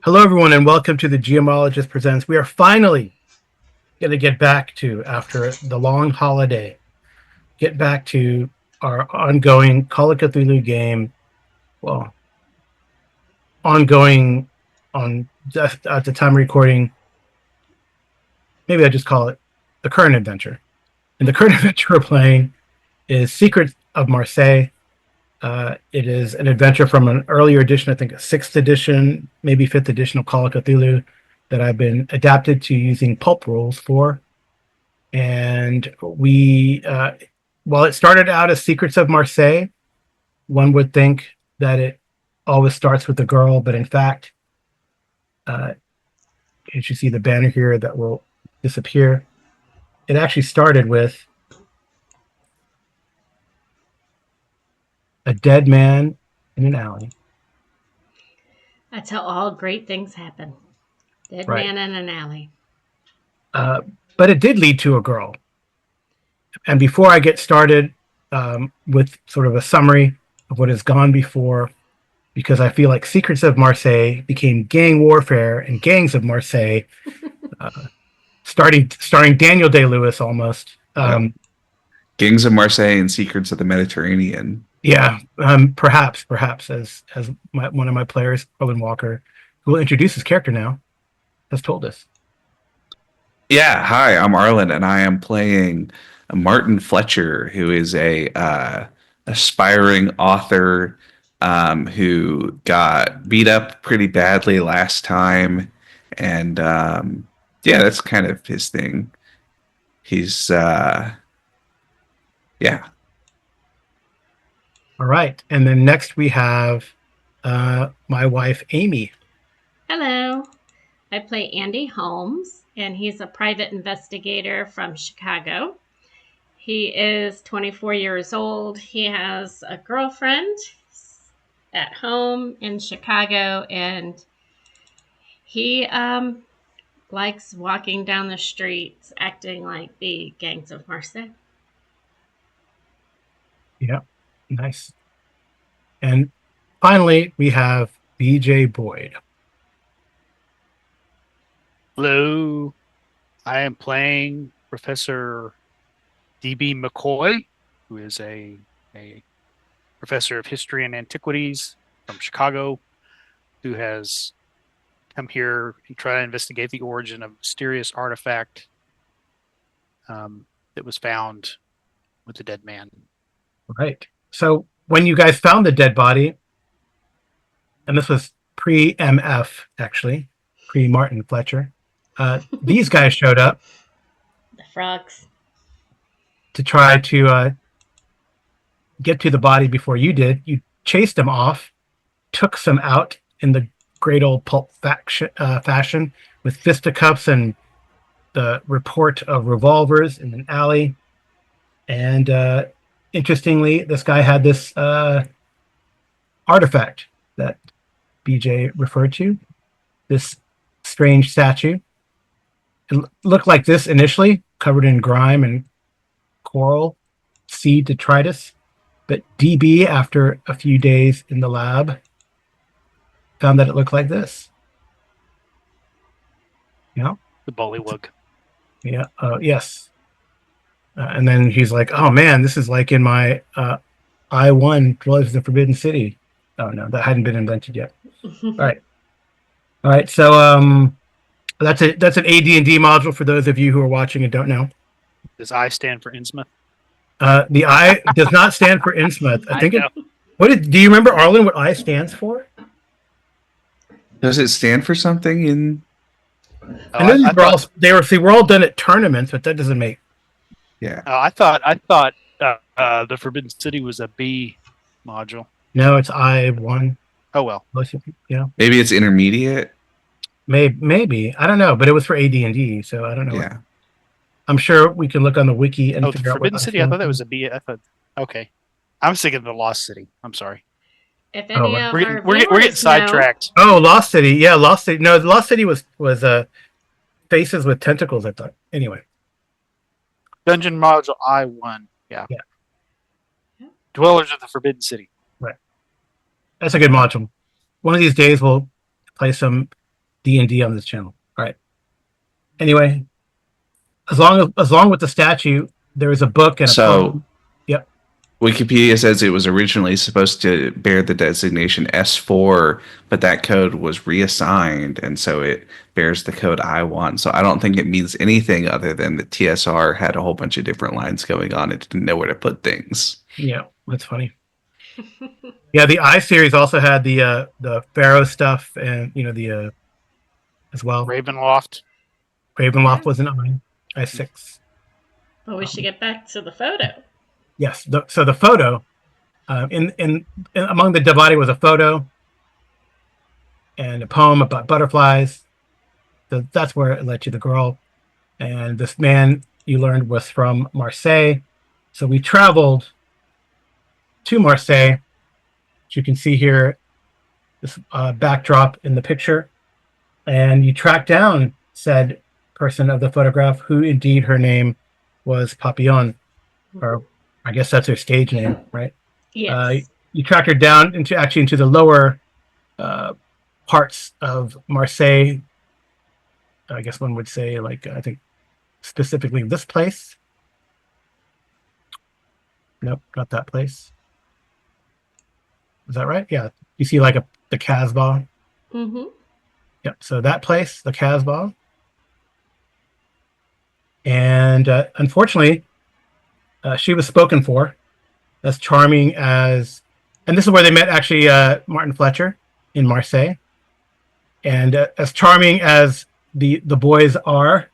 Hello, everyone, and welcome to the Geomologist Presents. We are finally going to get back to, after the long holiday, get back to our ongoing Call of Cthulhu game. Well, ongoing at the time of recording. Maybe I just call it the current adventure. And the current adventure we're playing is Secrets of Marseille. It is an adventure from an earlier edition, I think a 6th edition, maybe 5th edition of Call of Cthulhu that I've been adapted to using pulp rules for. And while it started out as Secrets of Marseille, one would think that it always starts with a girl, but in fact, as you see the banner here that will disappear, it actually started with a dead man in an alley. That's how all great things happen. Dead Right. man in an alley. But it did lead to a girl. And before I get started with sort of a summary of what has gone before, because I feel like Secrets of Marseille became gang warfare and Gangs of Marseille, starring Daniel Day-Lewis almost. Gangs of Marseille and Secrets of the Mediterranean. Yeah, perhaps as one of my players, Owen Walker, who will introduce his character now, has told us. Yeah, hi, I'm Arlen, and I am playing Martin Fletcher, who is a aspiring author who got beat up pretty badly last time, and yeah, that's kind of his thing. He's yeah. All right, and then next we have my wife Amy. Hello. I play Andy Holmes, and he's a private investigator from Chicago. He is 24 years old. He has a girlfriend at home in Chicago, and he likes walking down the streets acting like the Gangs of Marseille. Yeah, nice. And finally, we have BJ Boyd. Hello, I am playing Professor D.B. McCoy, who is a professor of history and antiquities from Chicago, who has come here and try to investigate the origin of a mysterious artifact that was found with the dead man. Right. So when you guys found the dead body, and this was pre-MF, actually, pre-Martin Fletcher, these guys showed up. The frogs. To try to get to the body before you did. You chased them off, took some out in the great old pulp fashion with fisticuffs and the report of revolvers in an alley. And interestingly, this guy had this artifact that BJ referred to, this strange statue. It looked like this initially, covered in grime and coral, seed detritus. But DB, after a few days in the lab, found that it looked like this. Yeah. The bullywug. Yeah. Yes. And then he's like, "Oh man, this is like in my I-1 Dwellers of the Forbidden City." Oh no, that hadn't been invented yet. All right. So that's an AD&D module for those of you who are watching and don't know. Does I stand for Innsmouth? The I does not stand for Innsmouth. I think know. Do you remember, Arlen, what I stands for? Does it stand for something in? We're all done at tournaments, but that doesn't make. Yeah. I thought the Forbidden City was a B module. No, it's I-1. Oh well. Yeah. Maybe it's intermediate. Maybe I don't know, but it was for AD&D, so I don't know. Yeah. I'm sure we can look on the wiki and the figure out what Forbidden City. I thought that was a B. I thought, okay. I was thinking of the Lost City. I'm sorry. If any of our We're getting sidetracked. Oh, Lost City. Yeah, Lost City. No, Lost City was faces with tentacles, I thought. Anyway. Dungeon module I-1. Yeah. Dwellers of the Forbidden City. Right. That's a good module. One of these days we'll play some D&D on this channel. All right. Anyway, along with the statue, there is a book and a So poem. Yep. Wikipedia says it was originally supposed to bear the designation S4, but that code was reassigned, and so it bears the code I1. So I don't think it means anything other than that TSR had a whole bunch of different lines going on and didn't know where to put things. Yeah, that's funny. Yeah, the I series also had the Pharaoh stuff, and the as well. Ravenloft. Ravenloft was an I6. But we should get back to the photo. Yes. So the photo, in among the body was a photo and a poem about butterflies. So that's where it led to the girl. And this man you learned was from Marseille. So we traveled to Marseille, which you can see here, this backdrop in the picture. And you tracked down said person of the photograph, who indeed her name was Papillon, or I guess that's her stage name, right? Yes. You tracked her down into the lower parts of Marseille. I guess one would say, like, I think specifically this place. Nope, not that place. Is that right? Yeah. You see like the Casbah. Mm-hmm. Yep. So that place, the Casbah. And unfortunately, she was spoken for. As charming as, and this is where they met actually, Martin Fletcher in Marseille. And as charming as the boys are,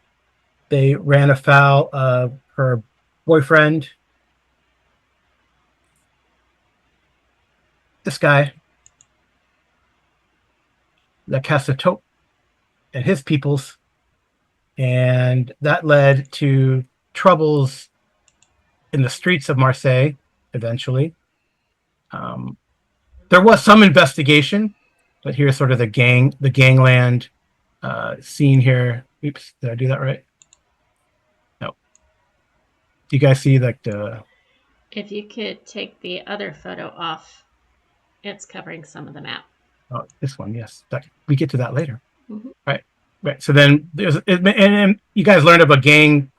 they ran afoul of her boyfriend, this guy, Le Casatope, and his peoples, and that led to troubles in the streets of Marseille. Eventually, there was some investigation, but here's sort of the gangland scene here. Oops, did I do that right? No. Do you guys see like the? If you could take the other photo off, it's covering some of the map. Oh, this one, yes. We get to that later. Mm-hmm. Right. So then there's and you guys learned of a gang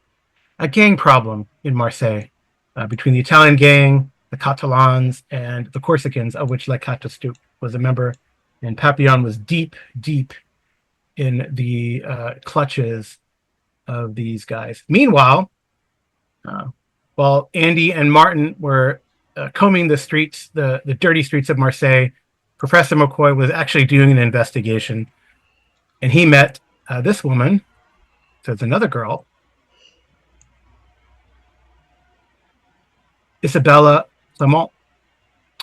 problem in Marseille between the Italian gang, the Catalans, and the Corsicans, of which Le Catastup was a member, and Papillon was deep in the clutches of these guys. Meanwhile, while Andy and Martin were combing the streets, the dirty streets of Marseille, Professor McCoy was actually doing an investigation, and he met this woman. So it's another girl, Isabella Clement,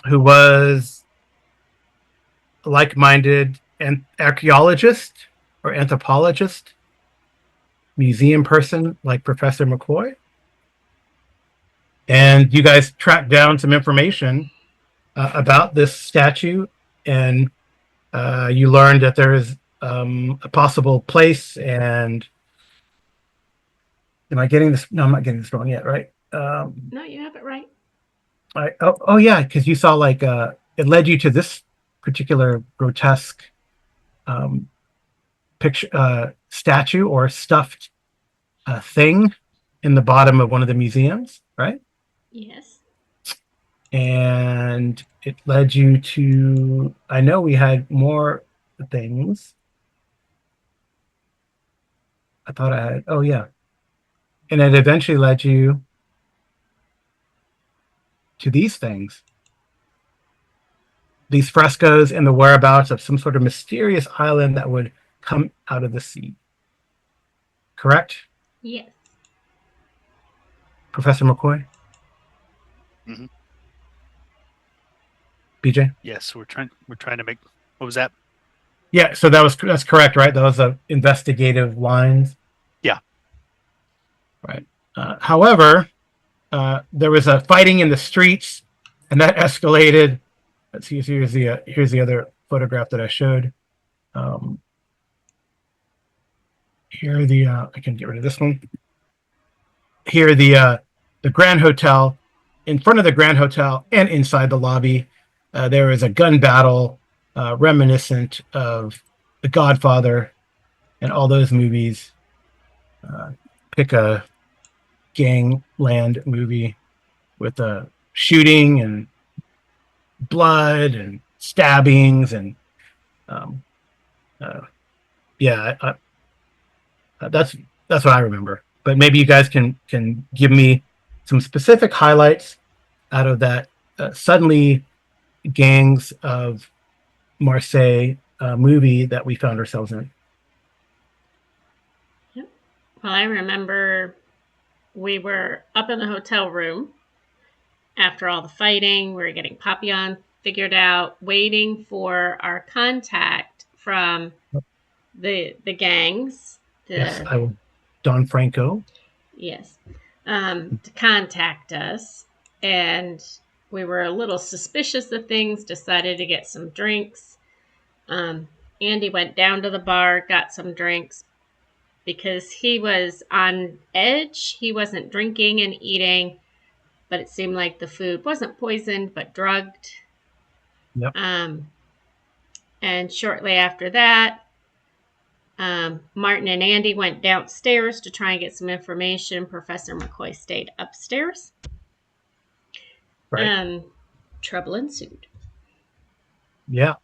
who was a like-minded an archaeologist or anthropologist, museum person like Professor McCoy. And you guys tracked down some information about this statue, and you learned that there is a possible place. And am I getting this? No, I'm not getting this wrong yet, right? No, you have it right. Oh yeah, because you saw like it led you to this particular grotesque picture, statue or stuffed thing in the bottom of one of the museums, right? Yes. And it led you to, I know we had more things. I thought I had, oh yeah. And it eventually led you to these things. These frescoes and the whereabouts of some sort of mysterious island that would come out of the sea. Correct? Yes. Professor McCoy? Mhm. BJ? Yes, we're trying to make. What was that? Yeah, so that's correct, right? That was investigative lines. Yeah. Right. However, there was a fighting in the streets, and that escalated. Let's see. Here's the other photograph that I showed. Here I can get rid of this one. Here the Grand Hotel. In front of the Grand Hotel and inside the lobby, there is a gun battle reminiscent of The Godfather and all those movies. Pick a gangland movie with shooting and blood and stabbings and um, yeah, that's what I remember. But maybe you guys can give me some specific highlights out of that suddenly gangs of Marseille movie that we found ourselves in. Yep. Well, I remember we were up in the hotel room after all the fighting. We were getting Papillon figured out, waiting for our contact from the gangs. Yes, I will. Don Franco. Yes, to contact us, and we were a little suspicious of things. Decided to get some drinks. Andy went down to the bar, got some drinks because he was on edge. He wasn't drinking and eating, but it seemed like the food wasn't poisoned but drugged. Yep. And shortly after that, Martin and Andy went downstairs to try and get some information. Professor McCoy stayed upstairs. Right. Trouble ensued. Yeah.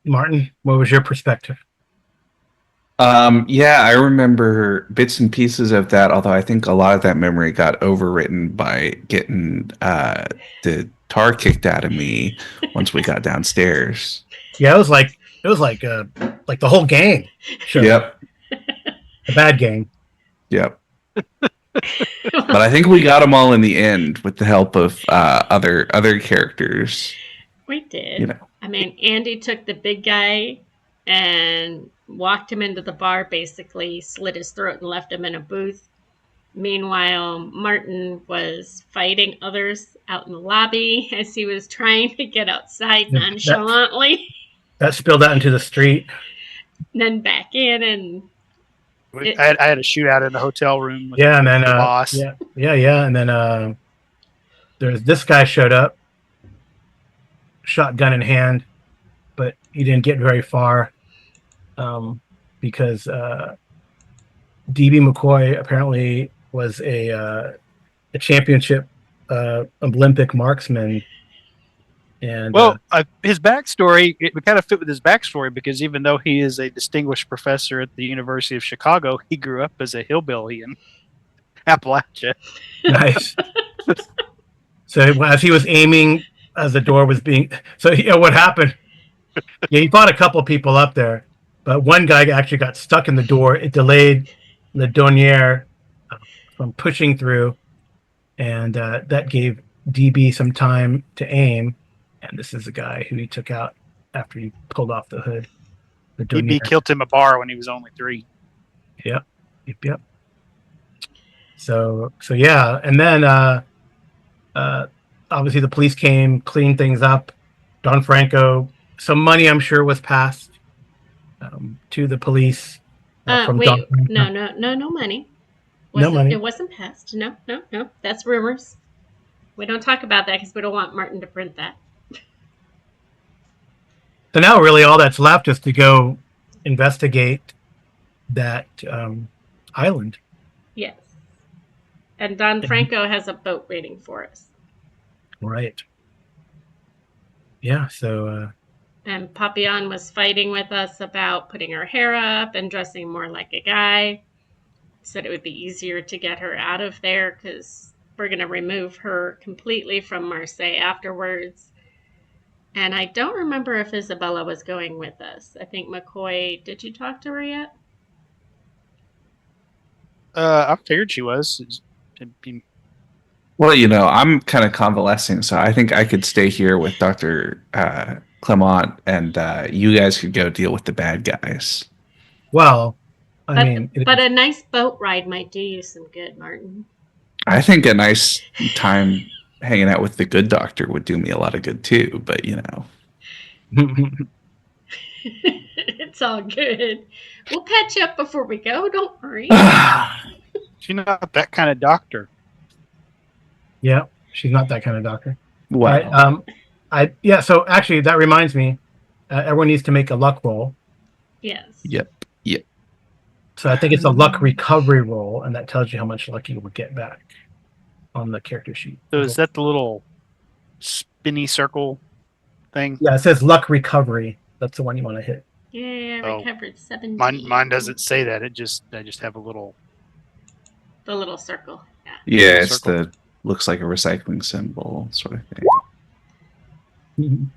Martin, what was your perspective? Yeah, I remember bits and pieces of that, although I think a lot of that memory got overwritten by getting the tar kicked out of me once we got downstairs. Yeah, it was like the whole gang showed up. Yep. The bad gang. Yep. But I think we got them all in the end with the help of other characters. We did. You know. I mean, Andy took the big guy and walked him into the bar, basically slit his throat and left him in a booth. Meanwhile, Martin was fighting others out in the lobby as he was trying to get outside nonchalantly. That spilled out into the street. Then back in, and I had a shootout in the hotel room with and then the boss. Yeah, and then there's this guy showed up, shotgun in hand, but he didn't get very far because DB McCoy apparently was a championship Olympic marksman. And his backstory, it would kind of fit with his backstory because even though he is a distinguished professor at the University of Chicago, he grew up as a hillbilly in Appalachia. Nice. So as he was aiming, as the door was being, what happened? Yeah, he fought a couple people up there, but one guy actually got stuck in the door. It delayed Le Donnier from pushing through, and that gave DB some time to aim. And this is the guy who he took out after he pulled off the hood. DB killed him a bar when he was only 3. Yep. So yeah, and then obviously the police came, cleaned things up. Don Franco, some money I'm sure was passed to the police from wait, Don Franco. No money. No money. It wasn't passed. No. That's rumors. We don't talk about that because we don't want Martin to print that. So now really all that's left is to go investigate that island. Yes. And Don Franco has a boat waiting for us. Right. Yeah, so... and Papillon was fighting with us about putting her hair up and dressing more like a guy. Said it would be easier to get her out of there because we're going to remove her completely from Marseille afterwards. And I don't remember if Isabella was going with us. I think McCoy, did you talk to her yet? I figured she was. Well, I'm kind of convalescing, so I think I could stay here with Dr. Clement, and you guys could go deal with the bad guys. Well, but a nice boat ride might do you some good, Martin. I think a nice time hanging out with the good doctor would do me a lot of good too, but It's all good. We'll patch up before we go. Don't worry. She's not that kind of doctor. Yeah, she's not that kind of doctor. Wow. So actually that reminds me, everyone needs to make a luck roll. Yes. Yep. So I think it's a luck recovery roll, and that tells you how much luck you will get back on the character sheet. So is that the little spinny circle thing? Yeah, it says luck recovery. That's the one you want to hit. Yeah, I Oh, recovered 17. Mine doesn't say that. I just have a little The little circle. Yeah. Yeah, it's circle. looks like a recycling symbol sort of thing.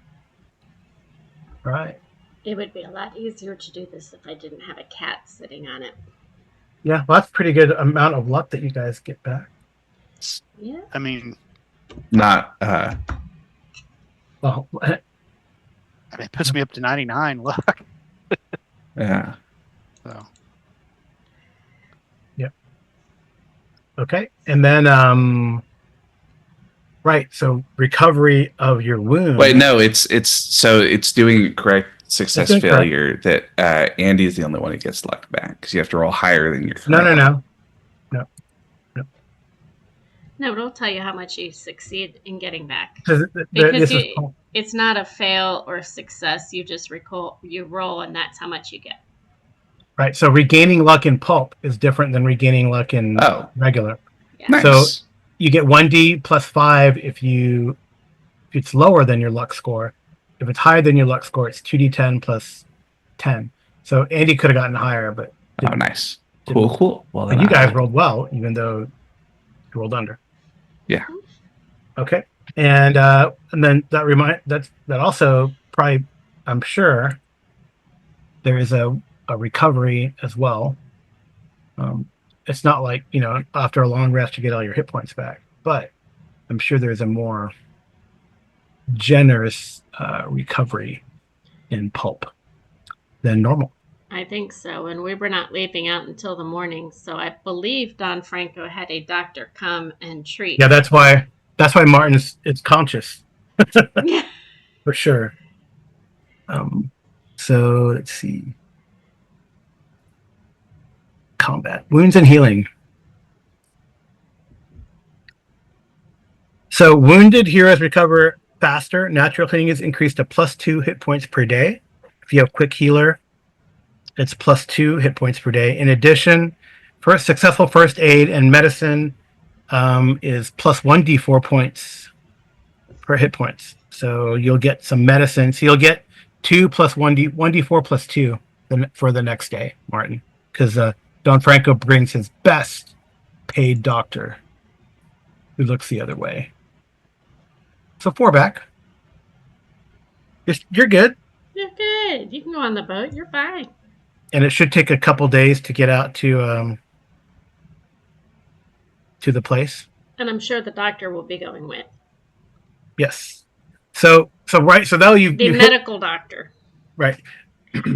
Right. It would be a lot easier to do this if I didn't have a cat sitting on it. Yeah, well, that's a pretty good amount of luck that you guys get back. Yeah. I mean, Not Well, it puts me up to 99 luck. yeah. So okay. And then right, so recovery of your wound. Wait, no, it's doing correct success It's incorrect. failure that Andy is the only one who gets luck back because you have to roll higher than your No, current. no. No, it'll tell you how much you succeed in getting back. This is It's not a fail or success. You just you roll, and that's how much you get. right. So regaining luck in pulp is different than regaining luck in regular. Yeah. Nice. So you get 1d plus 5 if it's lower than your luck score. If it's higher than your luck score, it's 2d10 plus 10. So Andy could have gotten higher, but Oh, nice. Cool. Well, but you guys rolled well, even though you rolled under. Yeah. Okay. And then that also probably, I'm sure there is a recovery as well. It's not like, after a long rest you get all your hit points back, but I'm sure there's a more generous recovery in pulp than normal. I think so. And we were not leaving out until the morning. So I believe Don Franco had a doctor come and treat. Yeah, that's why Martin's conscious. For sure. So let's see. Combat. Wounds and healing. So wounded heroes recover faster. Natural healing is increased to +2 hit points per day. If you have quick healer, it's +2 hit points per day. In addition, successful first aid and medicine is +1d4 points per hit points. So you'll get some medicine. So you'll get 2 plus 1d4 plus 2 for the next day, Martin, because Don Franco brings his best paid doctor who looks the other way. So 4 back. You're good. You're good. You can go on the boat. You're fine. And it should take a couple days to get out to the place. And I'm sure the doctor will be going with. Yes. So now you medical doctor. Right.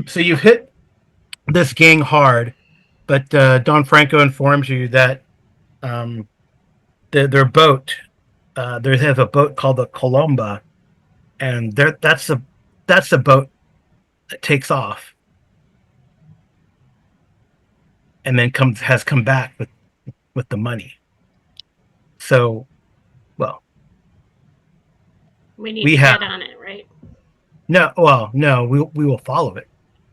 So you've hit this gang hard, but Don Franco informs you that their boat, they have a boat called the Colomba, and that's the boat that takes off, and then has come back with the money. So, well, we need to get on it, right? No, we will follow it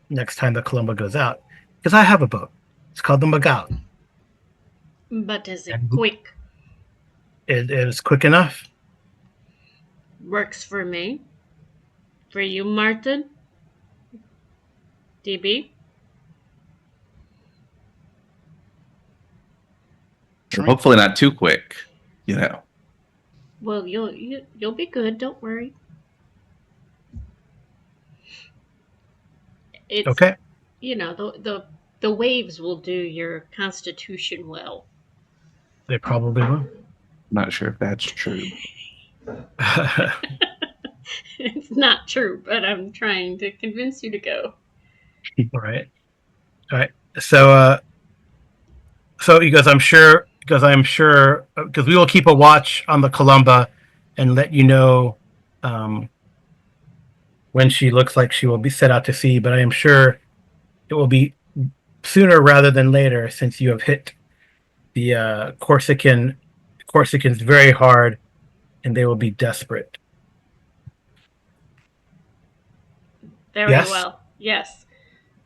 next time the Colombo goes out, because I have a boat. It's called the Magal. But is it quick? It is quick enough. Works for me. For you, Martin? DB? Hopefully not too quick, Well, you'll be good. Don't worry. It's okay. The waves will do your constitution well. They probably will. Not sure if that's true. It's not true, but I'm trying to convince you to go. All right. So he goes, I'm sure, because we will keep a watch on the Columba and let you know when she looks like she will be set out to sea, but I am sure it will be sooner rather than later, since you have hit the Corsicans very hard, and they will be desperate. Very Yes. well. Yes.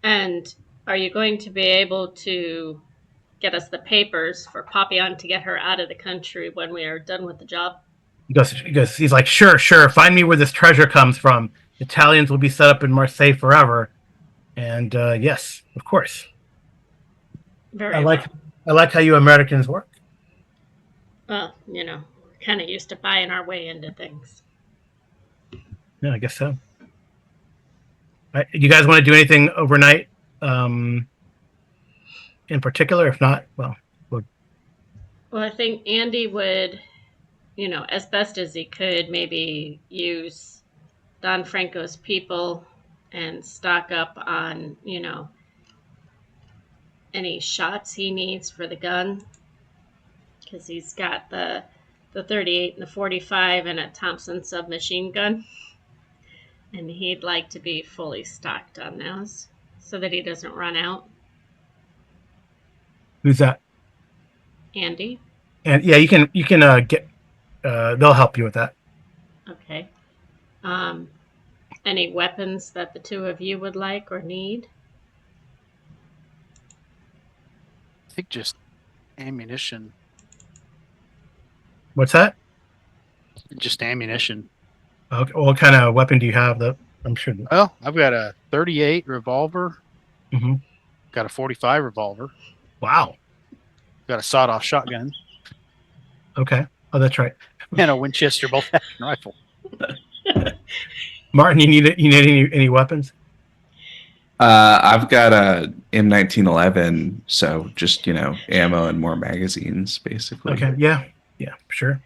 And are you going to be able to get us the papers for Papillon to get her out of the country when we are done with the job? He's like, sure, sure. Find me where this treasure comes from. Italians will be set up in Marseille forever. And yes, of course. Very I well. like how you Americans work. Well, kind of used to buying our way into things. Yeah, I guess so. You guys want to do anything overnight in particular? If not, well, Well, I think Andy would, as best as he could, maybe use Don Franco's people and stock up on, any shots he needs for the gun. Because he's got the 38 and the 45 and a Thompson submachine gun. And he'd like to be fully stocked on those so that he doesn't run out. who's that? Andy? And yeah, you can get. They'll help you with that. Okay. Any weapons that the two of you would like or need? I think just ammunition. What's that? Just ammunition. Okay, what kind of weapon do you have? That I'm sure. Well, I've got a 38 revolver. Mm-hmm. Got a 45 revolver. Wow. Got a sawed-off shotgun. Okay. Oh, that's right. And a Winchester bolt-action rifle. Martin, you need any weapons? I've got a M1911, so just ammo and more magazines, basically. Okay. Yeah. Sure.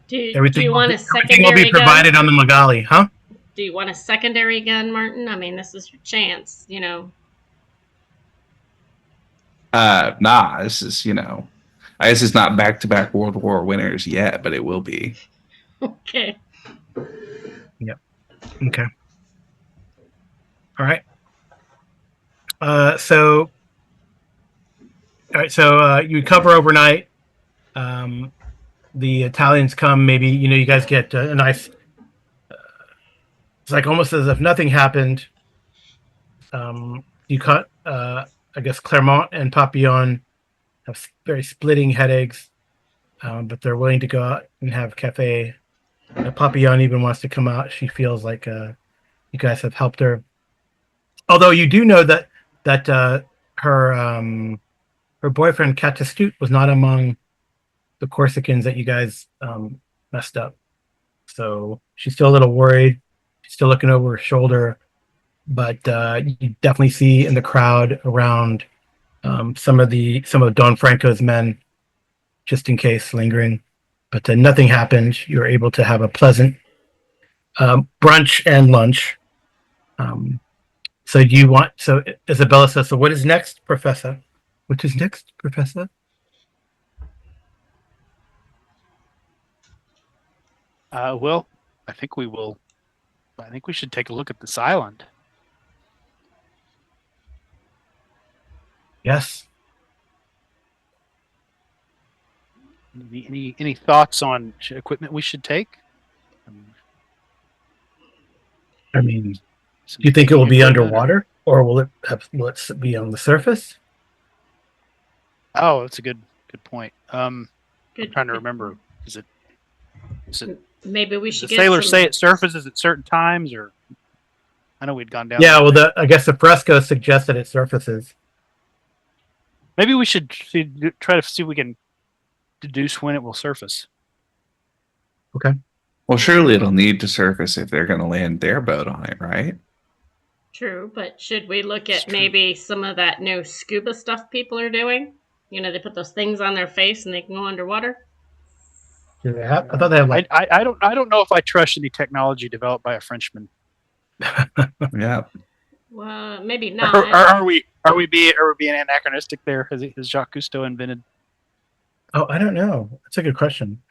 Do you want a everything will secondary be provided gun? on the Magali, huh? Do you want a secondary gun, Martin? I mean, this is your chance, Nah, this is I guess it's not back-to-back World War winners yet, but it will be. Okay. Yep. Okay. All right. So you cover overnight. The Italians come. Maybe you guys get a nice. It's like almost as if nothing happened. You cut. I guess Clermont and Papillon have very splitting headaches, but they're willing to go out and have cafe. Papillon even wants to come out. She feels like you guys have helped her. Although you do know that her boyfriend Catastute was not among the Corsicans that you guys messed up. So she's still a little worried. She's still looking over her shoulder, but you definitely see in the crowd around some of Don Franco's men, just in case, lingering. But nothing happened. You were able to have a pleasant brunch and lunch. So Isabella says, so what is next, Professor? What is next, Professor? Well, I think we should take a look at this island. Yes. Any thoughts on equipment we should take? I mean, do you think it will be underwater, or will it be on the surface? Oh, that's a good point. Good. I'm trying to remember. Is it Maybe we should the get sailors say it surfaces at certain times, or I know we'd gone down. Yeah, well, I guess the fresco suggested it surfaces. Maybe we should try to see if we can deduce when it will surface. Okay. Well, surely it'll need to surface if they're going to land their boat on it, right? True, but should we look at maybe some of that new scuba stuff people are doing? They put those things on their face and they can go underwater. Do they have? I thought they had like. I don't know if I trust any technology developed by a Frenchman. Yeah. Well, maybe not. Are we being anachronistic there? Has Jacques Cousteau invented? Oh, I don't know. That's a good question.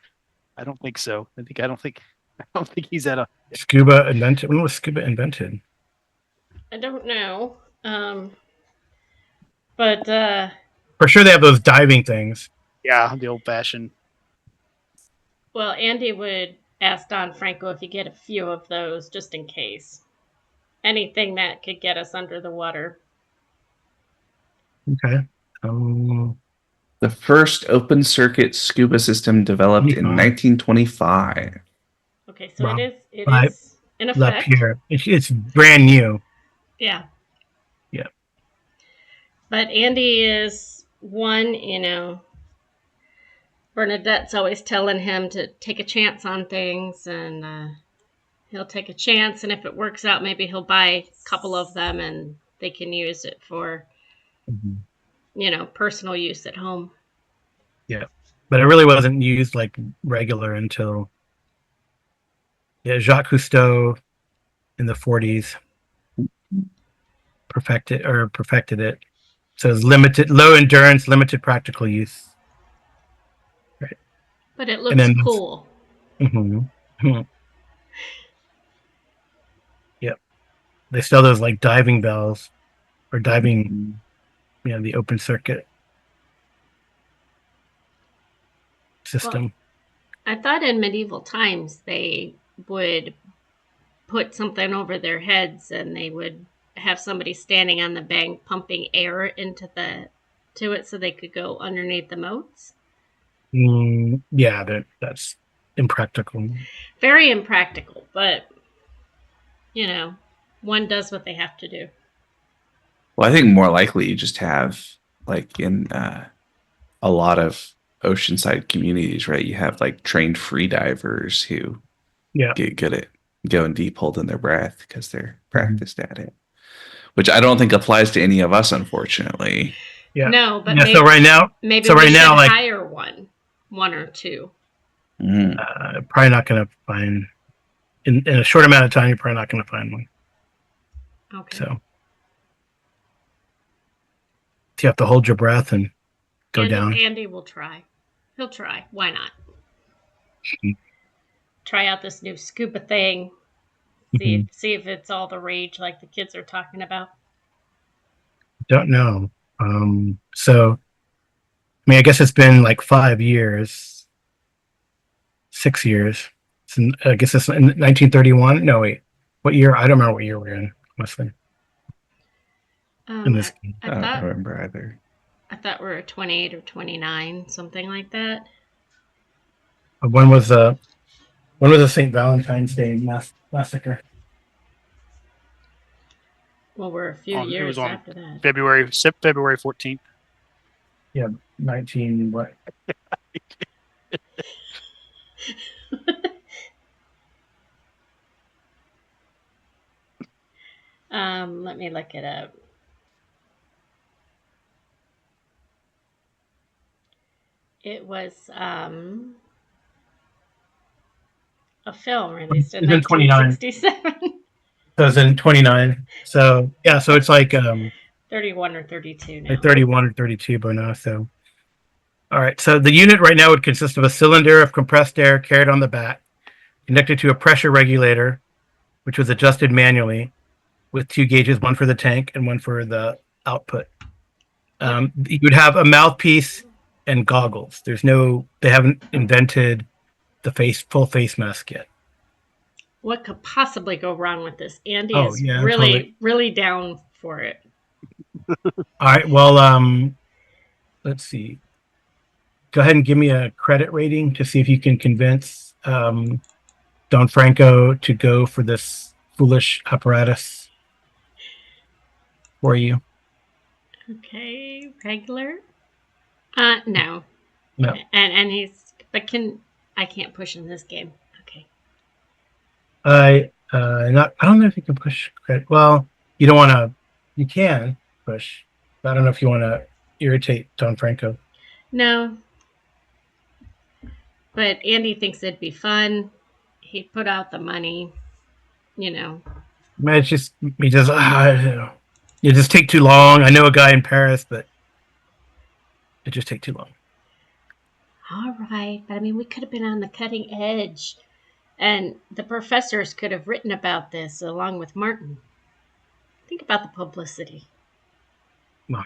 I don't think so. I don't think he's at a Scuba invented. When was scuba invented? I don't know. But for sure they have those diving things. Yeah, the old fashioned. Well, Andy would ask Don Franco if you get a few of those just in case. anything that could get us under the water. Okay. The first open circuit scuba system developed in 1925. Okay, so Wow. it is in La effect. Pierre. It's brand new. Yeah. Yeah. But Andy is one, Bernadette's always telling him to take a chance on things, and he'll take a chance, and if it works out, maybe he'll buy a couple of them and they can use it for, personal use at home. Yeah. But it really wasn't used like regular until Jacques Cousteau in the 40s perfected it. So it's limited, low endurance, limited practical use. Right. But it looks cool. Yep. They sell those like diving bells or diving, the open circuit system. Well, I thought in medieval times they would put something over their heads and they would have somebody standing on the bank pumping air into it so they could go underneath the moats. Yeah, that's impractical. Very impractical, but one does what they have to do. Well, I think more likely you just have, like in a lot of oceanside communities, right? You have like trained free divers who get good at going deep, holding their breath because they're practiced at it. Which I don't think applies to any of us, unfortunately. Yeah. No, but so right now, maybe so we right should now, like hire one or two. Probably not going to find in a short amount of time. You're probably not going to find one. Okay. So you have to hold your breath and go down. Andy will try. He'll try. Why not? Try out this new scuba thing. See if it's all the rage like the kids are talking about. Don't know. So, I guess it's been like 5 years, 6 years. I guess it's in 1931. No, wait. What year? I don't remember what year we're in. Honestly. In this game. I don't remember either. I thought we were 28 or 29, something like that. When was the St. Valentine's Day massacre? Well, we're a few years after that. February 14th. Yeah, 19 what? Let me look it up. It was a film released in 1967. So it's in 29. So yeah, so it's like 31 or 32 now. Like 31 or 32 by now. So all right. So the unit right now would consist of a cylinder of compressed air carried on the back, connected to a pressure regulator, which was adjusted manually, with 2 gauges, one for the tank and one for the output. You would have a mouthpiece and goggles. They haven't invented the full face mask yet. What could possibly go wrong with this? Andy is really down for it. All right. Well, let's see. Go ahead and give me a credit rating to see if you can convince Don Franco to go for this foolish apparatus for you. Okay, regular. No. No. And I can't push in this game. Okay. I don't know if you can push credit. Well, you don't want to. You can push, but I don't know if you want to irritate Don Franco. No. But Andy thinks it'd be fun. He'd put out the money. Man, it's just you just take too long. I know a guy in Paris, but it just take too long. All right, but we could have been on the cutting edge, and the professors could have written about this along with Martin. Think about the publicity. No.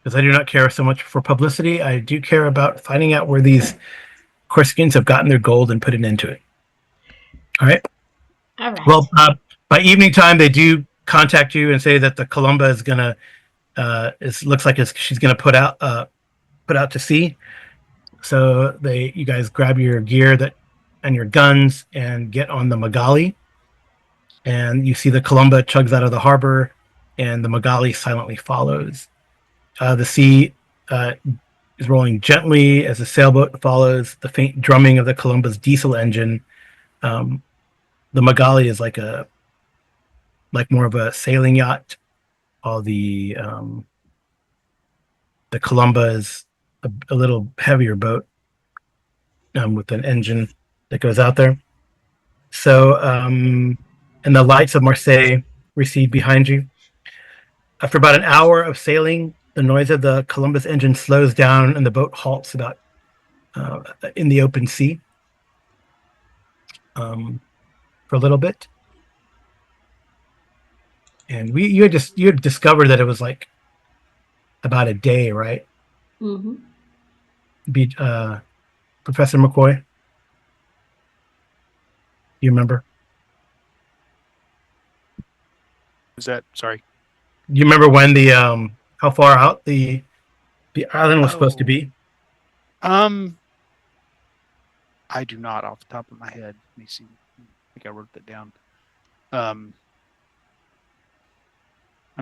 Because I do not care so much for publicity. I do care about finding out where these Corsicans have gotten their gold and put it into it. All right. All right. Well, by evening time, they do contact you and say that the Columba is gonna looks like she's gonna put out to sea. So you guys grab your gear and your guns and get on the Magali. And you see the Columba chugs out of the harbor, and the Magali silently follows. The sea is rolling gently as the sailboat follows the faint drumming of the Columba's diesel engine. The Magali is like more of a sailing yacht. All the Columba is a little heavier boat with an engine that goes out there. So, and the lights of Marseille recede behind you. After about an hour of sailing, the noise of the Columbus engine slows down and the boat halts about in the open sea for a little bit. And you had discovered that it was like about a day, right? Mm-hmm. Professor McCoy, you remember? Is that sorry? You remember when how far out the island was supposed to be? I do not off the top of my head. Let me see. I think I wrote that down. I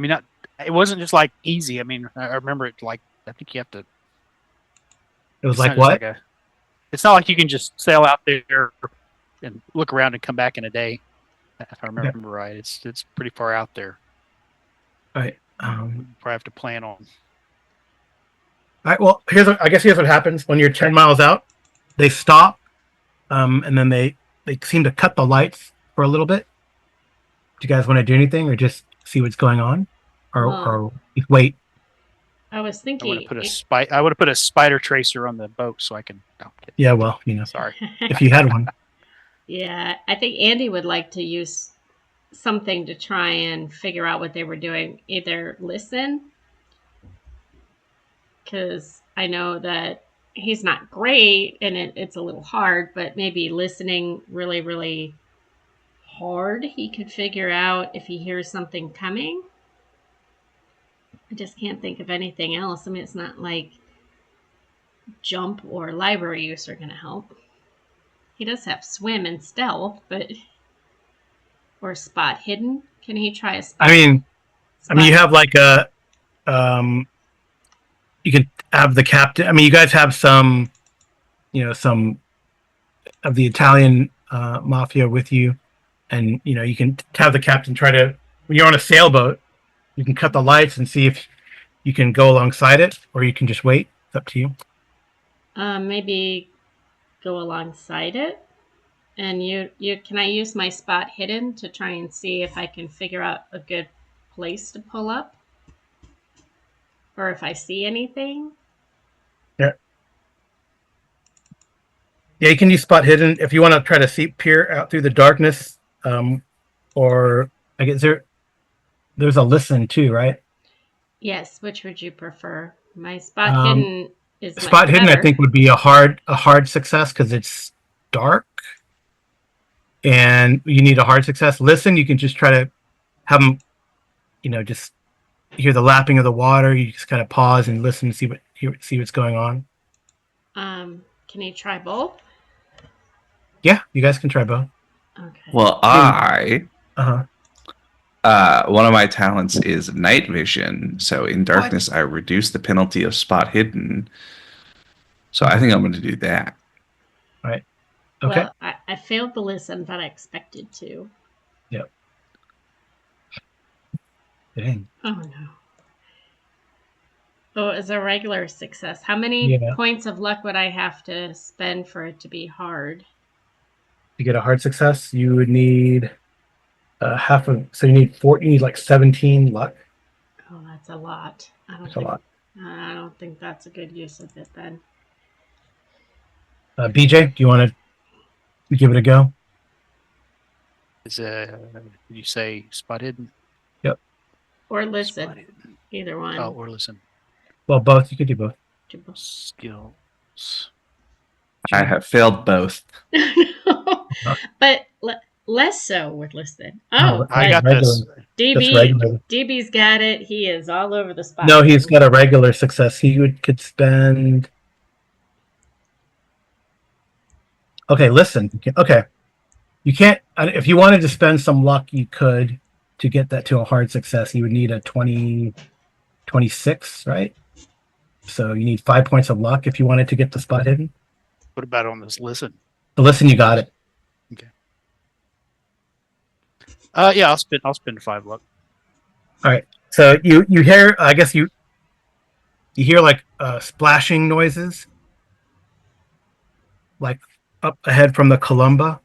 mean, it wasn't just like easy. I mean, I remember it like I think you have to. It was like what? It's not like you can just sail out there and look around and come back in a day. If I remember right, it's pretty far out there. Right. Probably have to plan on. All right. Well, here's what happens when you're 10 miles out. They stop, and then they seem to cut the lights for a little bit. Do you guys want to do anything, or just see what's going on, or wait? I was thinking. I would have put a spider tracer on the boat so I can. Oh, yeah. Well, sorry if you had one. Yeah, I think Andy would like to use something to try and figure out what they were doing. Either listen, because I know that he's not great and it's a little hard, but maybe listening really, really hard, he could figure out if he hears something coming. I just can't think of anything else. I mean, it's not like jump or library use are going to help. He does have swim and stealth, or spot hidden. Can he try a spot? I mean, you have like you can have the captain. I mean, you guys have some of the Italian mafia with you, and you can have the captain try to. When you're on a sailboat, you can cut the lights and see if you can go alongside it, or you can just wait. It's up to you. Maybe go alongside it. And can I use my spot hidden to try and see if I can figure out a good place to pull up? Or if I see anything? Yeah. Yeah, you can use spot hidden if you want to try to peer out through the darkness. Or I guess there's a listen too, right? Yes, which would you prefer? My spot hidden is spot hidden, I think, would be a hard success because it's dark. And you need a hard success. Listen, you can just try to have them, just hear the lapping of the water. You just kind of pause and listen and see what's going on. Can you try both? Yeah, you guys can try both. Okay. Well, one of my talents is night vision. So in darkness, I reduce the penalty of spot hidden. So I think I'm going to do that. All right. Okay. Well, I failed the listen, but I expected to. Yep. Dang. Oh, no. Oh, it's a regular success. How many points of luck would I have to spend for it to be hard? To get a hard success, you would need so you need 4. You need like 17 luck. Oh, that's a lot. That's a lot. I don't think that's a good use of it then. BJ, do you want to give it a go? Did you say spot hidden? Yep. Or listen. Either one. Oh, or listen. Well, both. You could do both. Skills. I have failed both. But less so with listed. Oh, Oh, I but got this. Just DB regular. DB's got it. He is all over the spot. No, he's got a regular success. Could spend. Okay, listen. Okay, you can't. If you wanted to spend some luck, you could to get that to a hard success. You would need a 26, right? So you need 5 points of luck if you wanted to get the spot hidden. What about on this listen? But listen, you got it. Yeah, I'll spend 5 luck. All right. So you hear. I guess you hear like splashing noises, like up ahead from the Columba,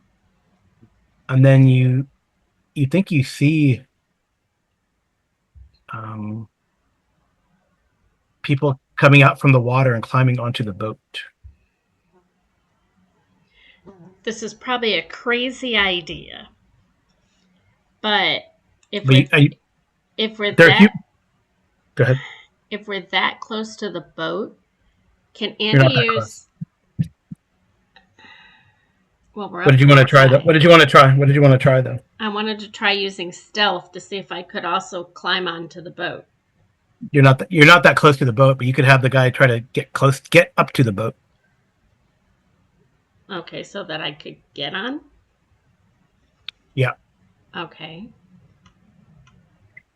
and then you think you see people coming out from the water and climbing onto the boat. This is probably a crazy idea, but if But we're go ahead. if we're that close to the boat, can You're Andy not that use? close. Well, we're What did you want to try? What did you want to try? What did you want to try though? I wanted to try using stealth to see if I could also climb onto the boat. You're not that close to the boat, but you could have the guy try to get up to the boat. Okay, so that I could get on? Yeah. Okay.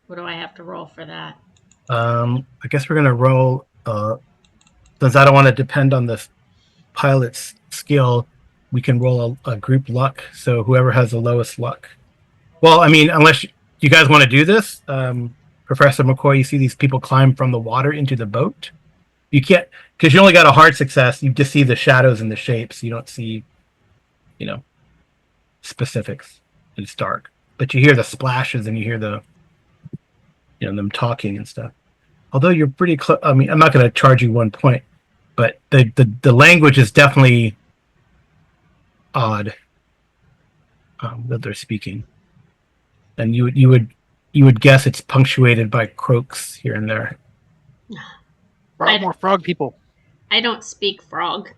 What do I have to roll for that? I guess we're gonna roll. Since I don't want to depend on the pilot's skill, we can roll a group luck. So whoever has the lowest luck. Well, I mean, unless you guys want to do this, Professor McCoy, you see these people climb from the water into the boat. You can't, because you only got a hard success. You just see the shadows and the shapes. You don't see, specifics. It's dark, but you hear the splashes and you hear the, them talking and stuff. Although you're pretty close. I mean, I'm not going to charge you 1 point, but the language is definitely odd that they're speaking, and you would guess it's punctuated by croaks here and there. More frog people. I don't speak frog.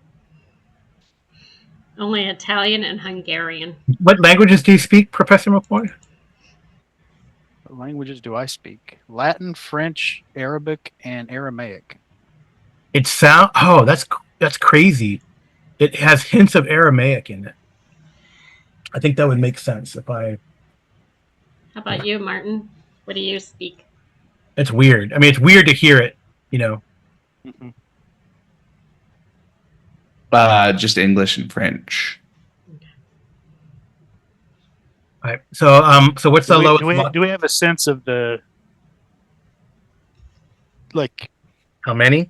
Only Italian and Hungarian. What languages do you speak, Professor McCoy? What languages do I speak? Latin, French, Arabic, and Aramaic. That's crazy. It has hints of Aramaic in it. I think that would make sense if I. How about you, Martin? What do you speak? It's weird. I mean, it's weird to hear it, Mm-hmm. Just English and French. All right. So what's the lowest? Do we have a sense of the How many?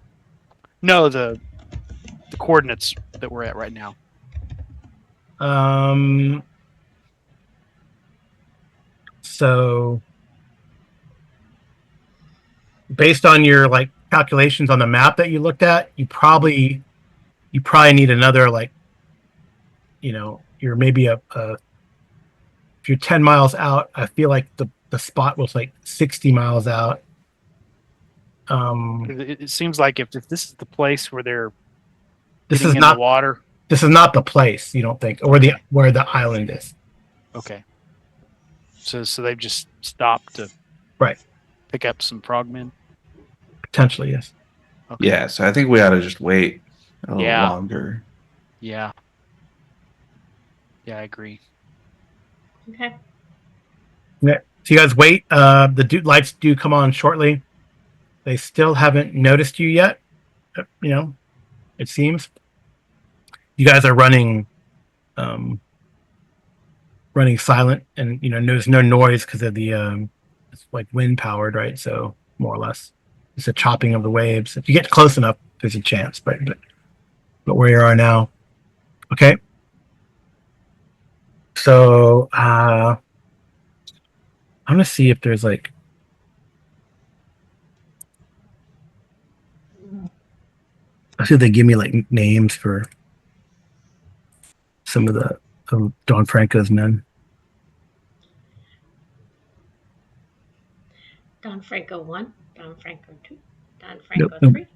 No, the coordinates that we're at right now. So based on your calculations on the map that you looked at, you probably need another you're maybe if you're 10 miles out, I feel like the spot was 60 miles out. It seems like if this is the place where they're This getting is in not the water. This is not the place, you don't think, or where the island is. Okay. So they've just stopped to pick up some frogmen. Potentially, yes. Okay. Yeah, so I think we ought to just wait a little Yeah. longer. Yeah. Yeah, I agree. Okay. Yeah. So you guys wait. The lights do come on shortly. They still haven't noticed you yet. It seems. You guys are running silent, and there's no noise because of the it's wind powered, right? So more or less, it's a chopping of the waves. If you get close enough, there's a chance, but where you are now, okay. So I'm gonna see if there's I'll see if they give me names for some of Don Franco's men. Don Franco 1, Don Franco 2, Don Franco Nope. 3.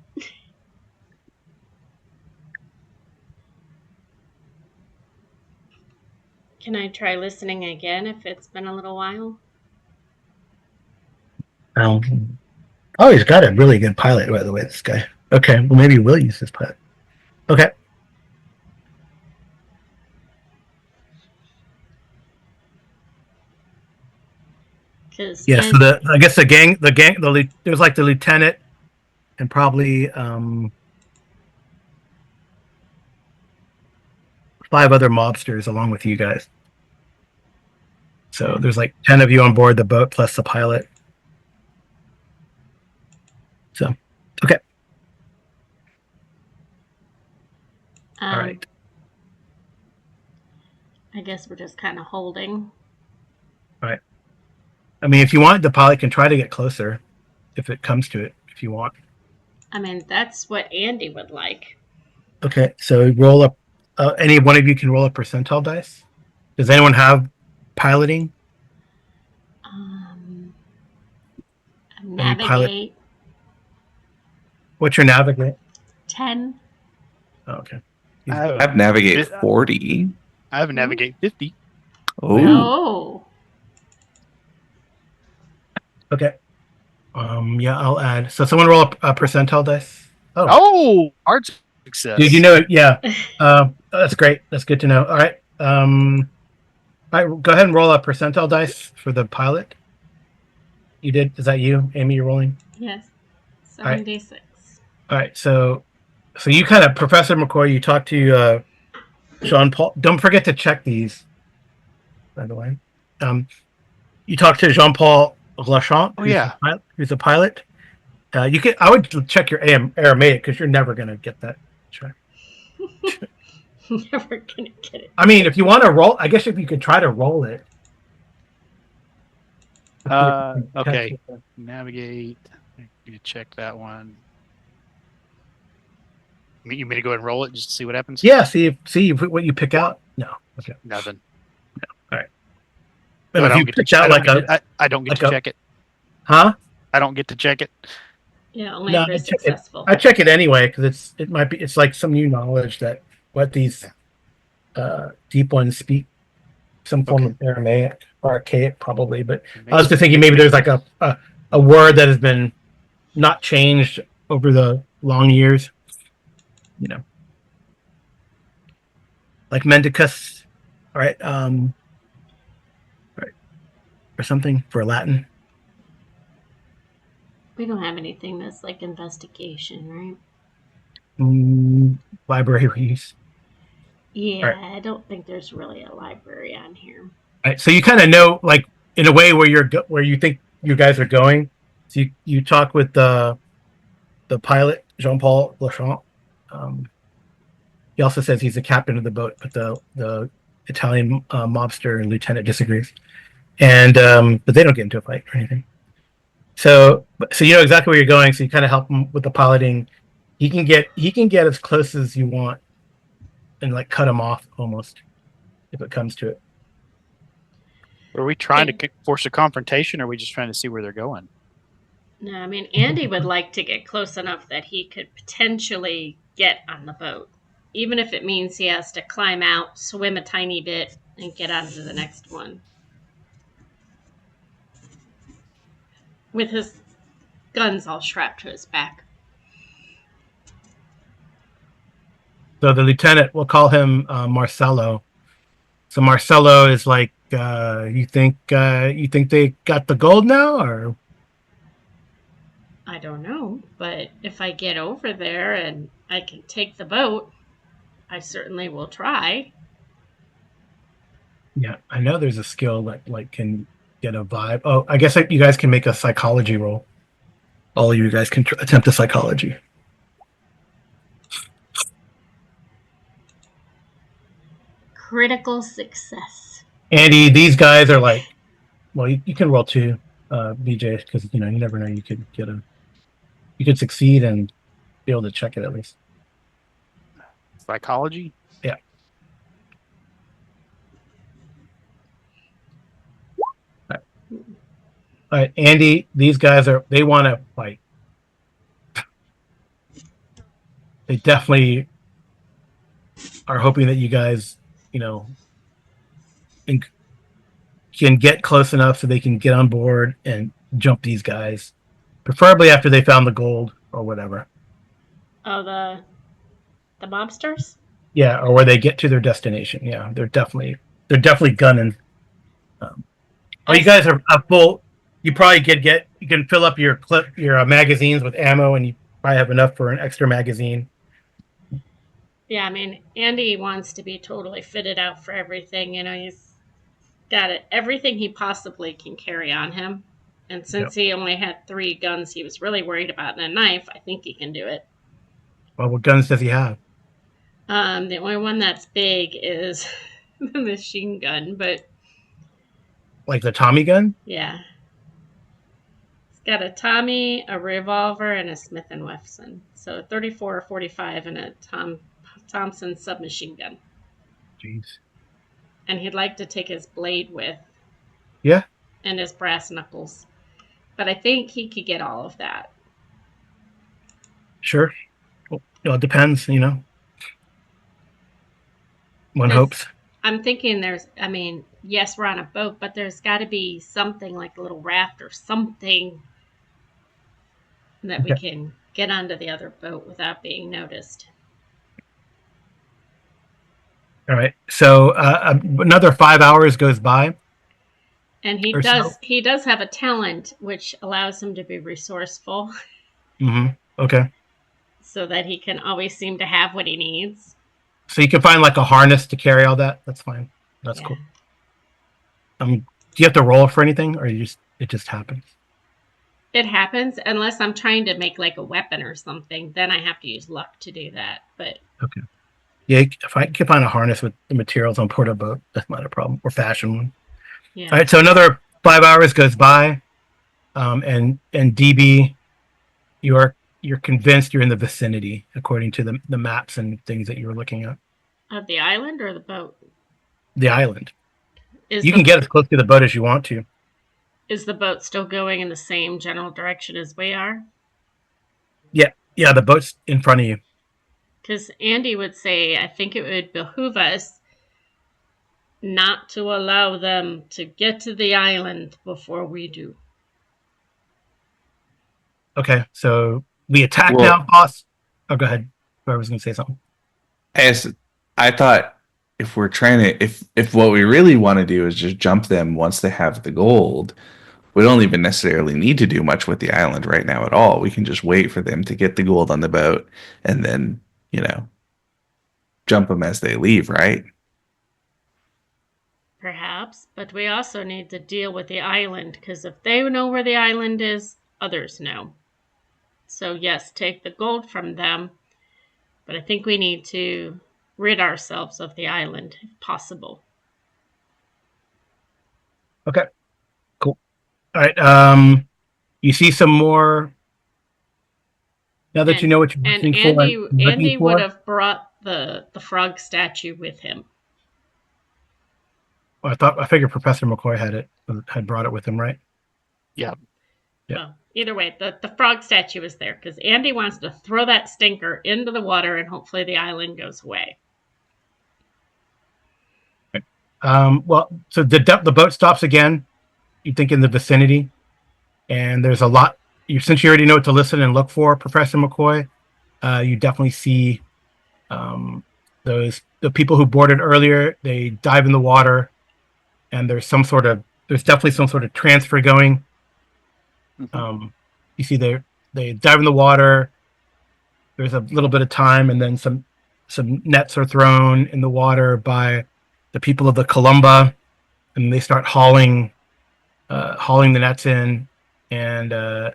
Can I try listening again if it's been a little while? Oh, he's got a really good pilot, by the way, this guy. Okay, well, maybe we'll use this pilot. Okay. Because Yeah, so I guess there's like the lieutenant and probably 5 other mobsters along with you guys. So there's like 10 of you on board the boat plus the pilot. So, okay. All right. I guess we're just kind of holding. All right. I mean, if you want, the pilot can try to get closer if it comes to it, if you want. I mean, that's what Andy would like. Okay, so roll up. Any one of you can roll a percentile dice. Does anyone have piloting? Navigate. Pilot? What's your navigate? 10. Oh, okay. I have navigate 40. I have navigate 50. Oh. Okay. Yeah, I'll add. So someone roll a percentile dice. Oh, hard success. Did you know it? Yeah. That's great. That's good to know. All right. All right. Go ahead and roll a percentile dice for the pilot. You did. Is that you, Amy? You're rolling. Yes. 7d6. All right. So you kind of, Professor McCoy, you talk to Jean Paul. Don't forget to check these, by the way. You talk to Jean Paul Lachant. Who's a pilot. You can. I would check your Aramaic because you're never gonna get that. Sure. Never gonna get it. I mean, if you want to roll, I guess if you could try to roll it. Okay. Navigate. You check that one. You mean to go ahead and roll it just to see what happens? Yeah. See what you pick out. No. Okay. Nothing. No. All right. But if you pitch out I don't get to check it. Huh? I don't get to check it. Yeah, only if you're successful. I check it anyway because it's like some new knowledge that what these deep ones speak, some form of Aramaic or archaic probably. But I was just thinking maybe there's like a word that has been not changed over the long years. You know, like mendicus, all right, right, or something for Latin. We don't have anything that's like investigation, right? Libraries. Yeah, right. I don't think there's really a library on here. All right, so you kind of know, like in a way where you think you guys are going. So you talk with the pilot Jean-Paul Lachant. He also says he's the captain of the boat, but the Italian mobster and lieutenant disagrees, and but they don't get into a fight or anything. So you know exactly where you're going. So you kind of help him with the piloting. He can get as close as you want, and like cut him off almost, if it comes to it. Are we trying to force a confrontation, or are we just trying to see where they're going? No, I mean Andy would like to get close enough that he could potentially get on the boat, even if it means he has to climb out, swim a tiny bit, and get onto the next one. With his guns all strapped to his back. So the lieutenant, we'll call him Marcello. So Marcello is like, you think they got the gold now, or? I don't know, but if I get over there and I can take the boat, I certainly will try. Yeah, I know there's a skill that like can get a vibe. Oh, I guess you guys can make a psychology roll. All of you guys can attempt a psychology. Critical success. Andy, these guys are like, well, you can roll 2, BJ, because you never know. You could succeed and be able to check it at least. Psychology? Yeah. All right, Andy, these guys they want to fight. They definitely are hoping that you guys, and can get close enough so they can get on board and jump these guys, preferably after they found the gold or whatever. Oh, the mobsters? Yeah, or where they get to their destination. Yeah, they're definitely gunning. Oh, you guys are full. You probably you can fill up your magazines with ammo, and you probably have enough for an extra magazine. Yeah, I mean, Andy wants to be totally fitted out for everything. He's got everything he possibly can carry on him. And since he only had 3 guns he was really worried about and a knife, I think he can do it. Well, what guns does he have? The only one that's big is the machine gun, but Like the Tommy gun? yeah. He's got a Tommy, a revolver, and a Smith & Wesson. So a 34 or 45 and a Thompson submachine gun. Jeez. And he'd like to take his blade with. Yeah. And his brass knuckles. But I think he could get all of that. Sure. Well, it depends, One hopes. I'm thinking yes, we're on a boat, but there's got to be something like a little raft or something that we can get onto the other boat without being noticed. All right. So another 5 hours goes by. And he does have a talent which allows him to be resourceful. Mm-hmm. Okay. So that he can always seem to have what he needs. So you can find like a harness to carry all that. That's fine. That's cool. Do you have to roll for anything, or it just happens? It happens unless I'm trying to make like a weapon or something. Then I have to use luck to do that. But okay. Yeah, if I can find a harness with the materials on board a boat, that's not a problem. Or fashion one. Yeah. All right. So another 5 hours goes by, and DB, you're convinced you're in the vicinity according to the maps and things that you were looking at. Of the island or the boat? The island. You can get as close to the boat as you want to. Is the boat still going in the same general direction as we are? Yeah, the boat's in front of you. Because Andy would say, I think it would behoove us not to allow them to get to the island before we do. Okay, so we attack now, boss. Oh, go ahead. I was going to say something. I thought if we're trying to, if what we really want to do is just jump them once they have the gold, we don't even necessarily need to do much with the island right now at all. We can just wait for them to get the gold on the boat and then, jump them as they leave, right? Perhaps, but we also need to deal with the island, because if they know where the island is, others know. So yes, take the gold from them, but I think we need to rid ourselves of the island if possible. Okay, cool. All right, you see some more. Now that you know what you're looking for. And Andy would have brought the frog statue with him. Well, I figured Professor McCoy had brought it with him, right? Yeah. Well, either way, the frog statue is there because Andy wants to throw that stinker into the water and hopefully the island goes away. Well, so the boat stops again. You think in the vicinity, and there's a lot. Since you already know what to listen and look for, Professor McCoy, you definitely see the people who boarded earlier. They dive in the water, and there's definitely some sort of transfer going. Mm-hmm. You see they dive in the water. There's a little bit of time, and then some nets are thrown in the water by the people of the Columba, and they start hauling the nets in, and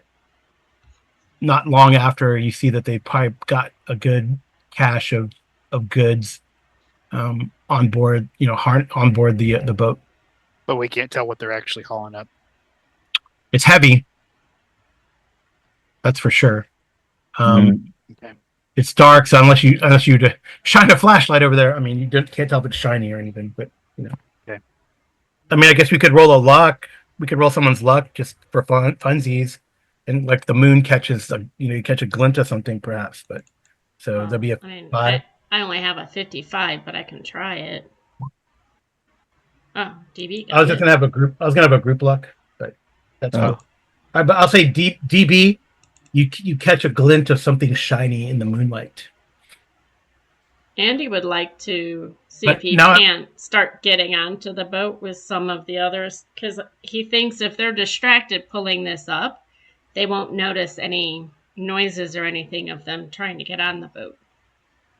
not long after, you see that they probably got a good cache of goods on board, on board the boat. But we can't tell what they're actually hauling up. It's heavy. That's for sure. Okay. It's dark, so unless you shine a flashlight over there, I mean, you can't tell if it's shiny or anything. But Okay. I mean, I guess we could roll a luck. We could roll someone's luck just for funsies, and like the moon catches you catch a glint of something, perhaps. But there'll be a 5. I only have a 55, but I can try it. Oh, DB. I was Got just it. gonna have a group. I was gonna have a group luck, but that's Oh. cool. But I'll say DB. You catch a glint of something shiny in the moonlight. Andy would like to see if But he now, can't start getting onto the boat with some of the others, because he thinks if they're distracted pulling this up, they won't notice any noises or anything of them trying to get on the boat.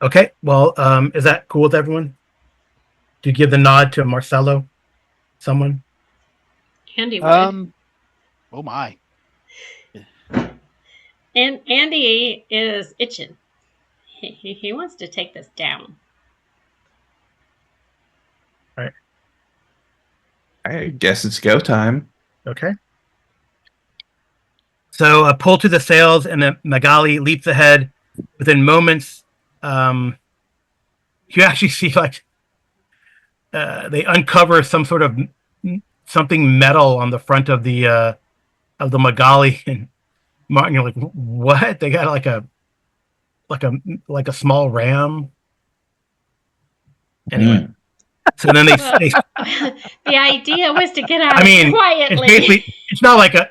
okay. Well, is that cool with everyone? Do you give the nod to Marcelo? Someone? Andy would. Oh my. And Andy is itching. He wants to take this down. I guess it's go time. Okay. So pull to the sails, and the Magali leaps ahead. Within moments, you actually see like they uncover some sort of something metal on the front of the Magali, and Martin, you're like, what? They got like a small ram. Anyway, so then Well, the idea was to get out I mean, quietly. it's not like a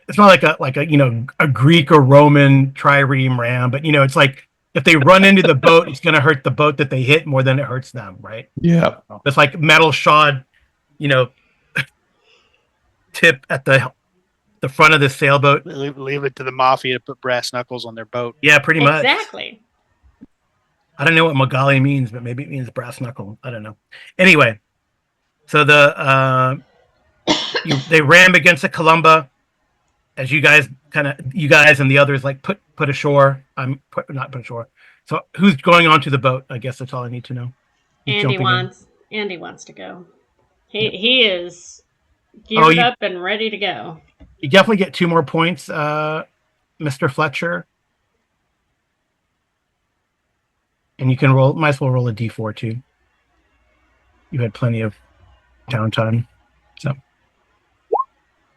a Greek or Roman trireme ram, but it's like if they run into the boat, it's going to hurt the boat that they hit more than it hurts them, right? Yeah. It's like metal shod, tip at the front of the sailboat. Leave it to the mafia to put brass knuckles on their boat. Yeah, pretty much. Exactly. I don't know what Magali means, but maybe it means brass knuckle. I don't know. Anyway, so they ram against the Columba as you guys and the others like put ashore. Not put ashore. So who's going onto the boat? I guess that's all I need to know. Who's Andy jumping in? wants to go. He is geared up and ready to go. You definitely get 2 more points, Mr. Fletcher. And you can might as well roll a d4 too. You had plenty of downtime. So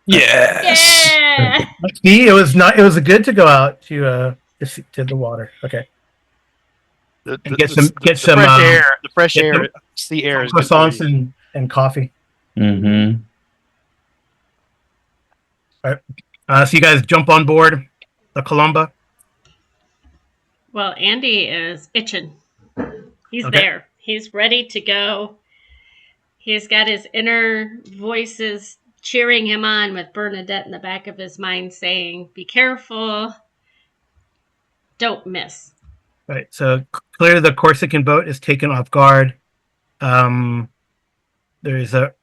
Yes. Yeah. see, it was good to go out to the water. Okay. And get some fresh air. The fresh get air. Sea air is croissants and coffee. Mm-hmm. All right. So you guys jump on board the Columba. Well, Andy is itching. He's Okay. there. He's ready to go. He's got his inner voices cheering him on with Bernadette in the back of his mind saying, be careful. Don't miss. Right. So clearly the Corsican boat is taken off guard. There is a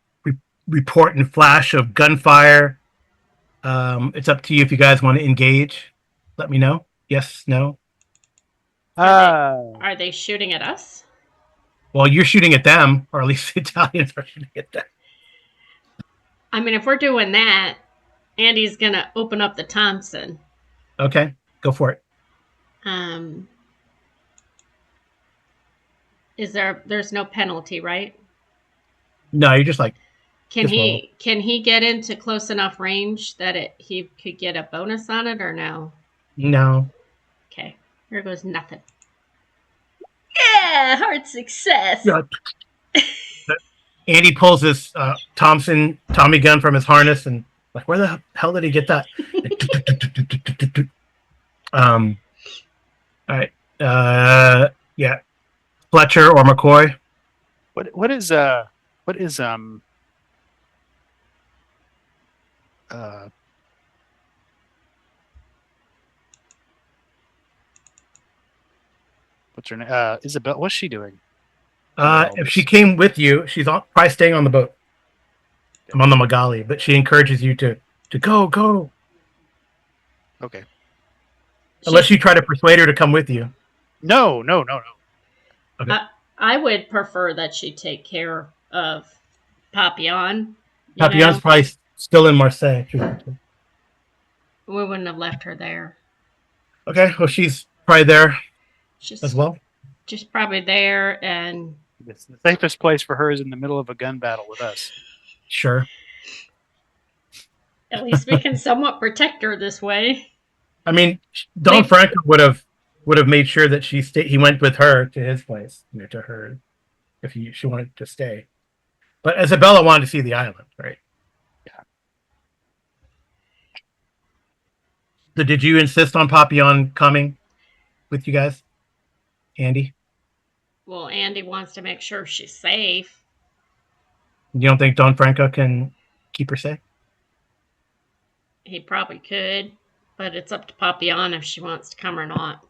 report and flash of gunfire. It's up to you if you guys want to engage. Let me know. Yes, no. Are they shooting at us? Well, you're shooting at them, or at least the Italians are shooting at them. I mean, if we're doing that, Andy's going to open up the Thompson. Okay, go for it. There's no penalty, right? No, you're just like, Can just he get into close enough range that he could get a bonus on it or no? no. Okay, here goes nothing. Yeah, hard success. Yeah. Andy pulls his Tommy gun from his harness and like, where the hell did he get that? All right. Yeah. Fletcher or McCoy? What is what's her name? Isabel. What's she doing? If she came with you, she's probably staying on the boat. I'm on the Magali, but she encourages you to go. Okay. Unless you try to persuade her to come with you. No. Okay. I would prefer that she take care of Papillon. Papillon's probably still in Marseille. We wouldn't have left her there. Okay, well, she's probably there as well. Just probably there, and The safest place for her is in the middle of a gun battle with us. Sure. at least we can somewhat protect her this way. I mean, Don Franco would have made sure that he went with her to his place, to her, if she wanted to stay. But Isabella wanted to see the island, right? Yeah. So did you insist on Papillon coming with you guys, Andy? Well, Andy wants to make sure she's safe. You don't think Don Franco can keep her safe? He probably could, but it's up to Papillon if she wants to come or not.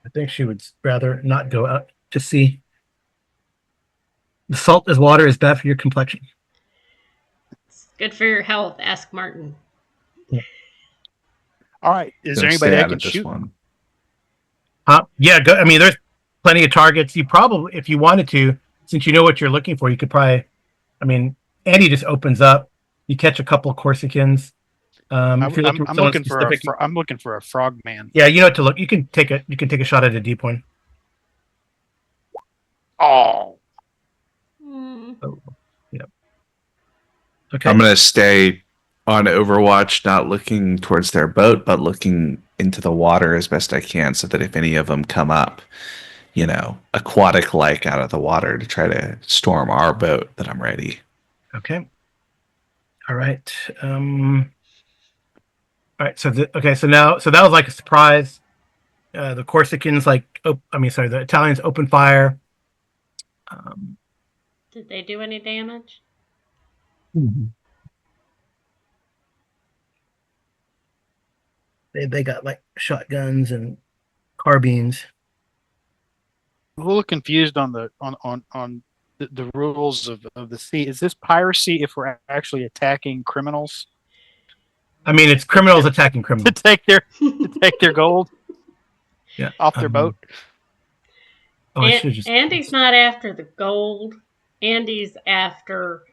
I think she would rather not go out to sea. The salt as water is bad for your complexion. It's good for your health. Ask Martin. All right. Is there Gonna anybody stay I out can of this shoot? one. Yeah, go, I mean, there's plenty of targets. You probably, if you wanted to, since you know what you're looking for, you could probably, I mean, Andy just opens up. You catch a couple of Corsicans. If you're looking for I'm someone looking for specific, I'm looking for a frogman. yeah, you know what to look. You can take a shot at a deep one. Oh, Oh, yeah. Okay. I'm gonna stay on Overwatch, not looking towards their boat, but looking into the water as best I can, so that if any of them come up, aquatic like out of the water to try to storm our boat, that I'm ready. Okay. All right. All right. So so now that was like a surprise. The Corsicans the Italians open fire. Did they do any damage? They got like shotguns and carbines. I'm a little confused on the rules of the sea. Is this piracy if we're actually attacking criminals I mean, it's criminals attacking to criminals. take their gold Yeah. off their boat? Oh, I should just. Andy's not after the gold. Andy's after,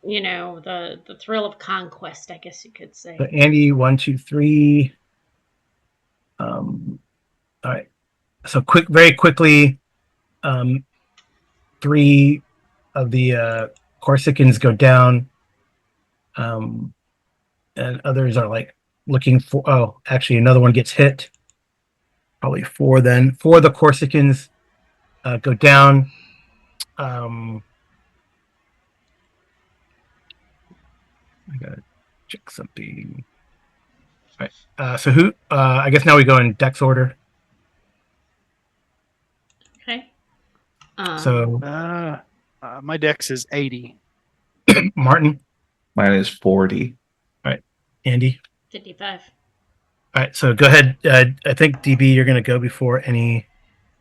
the thrill of conquest, I guess you could say. So Andy, 1, 2, 3. All right. So very quickly, 3 of the Corsicans go down, and others are like looking for. Oh, actually, another one gets hit. Probably 4. Then 4 of the Corsicans go down. I gotta check something. All right. So who? I guess now we go in Dex order. Okay. So My dex is 80. Martin. Mine is 40. All right. Andy. 55. All right. So go ahead. I think DB, you're gonna go before any.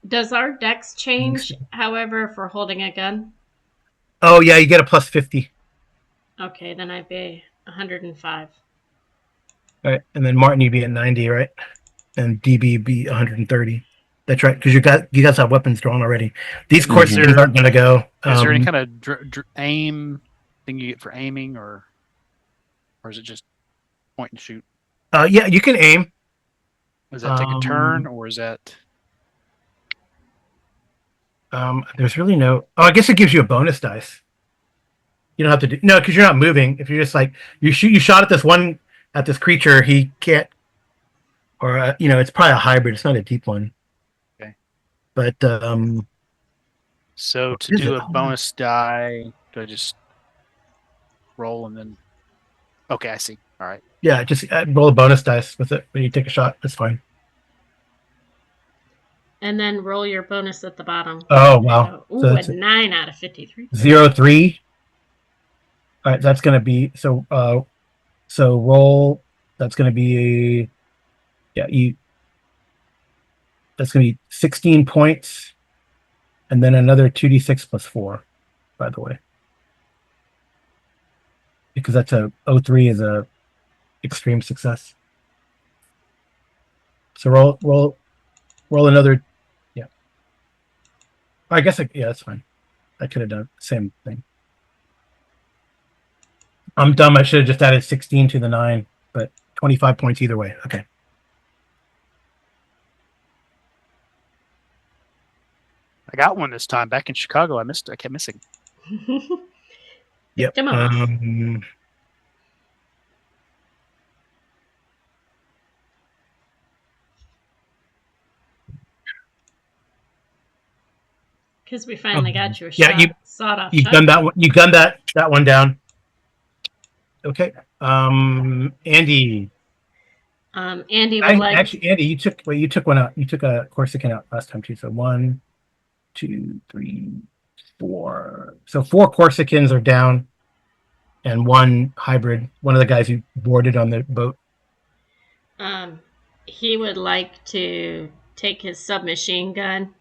Does our dex change, however, if we're holding a gun? Oh yeah, you get a plus 50. Okay, then I'd be 105. All right, and then Martin, you'd be at 90, right? And DB be 130. That's right, because you guys have weapons drawn already. These Corsicans aren't going to go. Is there any kind of aim thing you get for aiming, or is it just point and shoot? Yeah, you can aim. Does that take a turn, or is that? There's really no. Oh, I guess it gives you a bonus dice. You don't have to do because you're not moving. If you're just like you shot at this creature, he can't. Or it's probably a hybrid. It's not a deep one. Okay. But so to do a bonus die, do I just roll and then? Okay, I see. All right. Yeah, just roll a bonus dice with it when you take a shot. That's fine. And then roll your bonus at the bottom. Oh wow! So, a 9 out of 53. 0-3. All right, that's gonna be so. So roll. That's gonna be That's gonna be 16 points, and then another 2d6 plus 4. By the way, because that's a 0-3 is a extreme success. So roll another. Yeah, I guess that's fine. I could have done the same thing. I'm dumb. I should have just added 16 to the 9, but 25 points either way. Okay. I got one this time. Back in Chicago, I kept missing. Yep. Because we finally got you a Yeah, sawed-off you've shotgun. done that one. You've done that one down. Okay. Andy. Andy would like. Actually, Andy, you took one out. You took a Corsican out last time too. So 1, 2, 3, 4. So 4 Corsicans are down, and 1 hybrid. One of the guys who boarded on the boat. He would like to take his submachine gun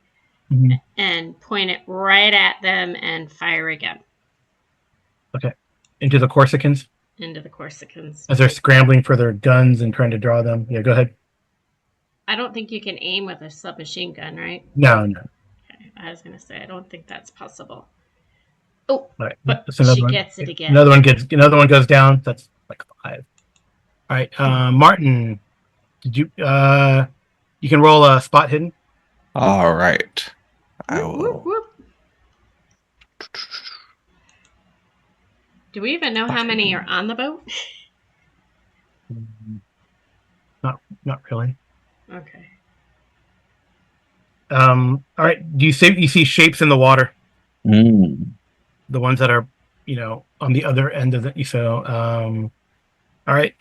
and point it right at them and fire again. Okay. Into the Corsicans? Into the Corsicans. As they're scrambling for their guns and trying to draw them. Yeah, go ahead. I don't think you can aim with a submachine gun, right? No. Okay. I was going to say, I don't think that's possible. Oh, right. But she gets it again. Another one goes down. That's like 5. All right. Martin, did you you can roll a spot hidden? All right. I will. Whoop, whoop. Do we even know how many are on the boat? Not really. Okay. All right. Do you see shapes in the water? The ones that are, on the other end of it. So, all right.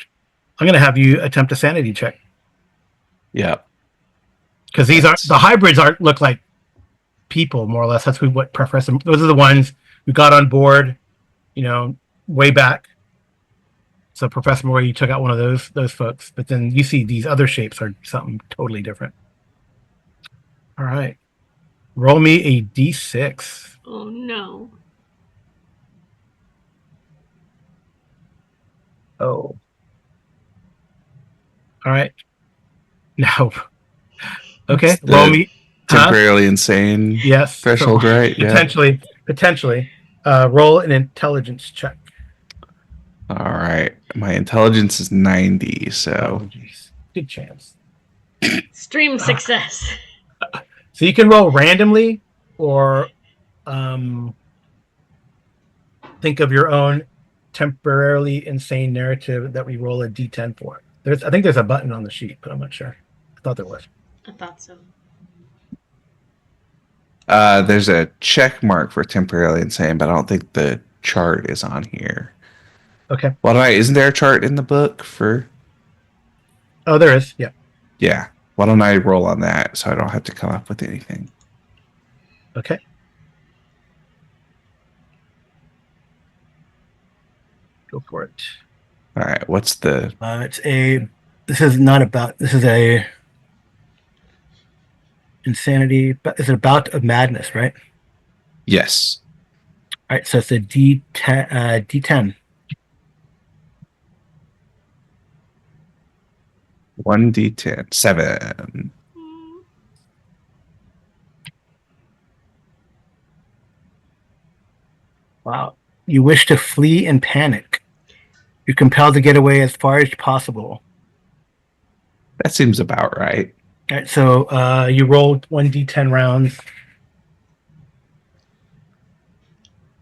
I'm going to have you attempt a sanity check. Yeah. Because the hybrids look like people, more or less. That's what Professor. Those are the ones who got on board, way back. So Professor Moore, you took out one of those folks, but then you see these other shapes are something totally different. All right, roll me a d6. Oh no! Oh, all right. No. Okay, roll me. Temporarily insane. Yes. Threshold, so right? Potentially. Roll an intelligence check. All right. My intelligence is 90, so. Oh, geez. Good chance. Extreme success. So you can roll randomly, or think of your own temporarily insane narrative that we roll a d10 for. I think there's a button on the sheet, but I'm not sure. I thought there was. I thought so. There's a check mark for temporarily insane, but I don't think the chart is on here. Okay. Isn't there a chart in the book for? Oh, there is. Yeah. Yeah. Why don't I roll on that so I don't have to come up with anything? Okay. Go for it. All right. What's the? This is a insanity, but it's a bout of madness, right? Yes. All right. So it's a D10. D10. 1d10. 7. Wow. You wish to flee in panic. You're compelled to get away as far as possible. That seems about right. All right. So you rolled 1d10 rounds.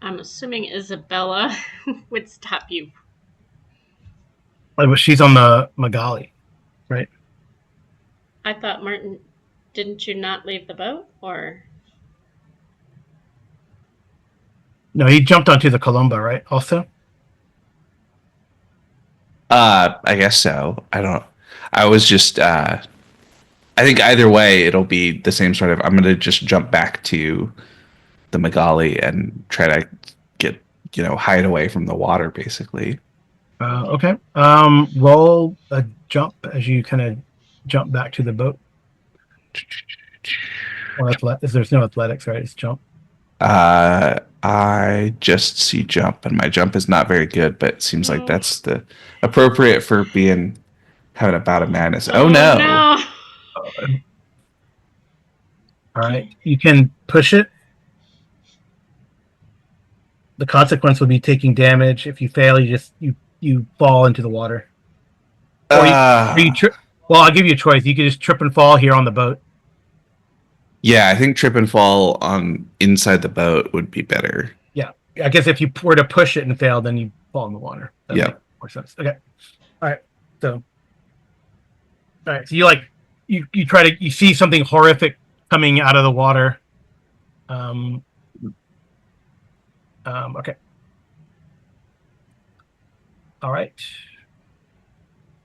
I'm assuming Isabella would stop you. She's on the Magali, right? I thought, Martin, didn't you not leave the boat? Or No, he jumped onto the Columba, right? Also? I guess so. I was just I think either way it'll be the same sort of I'm gonna just jump back to the Magali and try to get hide away from the water basically. Okay. Roll a jump as you kind of jump back to the boat. Or there's no athletics, right? It's jump. I just see jump, and my jump is not very good, but it seems like that's the appropriate for having a bout of madness. Oh no! All right, you can push it. The consequence will be taking damage. If you fail, you fall into the water. Or you trip. Well, I'll give you a choice. You can just trip and fall here on the boat. Yeah, I think trip and fall on inside the boat would be better. Yeah, I guess if you were to push it and fail, then you fall in the water. That makes more sense. Okay. All right. So you try to see something horrific coming out of the water. Okay. All right.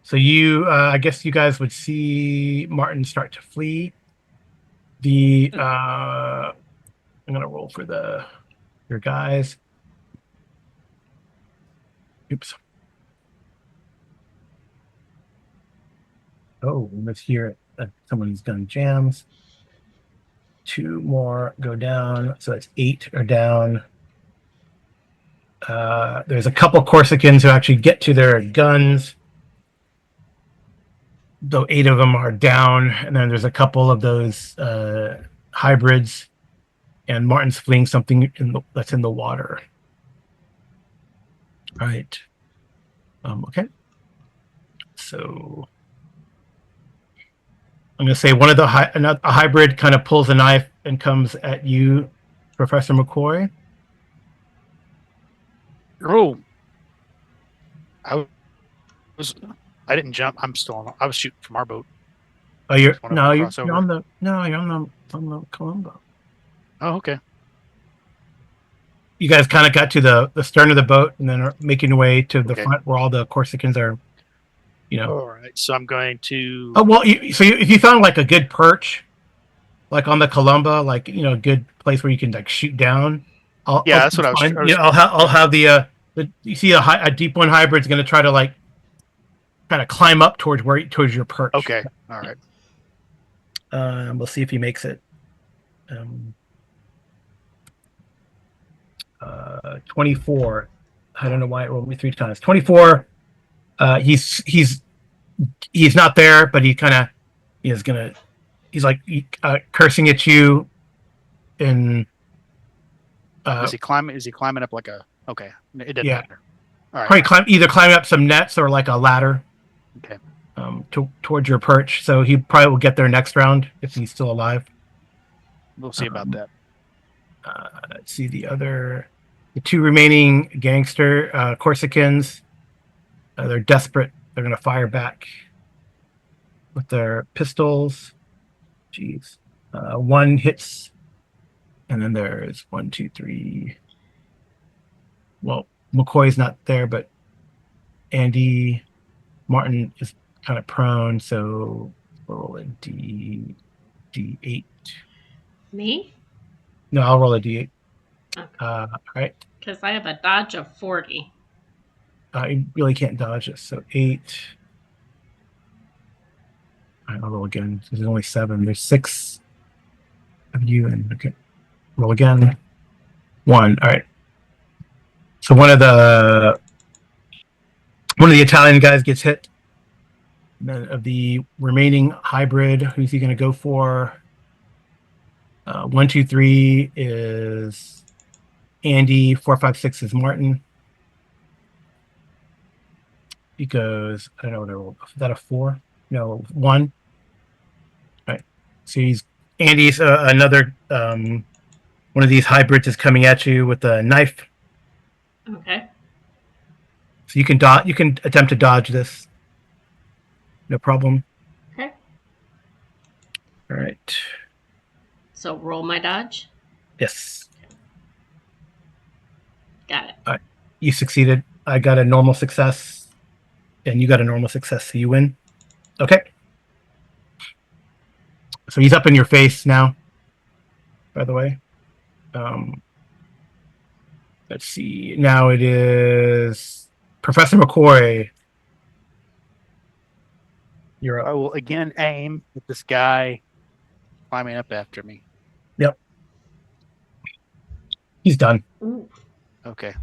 So you, I guess you guys would see Martin start to flee. I'm gonna roll for your guys. Oops. Oh, let's hear someone's gun jams. 2 more go down, so that's 8 are down. There's a couple Corsicans who actually get to their guns, though 8 of them are down, and then there's a couple of those hybrids, and Martin's fleeing something that's in the water. All right. Okay. So I'm going to say one of a hybrid kind of pulls a knife and comes at you, Professor McCoy. Oh, I didn't jump. I was shooting from our boat. Oh, you're One of them cross over. you're on the Colombo. Oh, okay. You guys kind of got to the stern of the boat and then are making your way to the front where all the Corsicans are, All right. So I'm going to. Oh, well, if you found like a good perch, like on the Columba, like, a good place where you can like shoot down. That's what I was. I'll have the you see a deep one hybrid's going to try to like kind of climb up towards your perch. Okay. All right. We'll see if he makes it. 24. I don't know why it rolled me 3 times. 24. He's not there, but he kind of he's like cursing at you. And is he climbing up like a? Okay, it doesn't matter. All right. Probably climbing up some nets or like a ladder. Okay. Towards your perch, so he probably will get there next round if he's still alive. We'll see about that. Let's see the 2 remaining gangster Corsicans. They're desperate. They're going to fire back with their pistols. Jeez. 1 hits, and then there's 1, 2, 3. Well, McCoy's not there, but Andy Martin is kind of prone, so we'll roll a D8. Me? No, I'll roll a D8. Okay. All right. Because I have a dodge of 40. You really can't dodge this, so 8. All right, I'll roll again. There's only 7. There's 6 of you, and okay. Roll again. 1. All right. So one of the Italian guys gets hit. Of the remaining hybrid, who's he going to go for? 1, 2, 3 is Andy. 4, 5, 6 is Martin. He goes, I don't know what I rolled. Is that a 4? No, 1. All right. So Andy's another one of these hybrids is coming at you with a knife. Okay. So you can attempt to dodge this. No problem. Okay. All right. So roll my dodge. Yes. Got it. All right. You succeeded. I got a normal success, and you got a normal success, so you win. Okay. So he's up in your face now, by the way. Let's see. Now it is Professor McCoy. You're up. I will again aim at this guy climbing up after me. Yep. He's done. Ooh. Okay.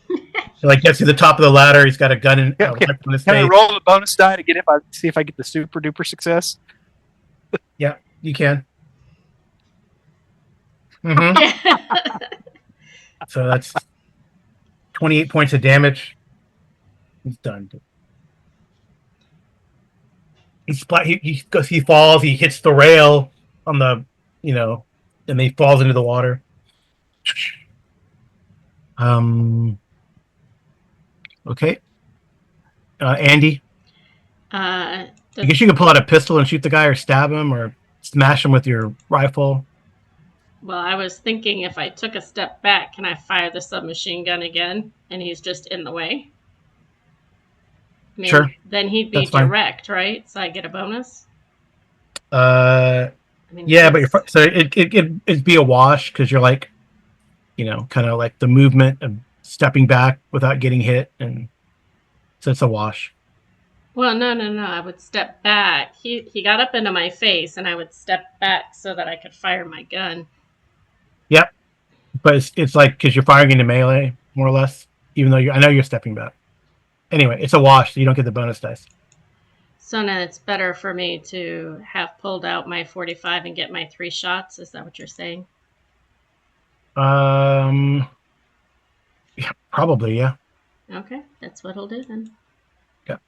He like gets to the top of the ladder. He's got a gun in his Can I face. roll a bonus die to see if I get the super duper success? Yeah, you can. Mm-hmm. So that's 28 points of damage. He's done. He falls. He hits the rail on the, and then he falls into the water. Okay. Andy, I guess you could pull out a pistol and shoot the guy, or stab him, or smash him with your rifle. Well, I was thinking if I took a step back, can I fire the submachine gun again? And he's just in the way. I mean, Sure, then he'd be that's fine. direct, right? So I get a bonus. Uh, I mean, yeah, but so it'd be a wash because you're like, kind of like the movement of stepping back without getting hit, and so it's a wash. Well, no. I would step back. He got up into my face, and I would step back so that I could fire my gun. Yep, but it's like because you're firing into melee more or less, even though I know you're stepping back. Anyway, it's a wash, so you don't get the bonus dice. So now it's better for me to have pulled out my 45 and get my 3 shots. Is that what you're saying? Yeah, probably, yeah. Okay, that's what I'll do then. Yep.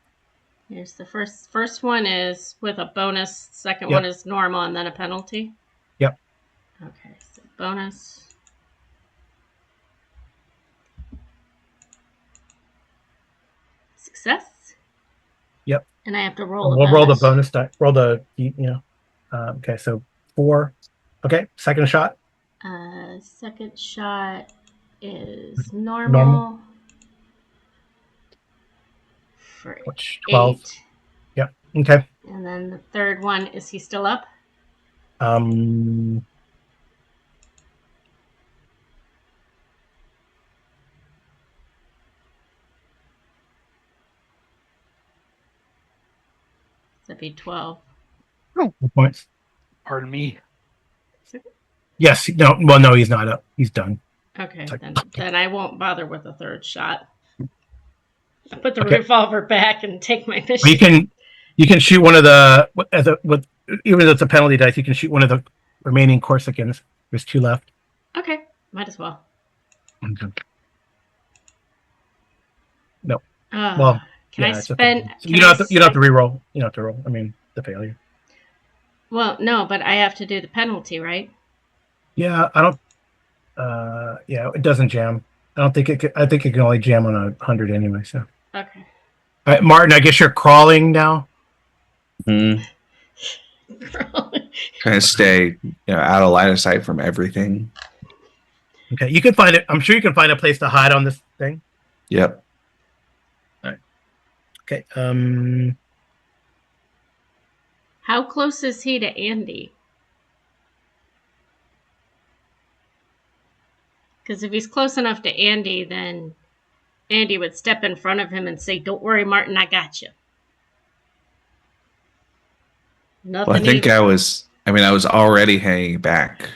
Here's the first one is with a bonus. Second Yep. one is normal and then a penalty. Yep. Okay, so bonus. Success. Yep. And I have to roll. We'll roll the bonus die. Roll the okay, so 4. Okay, second shot. Second shot is normal. For Which 12. 8. Yep. Okay. And then the third one, is he still up? That'd be 12. Points. Pardon me. Yes. No. Well, no, he's not up. He's done. Okay, Like, then I won't bother with a third shot. I put the Okay. revolver back and take my mission. You can shoot one of the even though it's a penalty dice. You can shoot one of the remaining Corsicans. There's 2 left. Okay, might as well. Okay. No. Well, can I spend? You don't have to re-roll. You don't have to roll. I mean, the failure. Well, no, but I have to do the penalty, right? Yeah, I don't. Yeah, it doesn't jam. I don't think it could. I think it can only jam on 100 anyway. So. Okay. All right, Martin. I guess you're crawling now. Trying to stay, out of line of sight from everything. Okay, you can find it. I'm sure you can find a place to hide on this thing. Yep. All right. Okay. How close is he to Andy? Because if he's close enough to Andy, then Andy would step in front of him and say, "Don't worry, Martin, I got you." Nothing. Well, I think I was already hanging back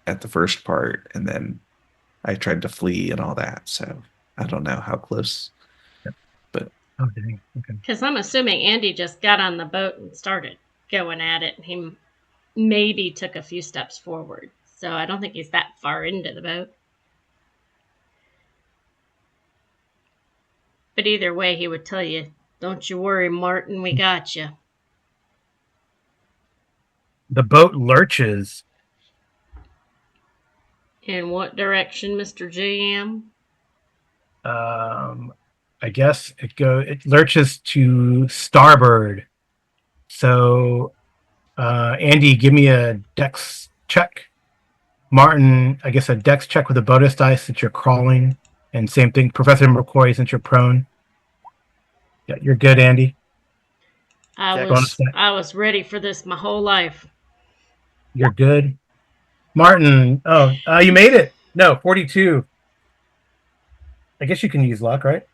at the first part, and then I tried to flee and all that. So I don't know how close, but Okay. Because I'm assuming Andy just got on the boat and started going at it. And he maybe took a few steps forward. So I don't think he's that far into the boat. But either way, he would tell you, "Don't you worry, Martin, we got you." The boat lurches. In what direction, Mr. GM? I guess it lurches to starboard. So, Andy, give me a dex check. Martin, I guess a dex check with a bonus dice since you're crawling. And same thing, Professor McCoy, since you're prone. Yeah, you're good, Andy. I was ready for this my whole life. You're good. Martin, you made it. No, 42. I guess you can use luck, right?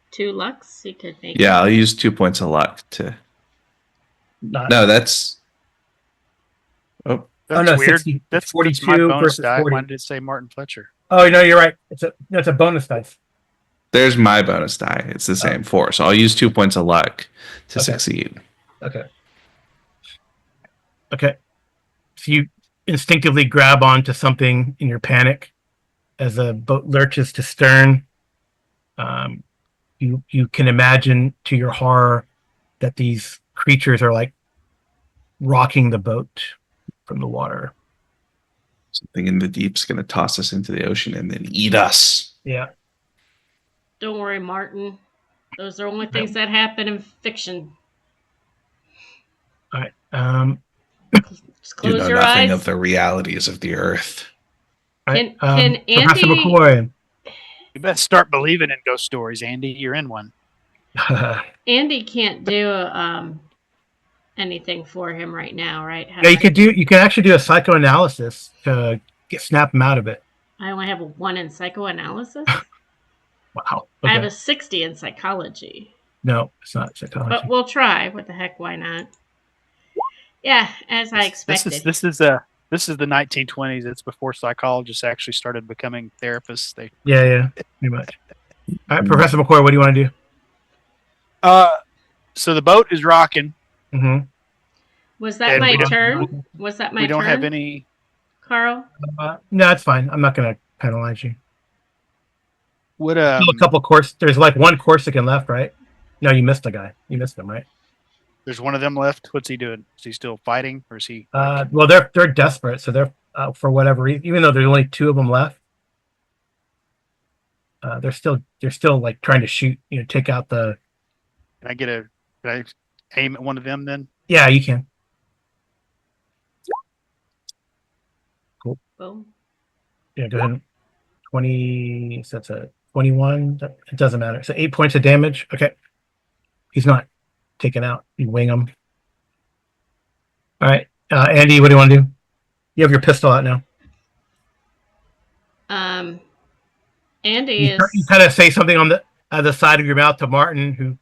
2 lucks, he could make. Yeah, I'll use 2 points of luck to. No, that's. Oh, That's no, weird. 60, that's 42 my bonus versus die. 40. Why did it say Martin Fletcher? Oh no, you're right. It's a bonus dice. there's my bonus die. It's the same 4. So I'll use 2 points of luck to succeed. Okay. So you instinctively grab onto something in your panic as the boat lurches to stern. You can imagine to your horror that these creatures are like rocking the boat from the water. Something in the deep's going to toss us into the ocean and then eat us. Yeah. Don't worry, Martin. Those are only things that happen in fiction. All right. Just close your nothing eyes. of the realities of the earth. All right. Can Professor Andy? McCoy. You best start believing in ghost stories, Andy. You're in one. Andy can't do anything for him right now, right? Yeah, you can actually do a psychoanalysis to snap him out of it. I only have a 1 in psychoanalysis. Wow. I have Okay. a 60 in psychology. No, it's not psychology. But we'll try. What the heck? Why not? Yeah, as I expected. This is the 1920s. It's before psychologists actually started becoming therapists. Yeah, pretty much. All right, Professor McCoy, what do you want to do? So the boat is rocking. Mm-hmm. Was that And my we don't- turn? Was that my We turn? don't have any. Carl? No, it's fine. I'm not going to penalize you. Would Still a couple course. There's like one Corsican left, right? No, you missed a guy. You missed him, right? there's one of them left. What's he doing? Is he still fighting, or is he? Well, they're desperate, so they're for whatever reason. Even though there's only 2 of them left, they're still like trying to shoot. Take out the. Can I aim at one of them then? Yeah, you can. Boom. Yeah, go ahead. 20. So that's a 21. It doesn't matter. So 8 points of damage. Okay, he's not taken out. You wing him. All right, Andy, what do you want to do? You have your pistol out now. Andy You is. kind of say something on the side of your mouth to Martin, who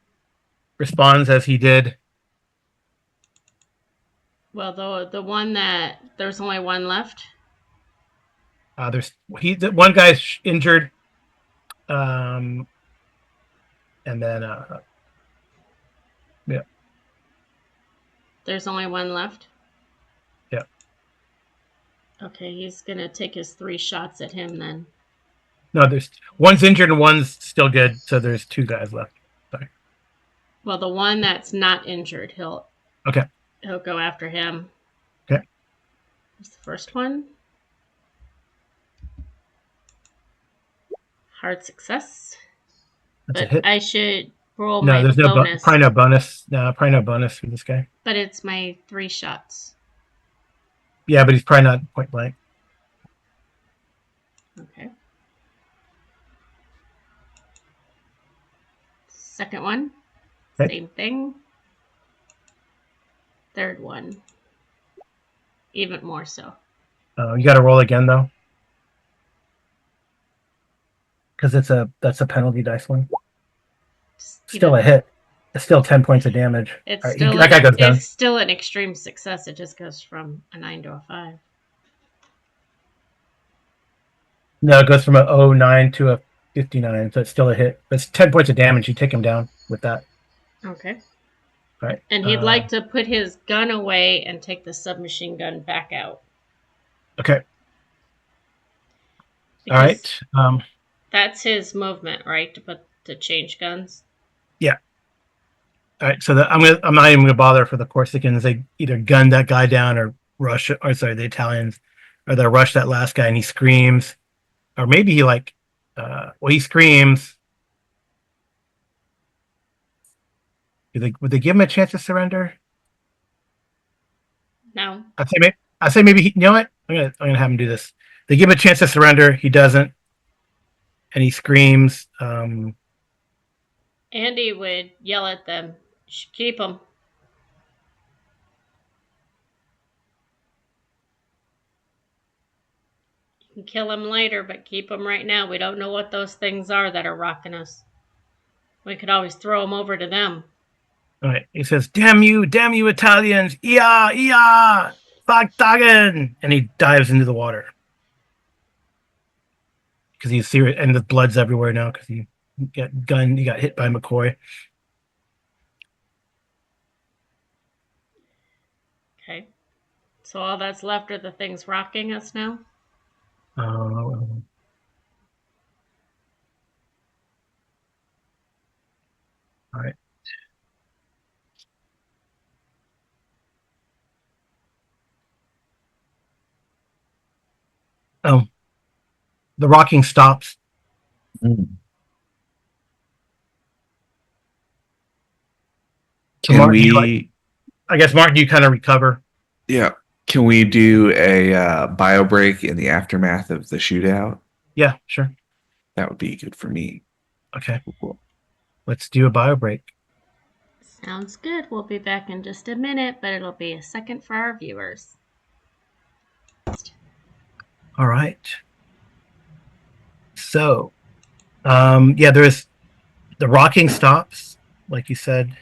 responds as he did. Well, the one that there's only one left. The one guy's injured, and then yeah. There's only one left. Yeah. Okay, he's gonna take his 3 shots at him then. No, there's one's injured and one's still good, so there's 2 guys left. Sorry. Well, the one that's not injured, he'll go after him. Okay. That's the first one. Hard success. That's a But hit. I should roll No, my there's no bonus. probably no bonus. No, probably no bonus for this guy. But it's my 3 shots. Yeah, but he's probably not point blank. Okay. Second one. Okay. Same thing. Third one. Even more so. You got to roll again though, because that's a penalty dice one. Still a hit. It's still 10 points of damage. It's Right, still that guy goes down. it's still an extreme success. It just goes from a 9 to a 5. No, it goes from a 09 to a 59, so it's still a hit. It's 10 points of damage. You take him down with that. Okay. All right. And he'd like to put his gun away and take the submachine gun back out. Okay. All Because right. that's his movement, right? To change guns. Yeah. All right. So I'm not even gonna bother for the Corsicans. They either gun that guy down or rush. Or sorry, the Italians, or they rush that last guy and he screams, or maybe he he screams. Would they give him a chance to surrender? No. I say maybe you know what? I'm gonna have him do this. They give him a chance to surrender. He doesn't, and he screams. Andy would yell at them. Keep him. You can kill him later, but keep him right now. We don't know what those things are that are rocking us. We could always throw them over to them. All right. He says, damn you Italians. Ia, Bagdagen. And he dives into the water. Because he's serious, and the blood's everywhere now because he got hit by McCoy. Okay. So all that's left are the things rocking us now? All right. The rocking stops. Can Martin, we? I guess Martin, you kind of recover. Yeah. Can we do a bio break in the aftermath of the shootout? Yeah, sure. That would be good for me. Okay, cool. Let's do a bio break. Sounds good. We'll be back in just a minute, but it'll be a second for our viewers. All right. So, there's the rocking stops, like you said,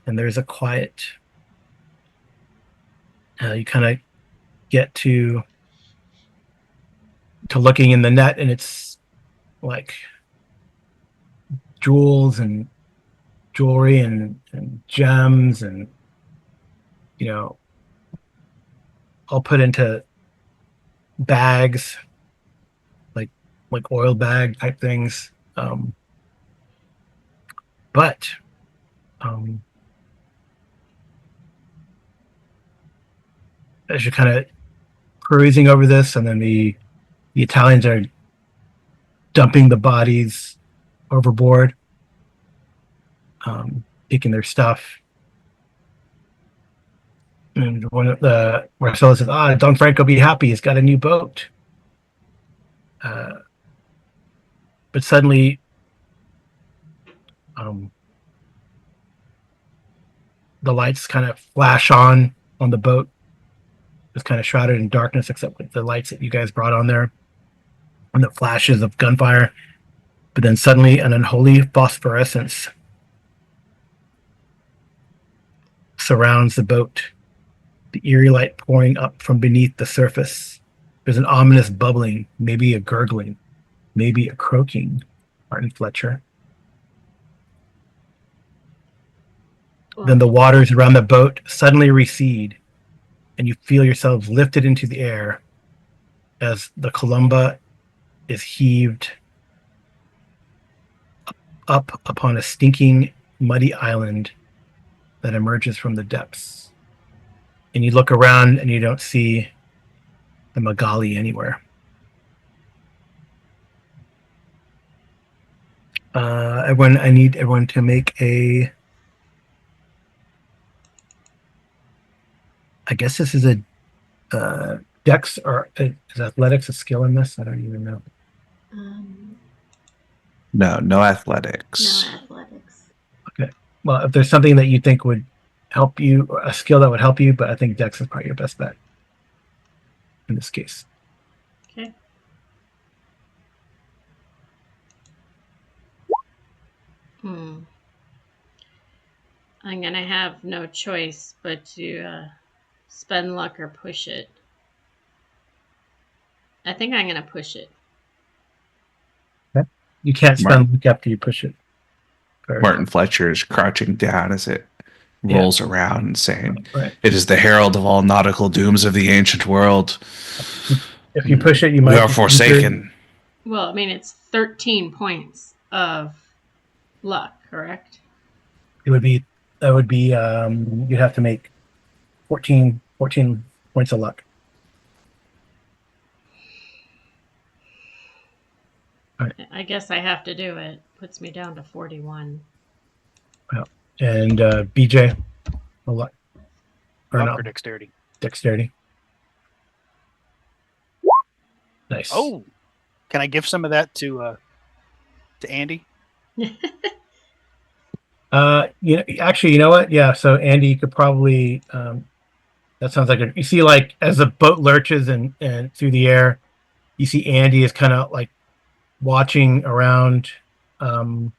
and there's a quiet. You kind of get to looking in the net, and it's like jewels and jewelry and gems, and all put into bags, like oil bag type things. But as you're kind of perusing over this, and then the Italians are dumping the bodies overboard, taking their stuff. And one of the Marcelo says, Don Franco be happy, he's got a new boat. But suddenly, the lights kind of flash on the boat. It's kind of shrouded in darkness, except with the lights that you guys brought on there, and the flashes of gunfire. But then suddenly, an unholy phosphorescence surrounds the boat, the eerie light pouring up from beneath the surface. There's an ominous bubbling, maybe a gurgling, maybe a croaking, Martin Fletcher. Then the waters around the boat suddenly recede, and you feel yourselves lifted into the air as the Columba is heaved up upon a stinking, muddy island that emerges from the depths. And you look around and you don't see the Magali anywhere. I need everyone to make a... I guess this is a dex, or is athletics a skill in this? I don't even know. No athletics. No athletics. Okay. Well, if there's something that you think would help you, or a skill that would help you, but I think dex is probably your best bet in this case. Okay. I'm going to have no choice but to spend luck or push it. I think I'm going to push it. Okay. You can't spend luck after you push it. Martin Fletcher is crouching down as it rolls around and saying, Right. "It is the herald of all nautical dooms of the ancient world. If you push it, you might We are forsaken." Well, I mean, it's 13 points of luck, correct? That would be you'd have to make 14 points of luck. All right. I guess I have to do it. Puts me down to 41. Well, and BJ, a luck or Luck no? or dexterity? Dexterity. Nice. Oh, can I give some of that to Andy? Actually, you know what? Yeah. So Andy, you could probably. That sounds like you see, like as the boat lurches and through the air, you see Andy is kind of like watching around, and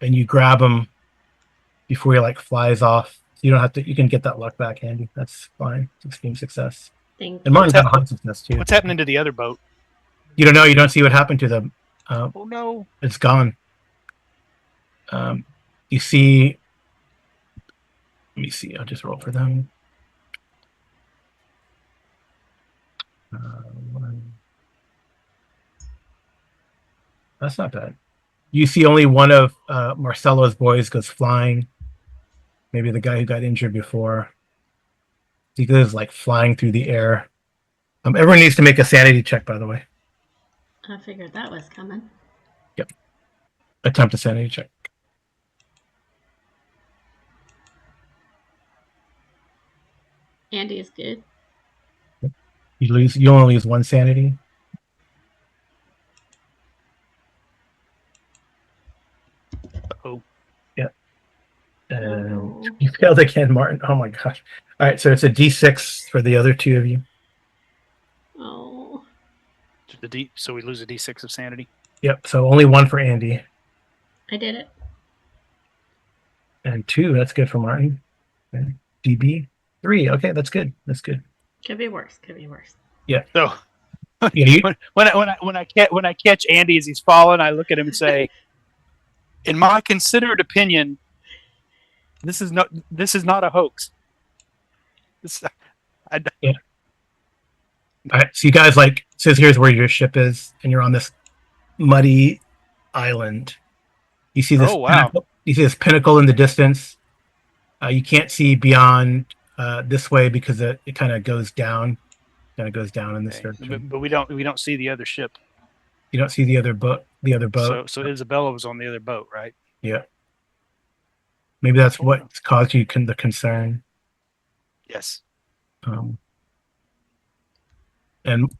you grab him before he like flies off. So you don't have to. You can get that luck back, Andy. That's fine. It's extreme success. Thank And you. Martin's got a high success too. What's happening to the other boat? You don't know. You don't see what happened to them. Oh no! It's gone. You see. Let me see. I'll just roll for them. That's not bad. You see only one of Marcelo's boys goes flying. Maybe the guy who got injured before. He goes like flying through the air. Everyone needs to make a sanity check, by the way. I figured that was coming. Yep. Attempt a sanity check. Andy is good. You only lose 1 sanity. Oh, Oh. You failed again, Martin. Oh my gosh. All right, so it's a D6 for the other 2 of you. Oh. so we lose a D6 of sanity. Yep, so only 1 for Andy. I did it. And 2, that's good for Martin. Okay. DB 3. Okay, that's good. That's good. Could be worse. Could be worse. So Yeah, when I catch Andy as he's falling, I look at him and say, "In my considered opinion, this is not a hoax." all right, so you guys says here's where your ship is, and you're on this muddy island. You see this Oh, wow. You see this pinnacle in the distance. You can't see beyond this way because it kind of goes down. Kind of goes down in this direction. But we don't see the other ship. You don't see the other boat. So Isabella was on the other boat, right? Yeah. Maybe that's what's caused you the concern. Yes. And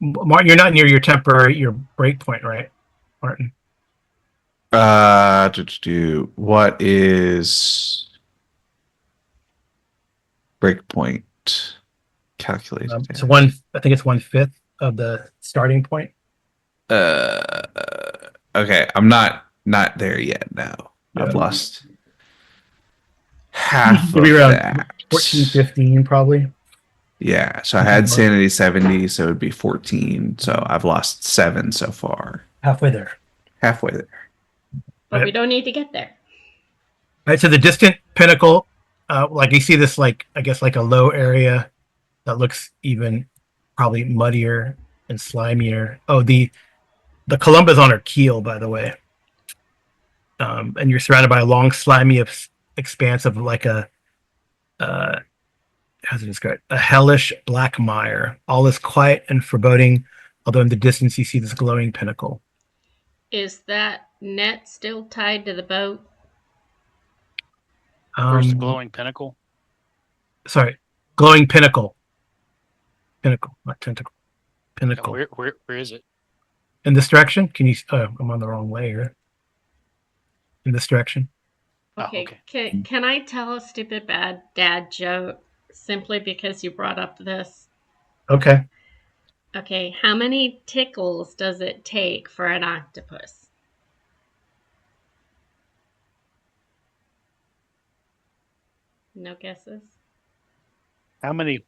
Martin, you're not near your break point, right, Martin? What is breakpoint calculated? So I think it's 1/5 of the starting point. Okay, I'm not there yet. No, Yeah. I've lost half Maybe of around that. 14, 15 probably. Yeah, so I had sanity 70, so it would be 14. So I've lost 7 so far. Halfway there. Halfway there. But we don't need to get there. All right, so the distant pinnacle, you see this I guess a low area that looks even probably muddier and slimier. Oh, the Columba's on her keel, by the way. And you're surrounded by a long, slimy expanse of how's it described? A hellish black mire. All is quiet and foreboding, although in the distance you see this glowing pinnacle. Is that net still tied to the boat? Where's the glowing pinnacle? Sorry, glowing pinnacle. Pinnacle, not tentacle. Pinnacle. Where is it? In this direction? Can you? Oh, I'm on the wrong layer. In this direction. Okay. Can I tell a stupid bad dad joke simply because you brought up this? Okay. Okay. How many tickles does it take for an octopus? No guesses? How many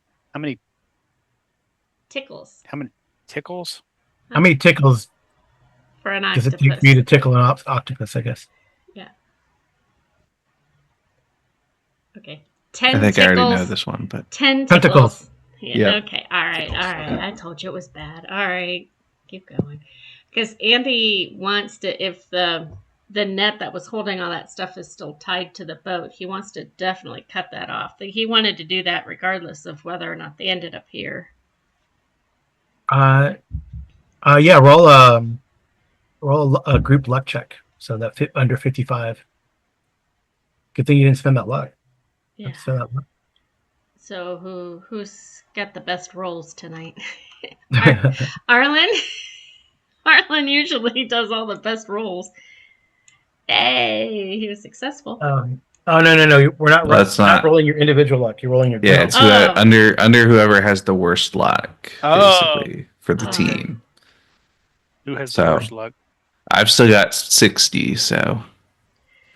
Tickles. How many tickles? How many tickles for an does octopus? it take for you to tickle an octopus, I guess? Yeah. Okay. 10 I think tickles. I already know this one, but 10 tickles. Tentacles. Yeah. Okay. All right. All right. I told you it was bad. All right. Keep going. Because Andy wants to, if the net that was holding all that stuff is still tied to the boat, he wants to definitely cut that off. He wanted to do that regardless of whether or not they ended up here. Yeah. Roll a group luck check. So that fit under 55. Good thing you didn't spend that luck. Yeah. So who's got the best rolls tonight? Arlen? Arlen usually does all the best rolls. Hey, he was successful. Oh no! We're not. That's not rolling your individual luck. You're rolling your. Yeah, it's under whoever has the worst luck, basically, for the team. Who has the worst luck? I've still got 60, so.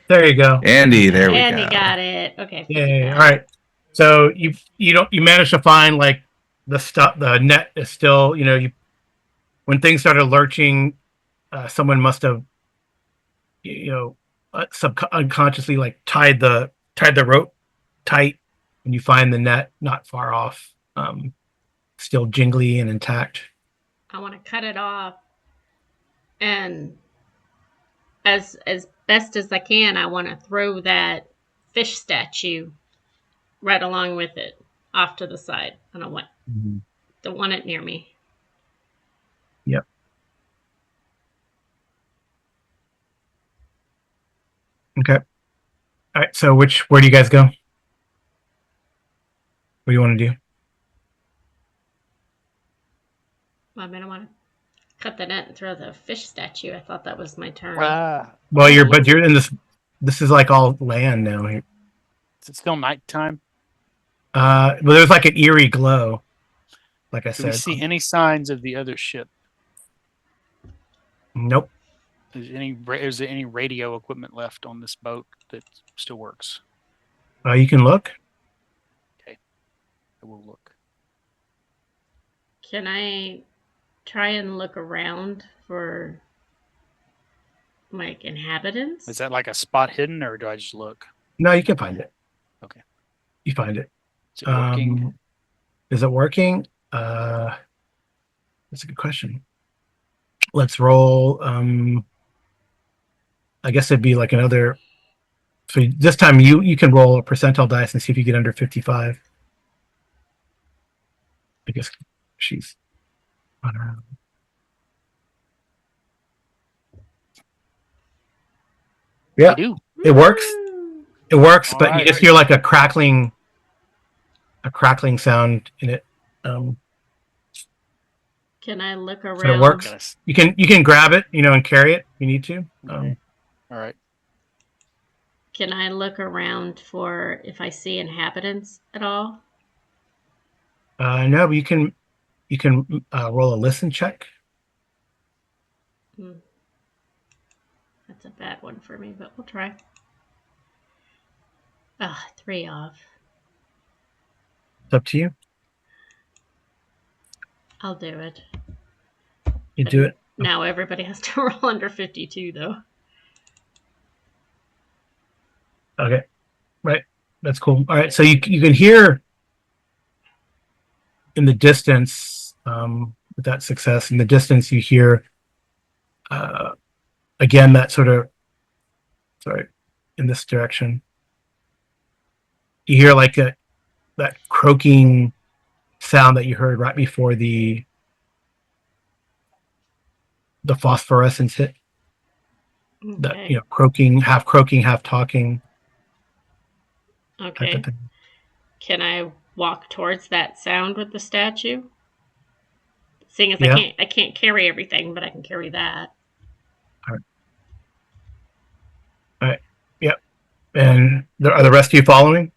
There you go, Andy. There we go. Andy got it. Okay. Yeah. All right. So you managed to find the stuff. The net is still. When things started lurching, someone must have unconsciously tied the rope tight, and you find the net not far off, still jingly and intact. I want to cut it off, and as best as I can, I want to throw that fish statue right along with it off to the side. I don't want it near me. Yep. Okay. All right. So where do you guys go? What do you want to do? I mean, I want to cut the net and throw the fish statue. I thought that was my turn. Well, you're in this. This is like all land now. Is it still nighttime? Well, there's like an eerie glow. Like I Do we said. see any signs of the other ship? Nope. Is there any radio equipment left on this boat that still works? You can look. I will look. Can I try and look around for like inhabitants? Is that like a spot hidden, or do I just look? No, you can find it. Okay. You find it. Is it working? Is it working? That's a good question. Let's roll. I guess it'd be like another. So this time you can roll a percentile dice and see if you get under 55. I guess she's on her own. Yeah, I do. it works. Woo! It works, All but you right. just hear like a crackling sound in it. Can I look around? So it works. You can grab it, and carry it if you need to. Okay. All right. Can I look around for if I see inhabitants at all? No, but you can roll a listen check. That's a bad one for me, but we'll try. 3 off. It's up to you. I'll do it. You do it. Now everybody has to roll under 52, though. Okay. Right. That's cool. All right. So you can hear in the distance, with that success, in the distance, you hear, again, that sort of, in this direction. You hear like that croaking sound that you heard right before the phosphorescence hit. Okay. That, croaking, half talking. Okay. Can I walk towards that sound with the statue? Seeing as I can't carry everything, but I can carry that. All right. Yep. And are the rest of you following?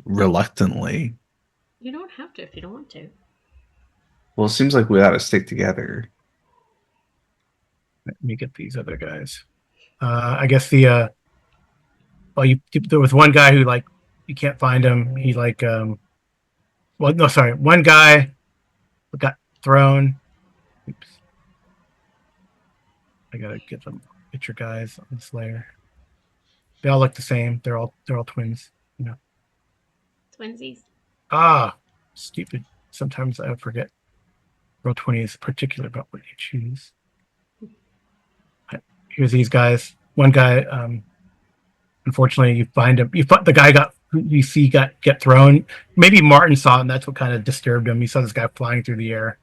Reluctantly. You don't have to if you don't want to. Well, it seems like we ought to stick together. Let me get these other guys. I guess there was one guy who you can't find him. He one guy got thrown. Oops. I gotta get your guys on this layer. They all look the same. They're all twins. Twinsies. Stupid. Sometimes I forget. Roll 20 is particular about what you choose. Here's these guys. One guy, unfortunately, you find him. The guy get thrown. Maybe Martin saw it, and that's what kind of disturbed him. He saw this guy flying through the air,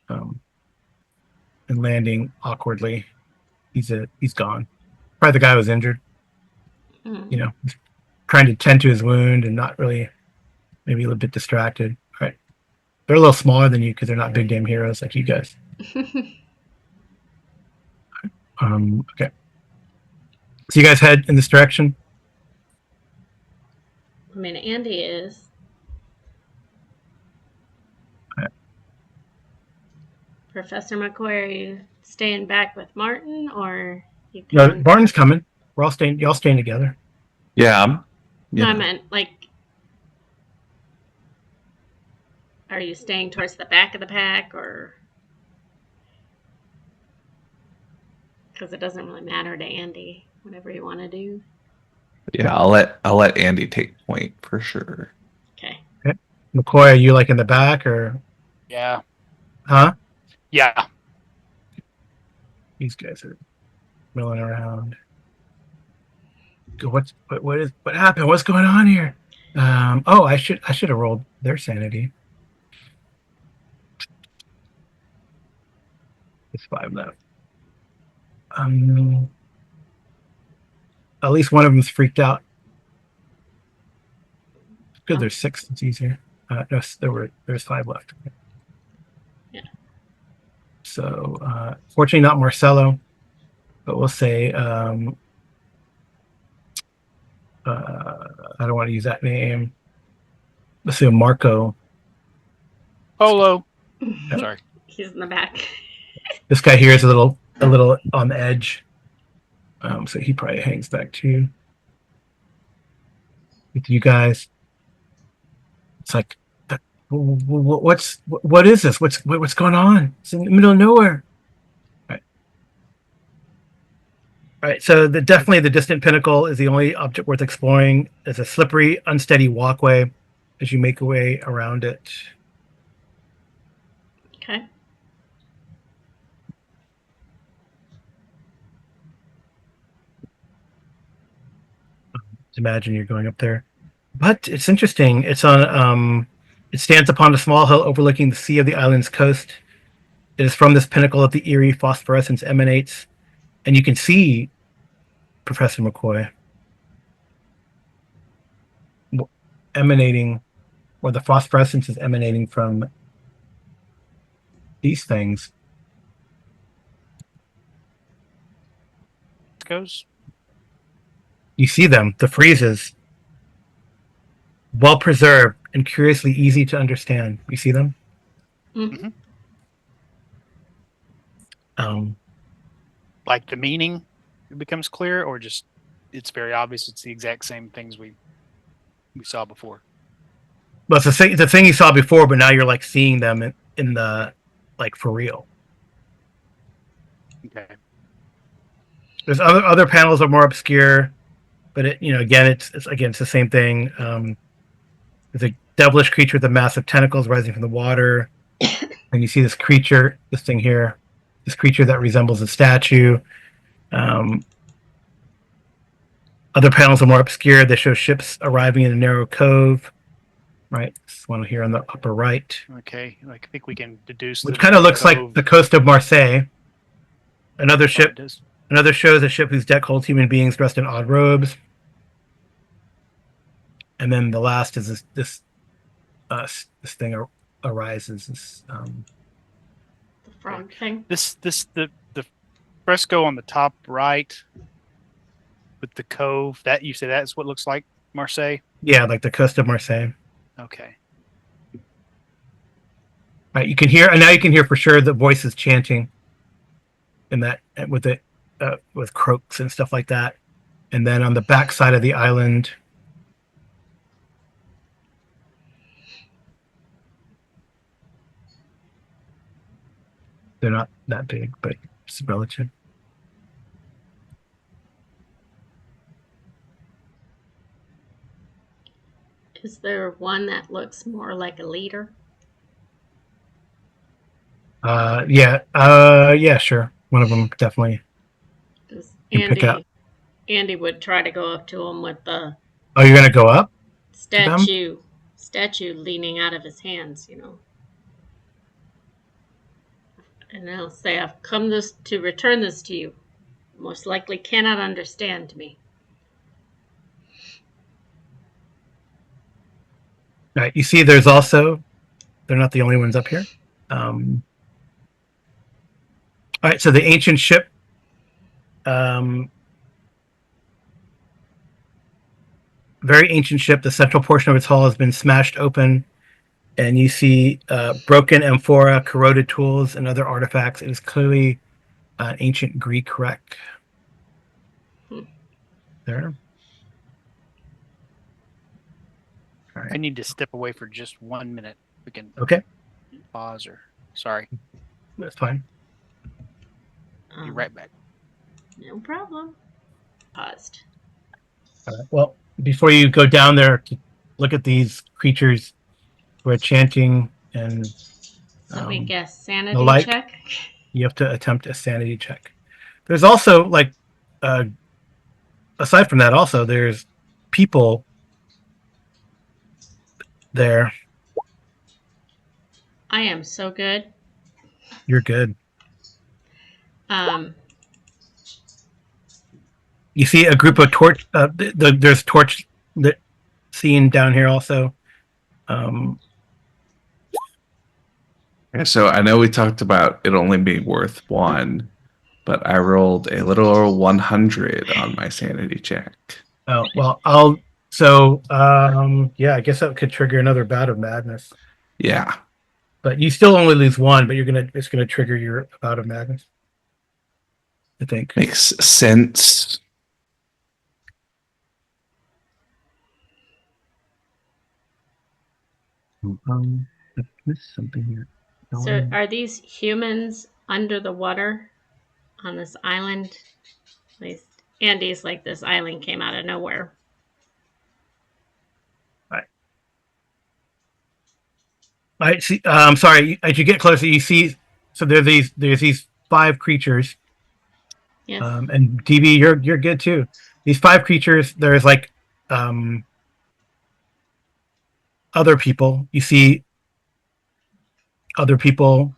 and landing awkwardly. He's gone. Probably the guy was injured. Trying to tend to his wound and not really, maybe a little bit distracted. All right. They're a little smaller than you because they're not big damn heroes like you guys. Okay. So you guys head in this direction? I mean, Andy is. Okay. Professor McCoy, are you staying back with Martin, or you No, Barton's coming. Y'all staying together. Yeah. No, I meant are you staying towards the back of the pack, or? Because it doesn't really matter to Andy. Whatever you want to do. Yeah, I'll let Andy take point for sure. Okay. McCoy, are you in the back or? Yeah. Huh? Yeah. These guys are milling around. What happened? What's going on here? I should have rolled their sanity. It's 5 left. At least one of them's freaked out. Good, there's 6. It's easier. No, there's 5 left. Yeah. So fortunately not Marcello, but we'll say I don't want to use that name. Let's say Marco. Polo. Sorry. He's in the back. This guy here is a little on the edge. So he probably hangs back too. With you guys, it's like, what is this? What's going on? It's in the middle of nowhere. All right. So definitely the distant pinnacle is the only object worth exploring. It's a slippery, unsteady walkway as you make your way around it. Okay. Imagine you're going up there, but it's interesting. It's on. It stands upon a small hill overlooking the sea of the island's coast. It is from this pinnacle that the eerie phosphorescence emanates, and you can see Professor McCoy emanating, or the phosphorescence is emanating from these things. Goes. You see them, the friezes, well preserved and curiously easy to understand. You see them? Mhm. Like the meaning becomes clear, or just it's very obvious it's the exact same things we saw before. Well, it's the thing you saw before, but now you're like seeing them in the, like, for real. Okay. There's other panels are more obscure, but again, it's the same thing. There's a devilish creature with a massive tentacles rising from the water, and you see this creature, this thing here, this creature that resembles a statue. Other panels are more obscure. They show ships arriving in a narrow cove. Right, this one here on the upper right, Okay. I think we can deduce which kind of looks like the coast of Marseille. Another ship. Another shows a ship whose deck holds human beings dressed in odd robes. And then the last is this thing arises. The frog thing. The fresco on the top right with the cove, that you say that's what looks like Marseille? Yeah, like the coast of Marseille. Okay. Right, you can hear, and now you can hear for sure the voices chanting in that with croaks and stuff like that. And then on the back side of the island, they're not that big, but it's relative. Is there one that looks more like a leader? Yeah, sure. One of them definitely. Because You pick up. Andy would try to go up to him with the Oh, you're gonna go up? statue leaning out of his hands, And I'll say, I've come to return this to you. Most likely cannot understand me. Right. You see, there's also, they're not the only ones up here. All right. So the ancient ship, very ancient ship. The central portion of its hull has been smashed open, and you see broken amphora, corroded tools, and other artifacts. It is clearly an ancient Greek wreck. There. All right. I need to step away for just 1 minute. We can Okay, pause or sorry. that's fine. Be right back. No problem. Paused. All right. Well, before you go down there to look at these creatures who are chanting and Let me guess. the Sanity like, check. you have to attempt a sanity check. There's also, like, aside from that, also there's people there. I am so good. You're good. Um, You see a group of there's torch lit scene down here also. Yeah, so I know we talked about it only being worth 1, but I rolled a little over 100 on my sanity check. Oh well, I'll. So yeah, I guess that could trigger another bout of madness. Yeah, But you still only lose 1, but it's gonna trigger your bout of madness. I think. makes sense. I missed something here. So are these humans under the water on this island? At least Andy's like this island came out of nowhere. I see. I'm sorry. As you get closer, you see. So there's these 5 creatures. Yes. And DB, you're good too. These 5 creatures. There's like other people. You see other people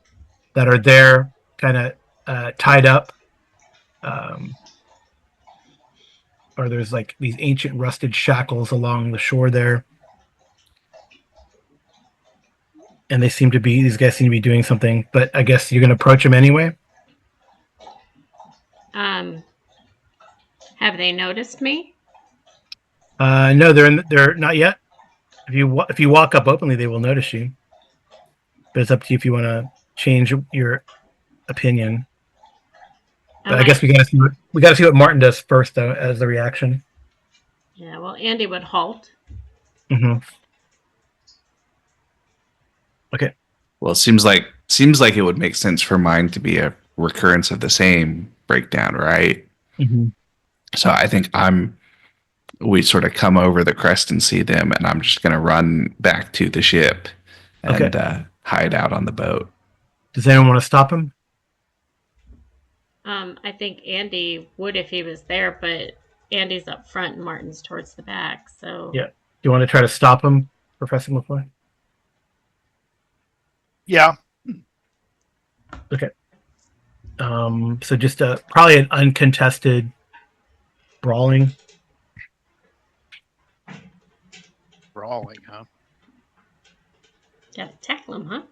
that are there, kind of tied up. Or there's like these ancient rusted shackles along the shore there. And these guys seem to be doing something, but I guess you're going to approach them anyway. Have they noticed me? No, they're not yet. If you walk up openly, they will notice you. But it's up to you if you want to change your opinion. But I guess we got to see what Martin does first, though, as the reaction. Yeah. Well, Andy would halt. Mm-hmm. Okay. Well, it seems like it would make sense for mine to be a recurrence of the same breakdown, right? Mm-hmm. So I think we sort of come over the crest and see them, and I'm just going to run back to the ship and hide out on the boat. Does anyone want to stop him? I think Andy would if he was there, but Andy's up front and Martin's towards the back. So Yeah. Do you want to try to stop him, Professor McCoy? Yeah. Okay. So just probably an uncontested brawling. Brawling, huh? gotta tackle him, huh?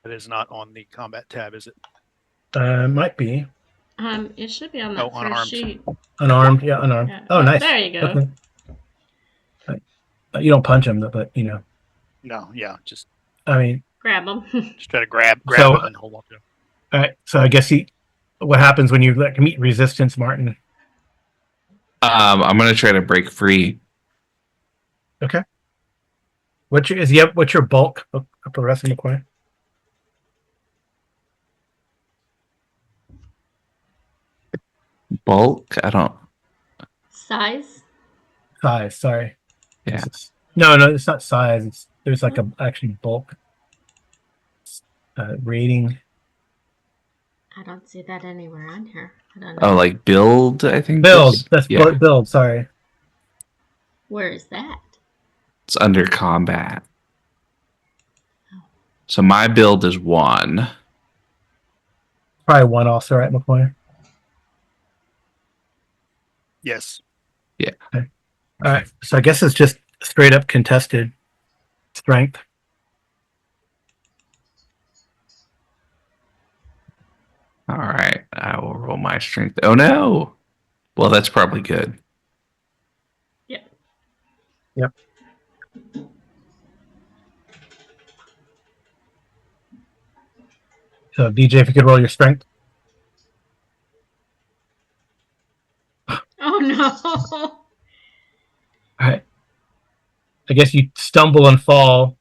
That is not on the combat tab, is it? Might be. It should be on the first unarmed. sheet. Unarmed, yeah, unarmed. Yeah. Oh, nice. There you go. Okay. You don't punch him, but you know. No, yeah, just I mean, Grab him. just try to grab So- him and hold on to him. all right. So I guess what happens when you meet resistance, Martin? I'm gonna try to break free. Okay. What's your bulk, Professor McCoy? Bulk? I don't. Size. Size. Sorry. Yeah. No, it's not size. There's like actually bulk rating. I don't see that anywhere on here. I don't know. Oh, like build? I think. Build. That's yeah. build. Sorry. Where is that? It's under combat. So my build is 1. Probably 1 also, right, McCoy? Yes. All right. So I guess it's just straight up contested strength. All right. I will roll my strength. Oh no. Well, that's probably good. Yep. So DJ, if you could roll your strength. Oh no. All right. I guess you stumble and fall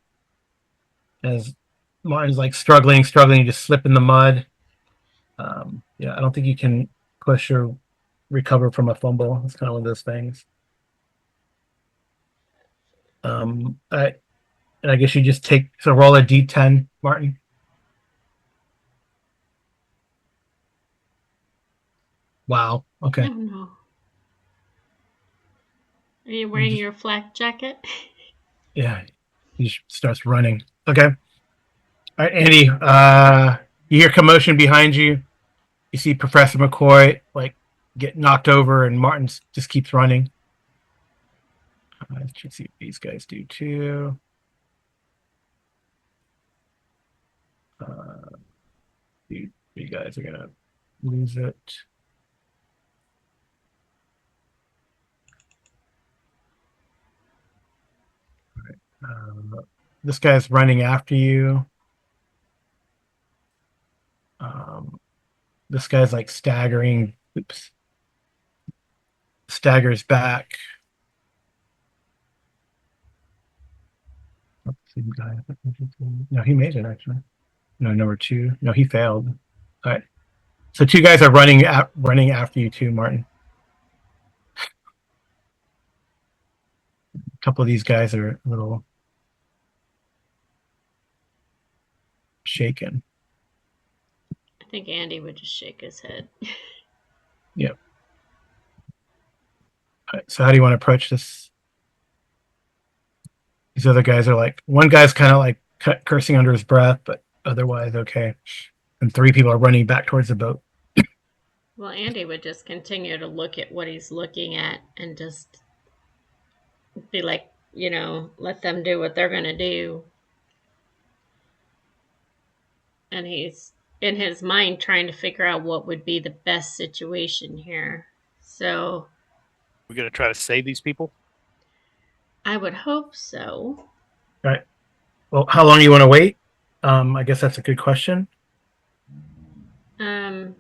as Martin's like struggling, you just slip in the mud. Yeah, I don't think you can push or recover from a fumble. It's kind of one of those things. And I guess you just roll a D10, Martin. Wow. Okay. Oh no. Are you wearing your flak jacket? Yeah. He starts running. Okay. All right, Andy. You hear commotion behind you. You see Professor McCoy like get knocked over, and Martin just keeps running. Let's see what these guys do too. You guys are gonna lose it. This guy's running after you. This guy's like staggering. Oops. Staggers back. Same guy. No, he made it actually. No, number 2. No, he failed. All right. So 2 guys are running after you too, Martin. A couple of these guys are a little shaken. I think Andy would just shake his head. Yep. All right, so how do you want to approach this? These other guys are like, one guy's kind of like cursing under his breath, but otherwise okay. And 3 people are running back towards the boat. Well, Andy would just continue to look at what he's looking at and just be like, let them do what they're going to do. And he's in his mind trying to figure out what would be the best situation here. So We're going to try to save these people? I would hope so. All right. Well, how long do you want to wait? I guess that's a good question. I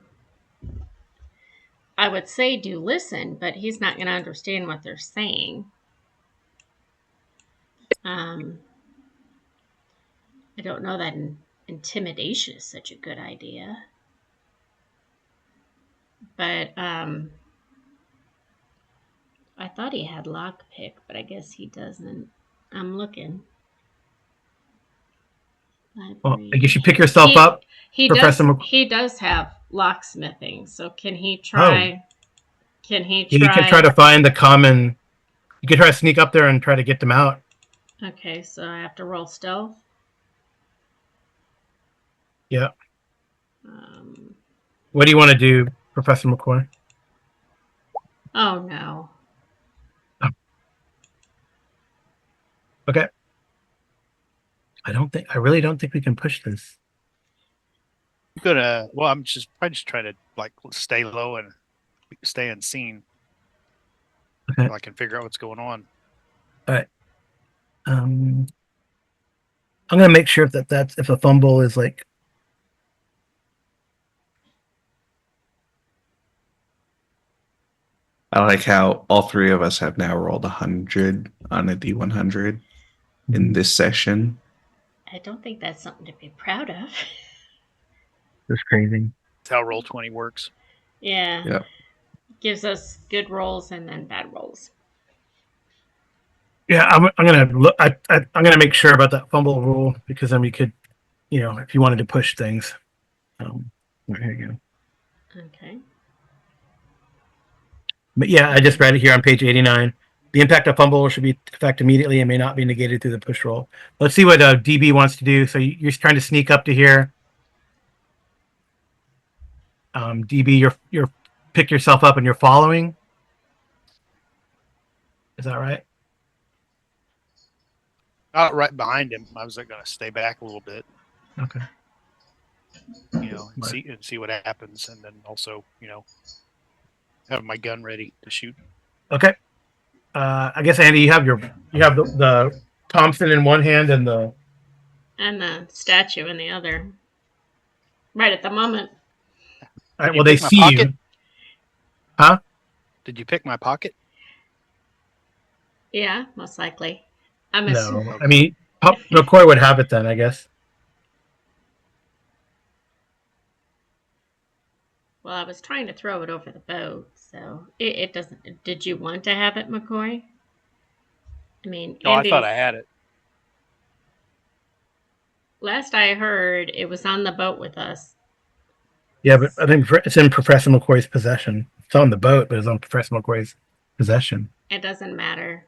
would say do listen, but he's not going to understand what they're saying. I don't know that intimidation is such a good idea. But I thought he had lockpick, but I guess he doesn't. I'm looking. Well, I guess you pick yourself up. He does have locksmithing. So can he try? Can he try? You can try to find the common. You can try to sneak up there and try to get them out. Okay, so I have to roll stealth. Yeah. What do you want to do, Professor McCoy? Oh no. Okay. I really don't think we can push this. I'm just trying to like stay low and stay unseen. Okay. So I can figure out what's going on. All right. I'm gonna make sure if a fumble is like. I like how all 3 of us have now rolled 100 on a D100 in this session. I don't think that's something to be proud of. That's crazy. That's how Roll20 works. Yeah. Yep. Gives us good rolls and then bad rolls. Yeah, I'm gonna look. I'm gonna make sure about that fumble rule because then we could, if you wanted to push things. Here you go. Okay. But yeah, I just read it here on page 89. The impact of fumble should be effect immediately and may not be negated through the push roll. Let's see what DB wants to do. So you're trying to sneak up to here. DB, you're pick yourself up and you're following. Is that right? Not right behind him. I was going to stay back a little bit. Okay. And see what happens, and then also, have my gun ready to shoot. Okay. I guess Andy, you have the Thompson in one hand and the statue in the other. Right at the moment. All right. Well, they see pocket? You. Huh? Did you pick my pocket? Yeah, most likely. No, I mean, McCoy would have it then, I guess. Well, I was trying to throw it over the boat, so it doesn't. Did you want to have it, McCoy? I mean, no, I thought I had it. Last I heard, it was on the boat with us. Yeah, but I think it's in Professor McCoy's possession. It's on the boat, but it's on Professor McCoy's possession. It doesn't matter.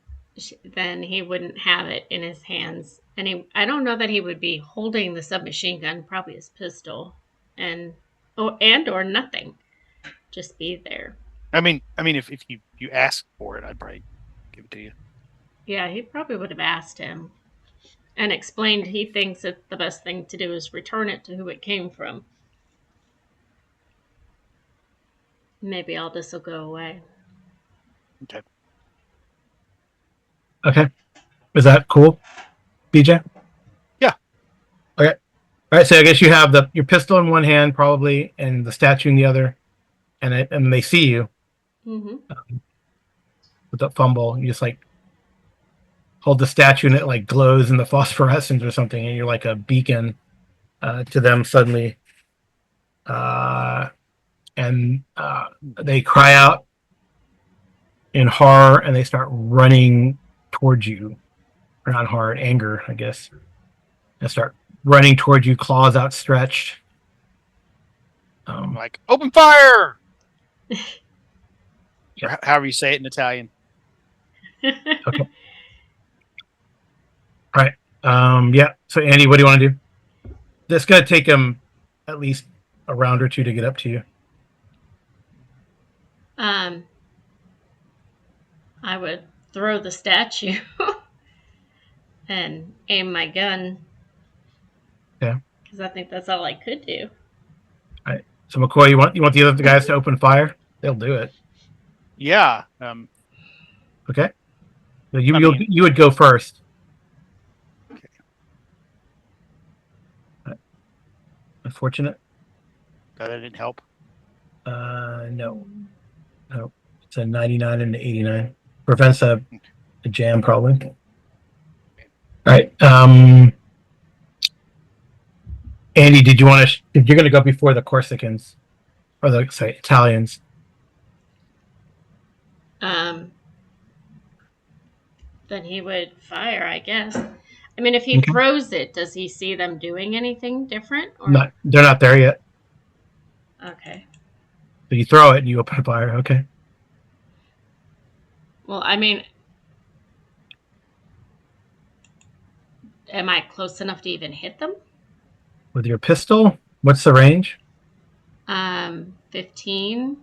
Then he wouldn't have it in his hands, and I don't know that he would be holding the submachine gun. Probably his pistol, or nothing. Just be there. I mean, if you ask for it, I'd probably give it to you. Yeah, he probably would have asked him and explained he thinks that the best thing to do is return it to who it came from. Maybe all this will go away. Okay. Okay. Is that cool, BJ? Yeah. Okay. All right. So I guess you have your pistol in one hand, probably, and the statue in the other, and they see you Mm-hmm. with the fumble. You just like hold the statue, and it like glows in the phosphorescence or something, and you're like a beacon to them suddenly. And they cry out in horror, and they start running towards you. Or not horror, anger, I guess. And start running towards you, claws outstretched. I'm like, open fire! Yeah. Or however you say it in Italian. Okay. All right. Yeah. So Andy, what do you want to do? This is gonna take him at least a round or two to get up to you. I would throw the statue and aim my gun. Yeah. Because I think that's all I could do. All right. So McCoy, you want the other guys to open fire? They'll do it. Yeah. Okay. So you would go first. Okay. Right. Unfortunate. That didn't help. No. It's a 99 and an 89. Prevents a jam, probably. All right. Andy, did you want to? You're going to go before the Corsicans, or Italians. Then he would fire, I guess. I mean, if he throws it, does he see them doing anything different? Or? They're not there yet. Okay. So you throw it and you open fire. Okay. Well, I mean, am I close enough to even hit them? With your pistol, what's the range? 15.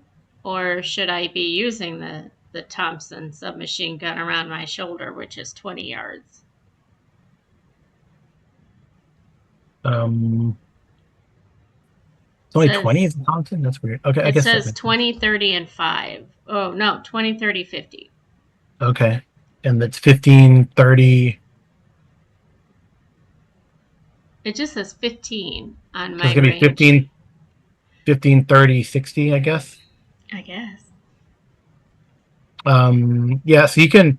Or should I be using the Thompson submachine gun around my shoulder, which is 20 yards? It's only 20 is Thompson? That's weird. Okay, I guess it says 20, 30, and 5. Oh, no, 20, 30, 50. Okay. And that's 15, 30. It just says 15 on my It's going to be 15, 30, 60, I guess. I guess. Yeah, so you can,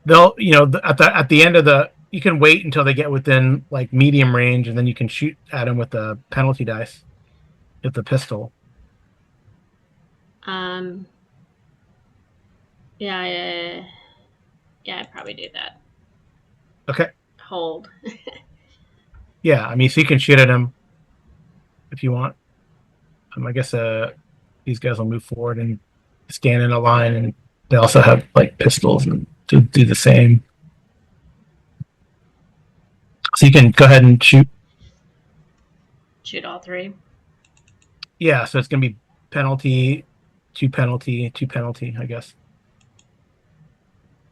they'll, at the end of you can wait until they get within like medium range, and then you can shoot at them with the penalty dice with the pistol. Yeah, I'd probably do that. Okay. Hold. Yeah, I mean, so you can shoot at them if you want. I guess these guys will move forward and stand in a line, and they also have like pistols and do the same. So you can go ahead and shoot. Shoot all three? Yeah, so it's going to be penalty, 2 penalty, 2 penalty, I guess.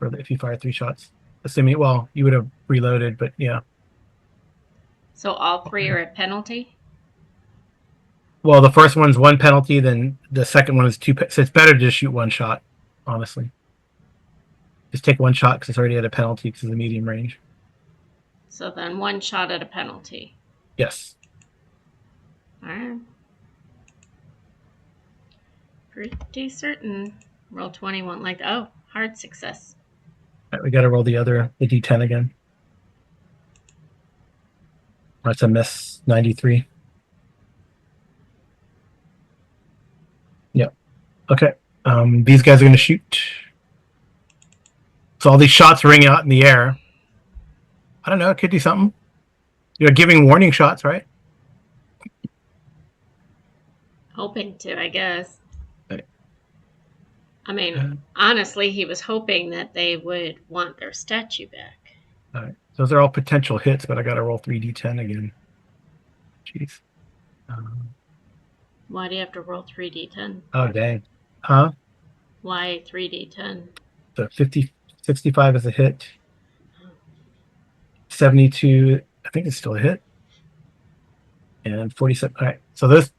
If you fire 3 shots. Assuming, well, you would have reloaded, but yeah. So all 3 are a penalty? Well, the first one's 1 penalty, then the second one is 2. So it's better to just shoot 1 shot, honestly. Just take 1 shot because it's already at a penalty because of the medium range. So then 1 shot at a penalty. Yes. All right. Pretty certain. Roll 21 like, oh, hard success. All right, we got to roll the D10 again. That's a miss, 93. Yep. Okay. These guys are going to shoot. So all these shots ring out in the air. I don't know. It could do something. You're giving warning shots, right? Hoping to, I guess. Right. I mean, honestly, he was hoping that they would want their statue back. All right. Those are all potential hits, but I got to roll 3d10 again. Jeez. Why do you have to roll 3d10? Oh, dang. Huh? Why 3d10? So 50 65 is a hit. 72, I think it's still a hit. And 47. All right. So those,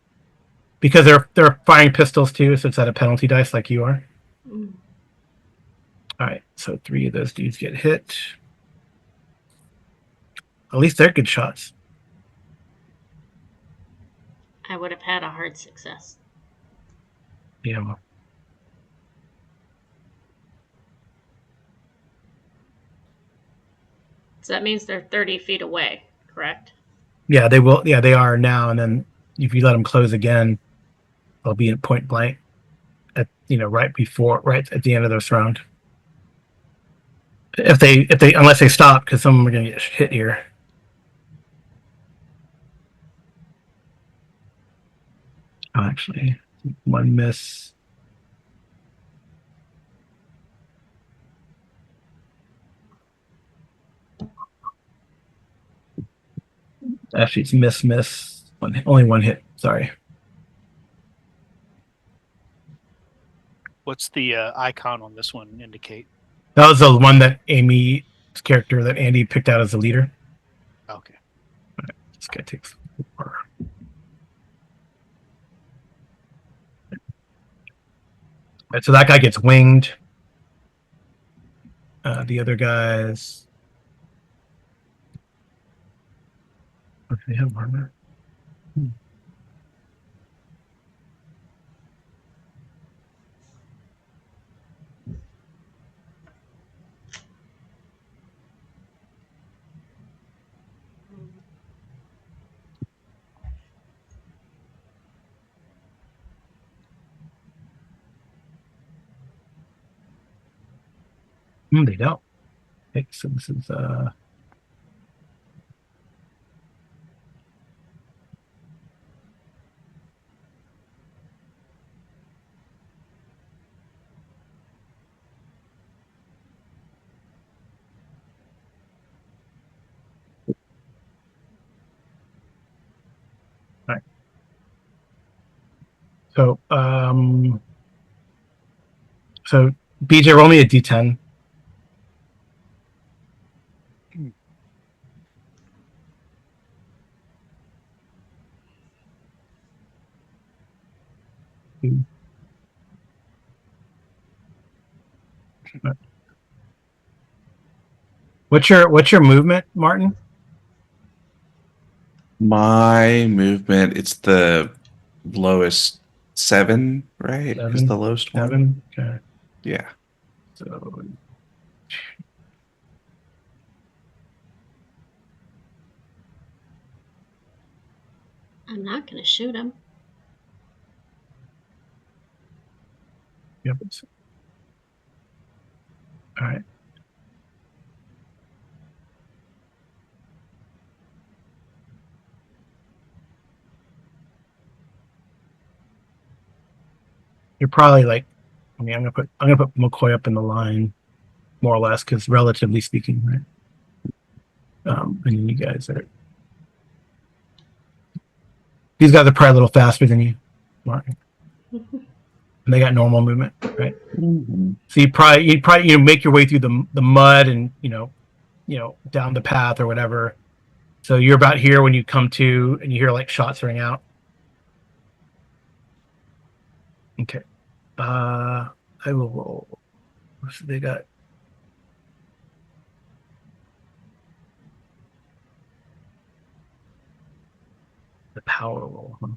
because they're firing pistols too, so it's at a penalty dice like you are. Mm. All right. So 3 of those dudes get hit. At least they're good shots. I would have had a hard success. Yeah. Well, So that means they're 30 feet away, correct? yeah, they will. Yeah, they are now. And then if you let them close again, they'll be in point blank at right at the end of this round. If they unless they stop, because some of them are going to get hit here. Oh, actually, one miss. Actually, it's miss. Only one hit. Sorry. What's the icon on this one indicate? That was the one that Amy's character that Andy picked out as the leader. Okay. This guy takes 4. Right, so that guy gets winged. The other guys. Okay, they have armor. They don't. Okay, so this is all right. So BJ, roll me a D10. What's your movement, Martin? My movement, it's the lowest 7, right? Is the lowest one? 7. Okay. Yeah. So I'm not going to shoot him. yep. All right. You're probably like, I mean, I'm gonna put McCoy up in the line, more or less, because relatively speaking, right? And then you guys are. These guys are probably a little faster than you, Martin. And they got normal movement, right? Mm-hmm. So you probably make your way through the mud and down the path or whatever. So you're about here when you come to and you hear like shots ring out. Okay. I will roll. So they got the power roll. Huh?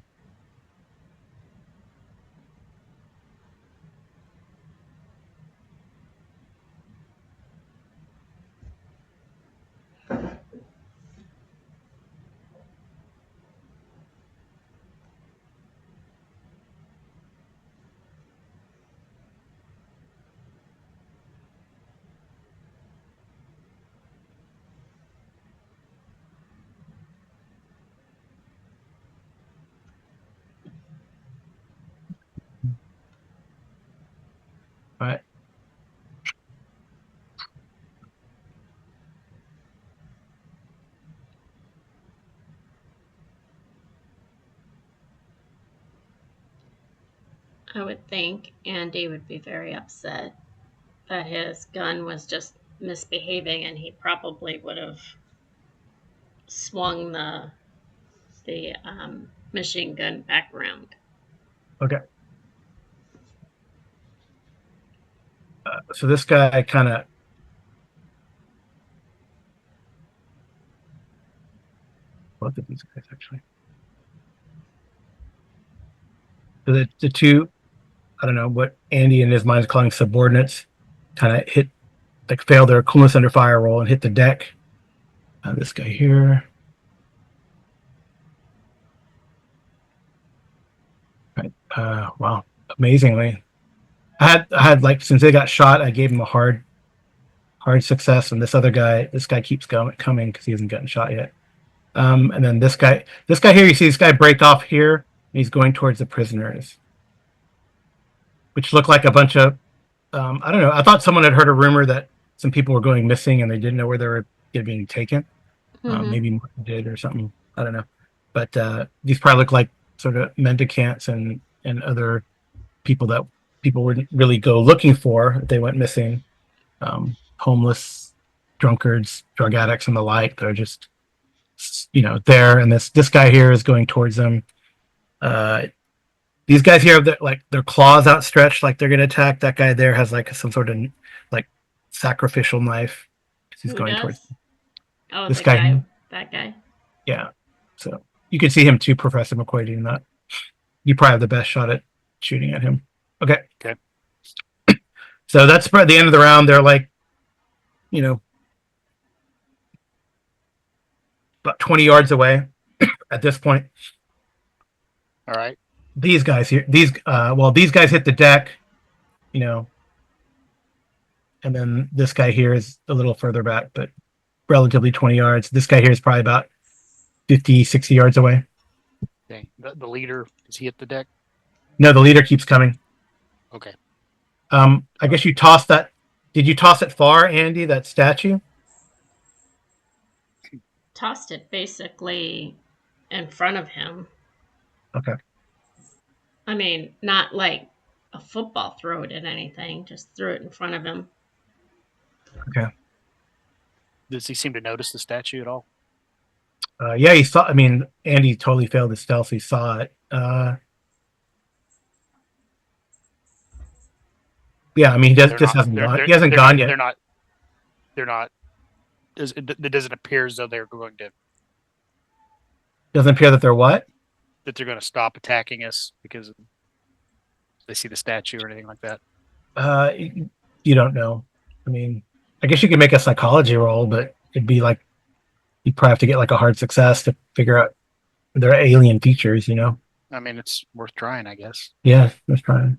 All right. I would think Andy would be very upset. that his gun was just misbehaving, and he probably would have swung the machine gun back around. Okay. So this guy kind of. Both of these guys, actually. So the two, I don't know what Andy in his mind is calling subordinates, kind of fail their coolness under fire roll and hit the deck. This guy here. Right. Wow. Amazingly. I had like, since they got shot, I gave him a hard success, and this guy keeps coming because he hasn't gotten shot yet. And then this guy here, you see this guy break off here, and he's going towards the prisoners, which look like a bunch of, I don't know. I thought someone had heard a rumor that some people were going missing and they didn't know where they were being taken. Maybe Martin did or something. I don't know. But these probably look like sort of mendicants and other people that people wouldn't really go looking for if they went missing. Homeless, drunkards, drug addicts, and the like. They're just, there. And this guy here is going towards them. These guys here have their claws outstretched, like they're going to attack. That guy there has like some sort of like sacrificial knife. He's Who going does? towards Oh, this the guy. That guy. Yeah. So you can see him too, Professor McCoy, doing that. You probably have the best shot at shooting at him. Okay. Okay. So that's by the end of the round. They're like, about 20 yards away at this point. All right. These guys here, these guys hit the deck, and then this guy here is a little further back, but relatively 20 yards. This guy here is probably about 50, 60 yards away. Okay. The leader, is he at the deck? No, the leader keeps coming. Okay. I guess you tossed that. Did you toss it far, Andy, that statue? Tossed it basically in front of him. Okay. I mean, not like a football throw it at anything, just threw it in front of him. Okay. Does he seem to notice the statue at all? Yeah, he saw. I mean, Andy totally failed his stealth. He saw it. Yeah, I mean, he hasn't gone. He hasn't gone yet. They're not. It doesn't appear as though they're going to. Doesn't appear that they're what? That they're going to stop attacking us because they see the statue or anything like that. You don't know. I mean, I guess you could make a psychology roll, but it'd be like you'd probably have to get like a hard success to figure out their alien features. I mean, it's worth trying, I guess. Yeah, let's try.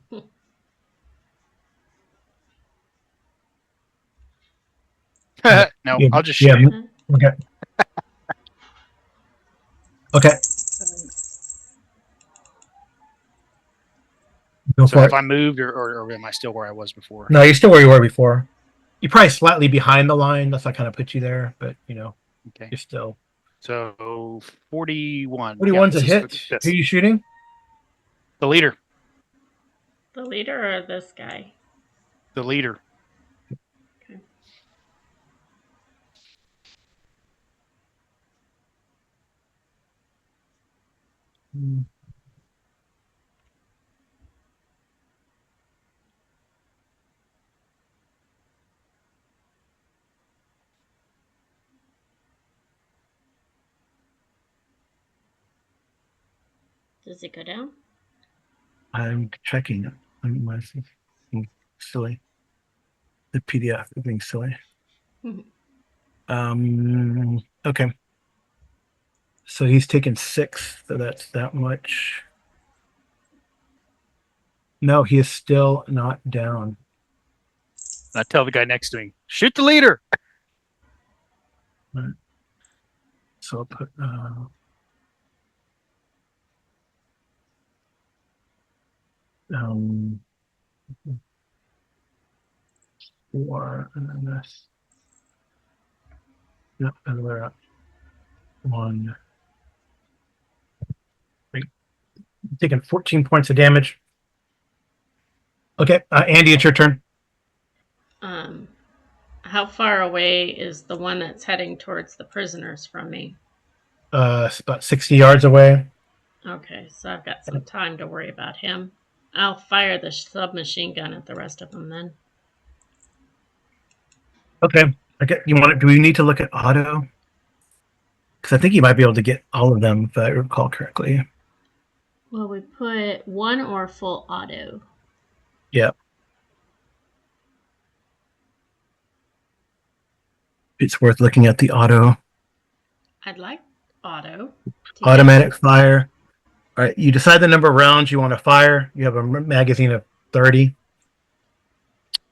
No, Yeah, I'll just shoot him. Okay. Okay. Go So for have it. I moved or am I still where I was before? No, you're still where you were before. You're probably slightly behind the line. That's why I kind of put you there, but Okay. you're still. So 41. 41's Yeah, a hit. Who are you shooting? The leader. The leader or this guy? The leader. Okay. Does it go down? I'm checking it. I'm silly. The PDF is being silly. Okay. So he's taken 6, so that's that much. No, he is still not down. I tell the guy next to me, shoot the leader. Right. So I'll put 4 and then this. Yep, and we're at 1. Great. Taking 14 points of damage. Okay, Andy, it's your turn. How far away is the one that's heading towards the prisoners from me? It's about 60 yards away. Okay, so I've got some time to worry about him. I'll fire the submachine gun at the rest of them then. Okay. You want? Do we need to look at auto? Because I think you might be able to get all of them if I recall correctly. Well, we put one or full auto. Yeah. It's worth looking at the auto. I'd like auto. Automatic fire. All right. You decide the number of rounds you want to fire. You have a magazine of 30.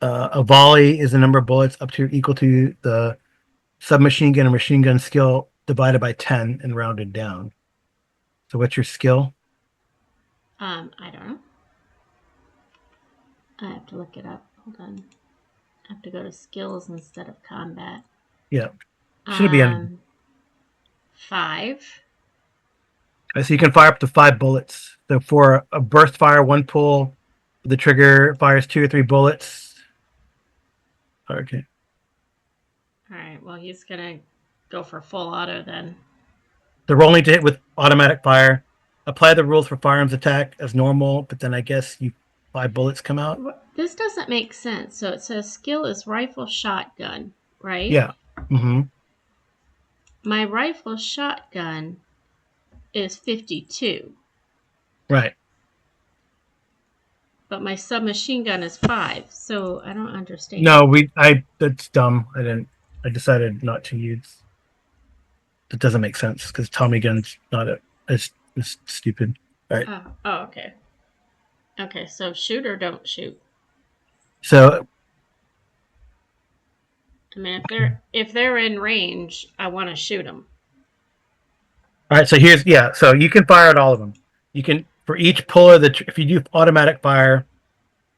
A volley is the number of bullets up to equal to the submachine gun and machine gun skill divided by 10 and rounded down. So what's your skill? I don't know. I have to look it up. Hold on. I have to go to skills instead of combat. Yeah. Should it be in? 5. So you can fire up to 5 bullets. So for a burst fire, 1 pull, the trigger fires 2 or 3 bullets. Okay. All right. Well, he's gonna go for full auto then. The rolling to hit with automatic fire. Apply the rules for firearms attack as normal, but then I guess 5 bullets come out. This doesn't make sense. So it says skill is rifle shotgun, right? Yeah. Mm-hmm. My rifle shotgun is 52. Right. But my submachine gun is 5, so I don't understand. No, that's dumb. I decided not to use. That doesn't make sense because Tommy gun's not it's stupid. All right. Oh, okay. Okay, so shoot or don't shoot. So I mean, if they're in range, I want to shoot them. all right. So so you can fire at all of them. You can for each puller if you do automatic fire,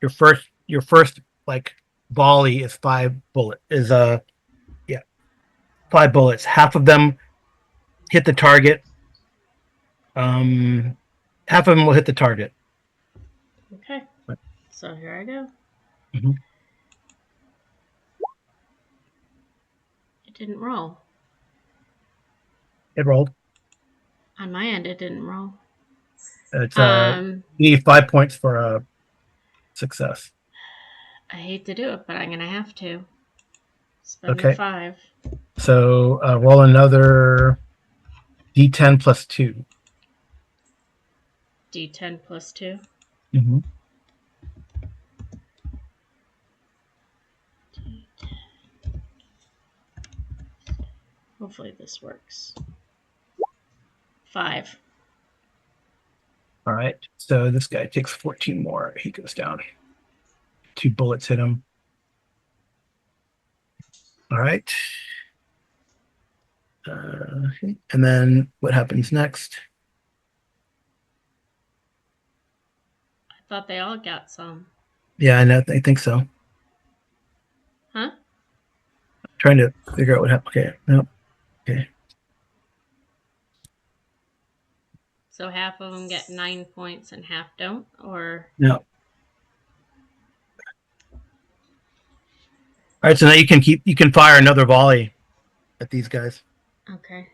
your first like volley is 5 bullets. 5 bullets. Half of them hit the target. Half of them will hit the target. Okay. So here I go. Mm-hmm. It didn't roll. It rolled. On my end, it didn't roll. It's you need 5 points for a success. I hate to do it, but I'm gonna have to spend Okay. the 5. So roll another D10 plus 2. D10 plus 2. Mm-hmm. Hopefully this works. 5. All right. So this guy takes 14 more. He goes down. 2 bullets hit him. All right. And then what happens next? I thought they all got some. Yeah, I think so. Huh? Trying to figure out what happened. Okay. No. Okay. So half of them get 9 points and half don't, or No. All right. So now you can fire another volley at these guys. okay.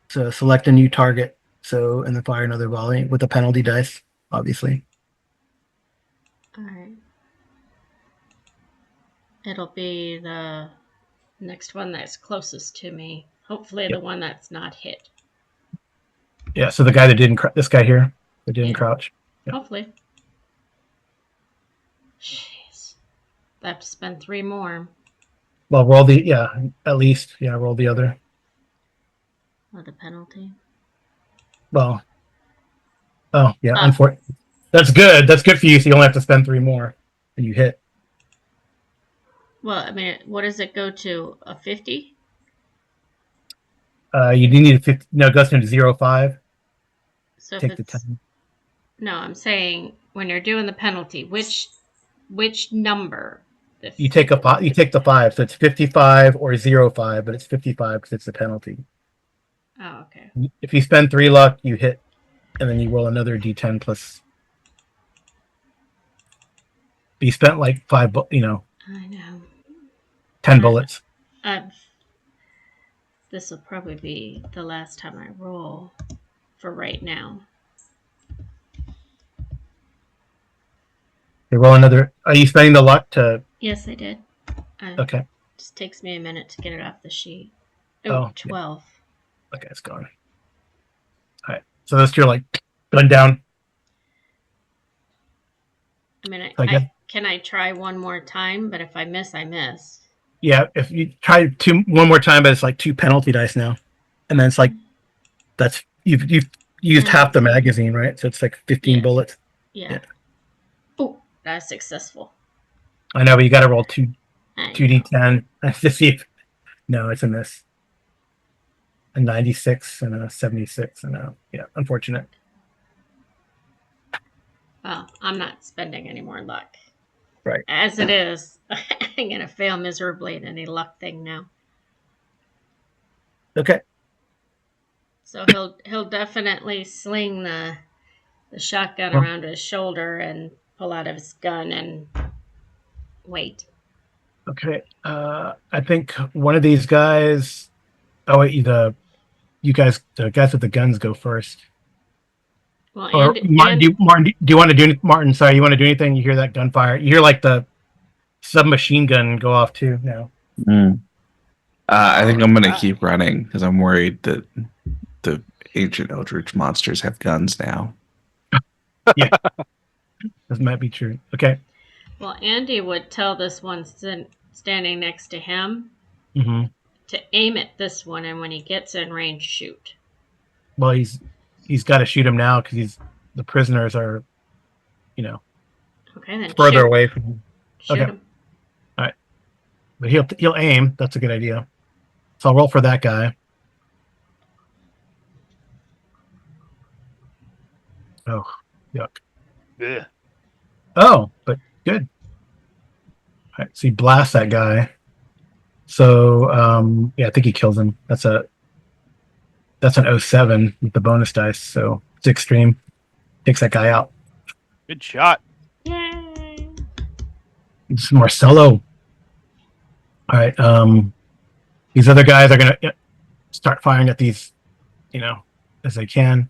So select a new target. So and then fire another volley with a penalty dice, obviously. All right. It'll be the next one that's closest to me. Hopefully the one that's not hit. Yeah. So the guy that didn't this guy here that didn't crouch. Yeah. Hopefully. Jeez. I have to spend 3 more. Well, roll at least roll the other. With a penalty. Well, unfortunately, that's good. That's good for you. So you only have to spend 3 more, and you hit. Well, I mean, what does it go to? A 50? You do need a 50. No, it goes into 0.5. So Take the 10. No, I'm saying when you're doing the penalty, which number? You take the 5, so it's 55 or 0.5, but it's 55 because it's the penalty. Oh, okay. If you spend 3 luck, you hit, and then you roll another D10 plus. But you spent like 5, I know. 10 bullets. This will probably be the last time I roll for right now. You roll another. Are you spending the luck to? Yes, I did. Okay. Just takes me a minute to get it off the sheet. Oh, 12. Yeah. Okay, it's gone. All right. So that's your like gun down. I mean, I guess. can I try one more time? But if I miss, I miss. Yeah, if you try one more time, but it's like 2 penalty dice now, and then it's like that's you've used half the magazine, right? So it's like 15 bullets. Yeah. Oh, that's successful. I know, but you got to roll 2d10 to see if no, it's a miss. A 96 and a 76 and a unfortunate. Well, I'm not spending any more luck. Right. As it is, I'm gonna fail miserably at any luck thing now. Okay. So he'll definitely sling the shotgun around his shoulder and pull out his gun and wait. Okay. I think one of these guys. Oh wait, the guys with the guns go first. Well, Or Martin, do you want to do Martin? Sorry, you want to do anything? You hear that gunfire? You hear like the submachine gun go off too now. I think I'm gonna keep running because I'm worried that the ancient eldritch monsters have guns now. Yeah, this might be true. Okay. Well, Andy would tell this one standing next to him to aim at this one, and when he gets in range, shoot. Well, he's got to shoot him now because the prisoners are, okay, then further away from him. Shoot him. All right, but he'll aim. That's a good idea. So I'll roll for that guy. Oh, yuck. Yeah. Oh, but good. All right, so he blasts that guy. So I think he kills him. That's an 07 with the bonus dice. So it's extreme. Takes that guy out. Good shot. Yay! It's Marcello. All right. These other guys are gonna start firing at these, as they can.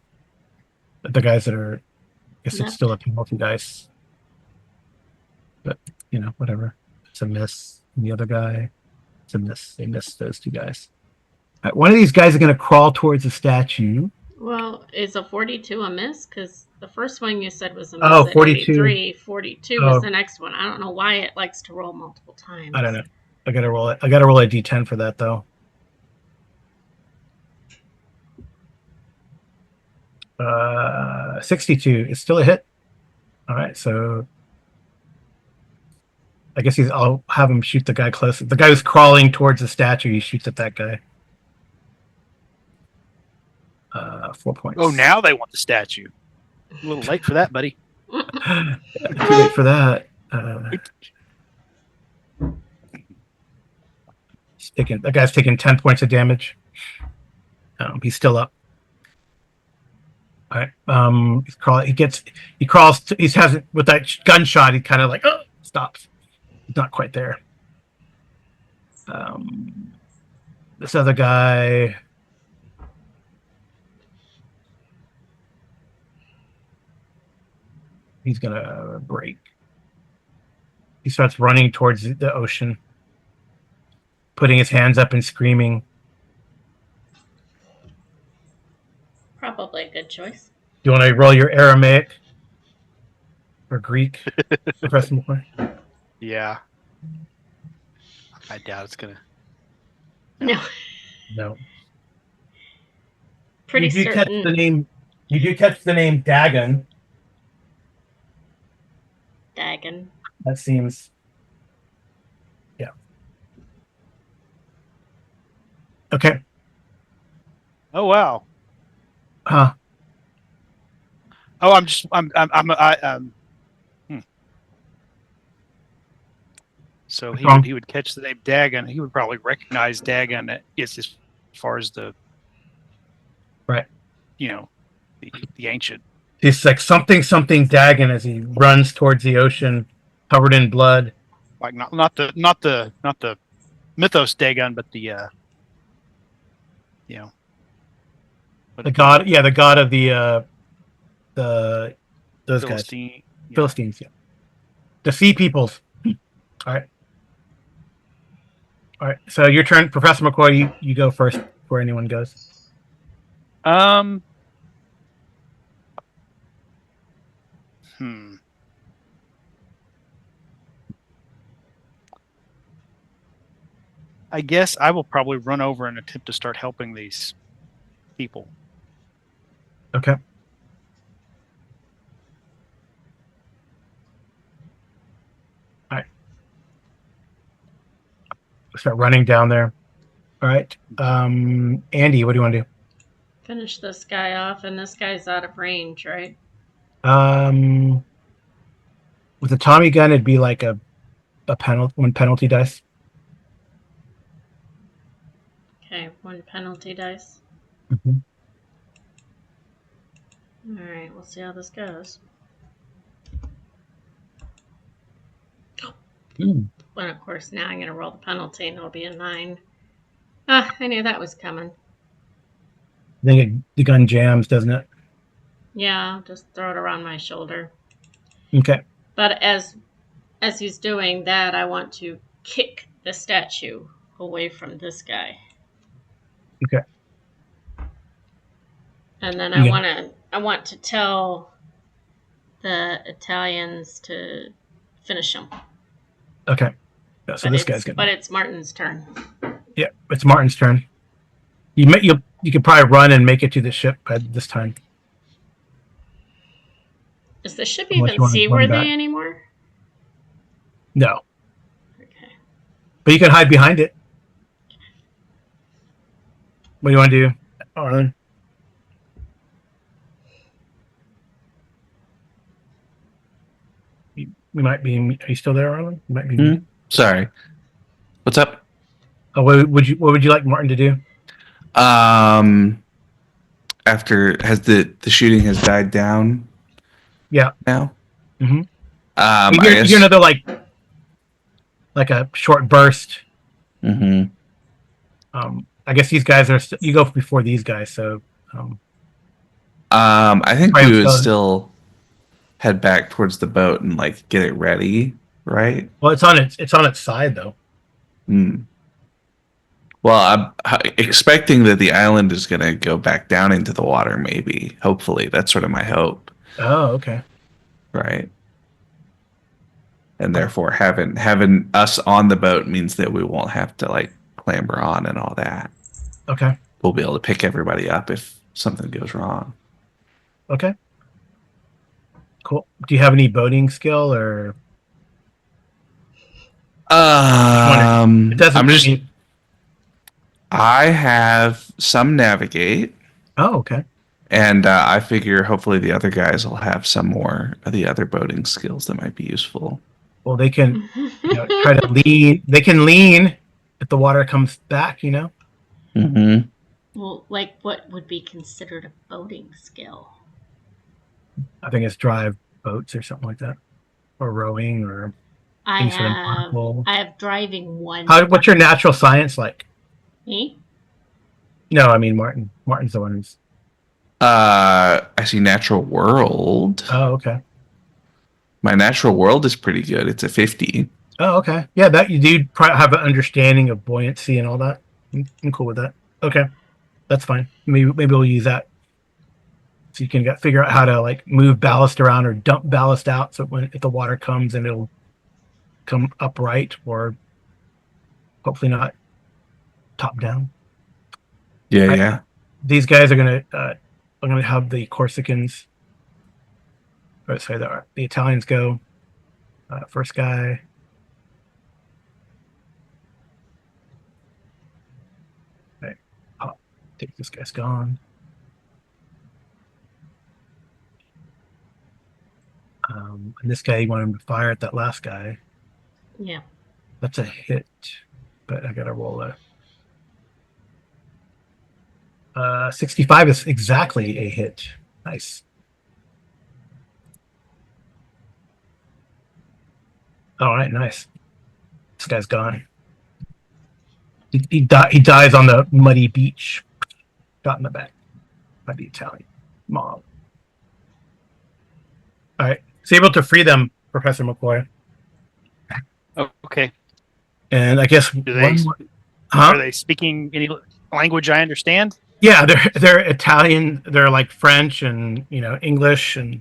The guys that are, I guess it's still a penalty dice. But whatever. It's a miss. And the other guy, it's a miss. They missed those 2 guys. All right, one of these guys is gonna crawl towards the statue. Well, is a 42 a miss? Because the first one you said was a miss. Oh, 42. 42 was the next one. I don't know why it likes to roll multiple times. I don't know. I gotta roll it. I gotta roll a d10 for that though. 62. It's still a hit. All right, so I guess I'll have him shoot the guy close. The guy who's crawling towards the statue, he shoots at that guy. 4 points. Oh, now they want the statue. A little late for that, buddy. Too late for that. That guy's taking 10 points of damage. He's still up. All right. He crawls. He has it with that gunshot. He kind of like stops. He's not quite there. This other guy. He's gonna break. He starts running towards the ocean, putting his hands up and screaming. Probably a good choice. Do you want to roll your Aramaic or Greek, Professor McCoy? Yeah. I doubt it's gonna. No. Pretty you do certain. Catch the name. You do catch the name Dagon. Dagon. That seems. Yeah. Okay. Oh wow. Huh. Oh, So he would catch the name Dagon. He would probably recognize Dagon as far as the right. The ancient. It's like something Dagon as he runs towards the ocean, covered in blood. Like not the mythos Dagon, but the The god, yeah, the god of the those guys, Philistine. Yeah. Philistines, yeah, the sea peoples. All right, all right. So your turn, Professor McCoy. You go first before anyone goes. Um. Hmm. I guess I will probably run over and attempt to start helping these people. Okay. All right. Start running down there. All right. Andy, what do you want to do? Finish this guy off, and this guy's out of range, right? With a Tommy gun, it'd be like a penalty, one penalty dice. Okay, 1 penalty dice. Mm-hmm. All right, we'll see how this goes. Mm. And of course, now I'm going to roll the penalty, and it'll be a 9. Ah, I knew that was coming. I think the gun jams, doesn't it? Yeah, I'll just throw it around my shoulder. Okay. But as he's doing that, I want to kick the statue away from this guy. Okay. And then Yeah. I want to tell the Italians to finish him. Okay. Yeah, so this guy's good. But it's Martin's turn. Yeah, it's Martin's turn. You could probably run and make it to the ship by this time. Is the ship Unless even you wanna run seaworthy back. anymore? No, Okay. but you can hide behind it. What do you want to do, Arlen? We might be. Are you still there, Arlen? You might be. Sorry. What's up? What would you like Martin to do? After has the shooting has died down? Yeah. Now. Mm-hmm. I you guess. hear another like a short burst. Mm-hmm. I guess these guys are. You go before these guys, so. I think Right, we would so- still head back towards the boat and like get it ready, right? Well, it's on its side though. Hmm. Well, I'm expecting that the island is going to go back down into the water. Maybe, hopefully, that's sort of my hope, Oh, okay. right? And therefore, having us on the boat means that we won't have to like clamber on and all that. Okay. We'll be able to pick everybody up if something goes wrong. Okay. Cool. Do you have any boating skill or? It doesn't. I'm just. I have some navigate. Oh, okay. And I figure hopefully the other guys will have some more of the other boating skills that might be useful. Well, they can try to lean. They can lean if the water comes back. Mm-hmm. Well, like what would be considered a boating skill? I think it's drive boats or something like that, or rowing, or I things for them nautical. have driving 1. What's your natural science like? Me? No, I mean Martin. Martin's the one who's. I see natural world. Oh, okay. My natural world is pretty good. It's a 50. Oh, okay. Yeah, that you do probably have an understanding of buoyancy and all that. I'm cool with that. Okay, that's fine. Maybe we'll use that, so you can figure out how to like move ballast around or dump ballast out. So if the water comes, and it'll come upright, or hopefully not top down. Yeah. These guys are gonna. I'm gonna have the Corsicans. Or sorry, the Italians go. First guy. Okay. Oh, take this guy's gone. And this guy, you want him to fire at that last guy. Yeah. That's a hit, but I gotta roll a. 65 is exactly a hit. Nice. All right, nice. This guy's gone. He dies on the muddy beach, shot in the back by the Italian mob. All right, it's able to free them, Professor McCoy. Oh, okay. And I guess Are huh? they speaking any language I understand? Yeah, they're Italian. They're like French and English and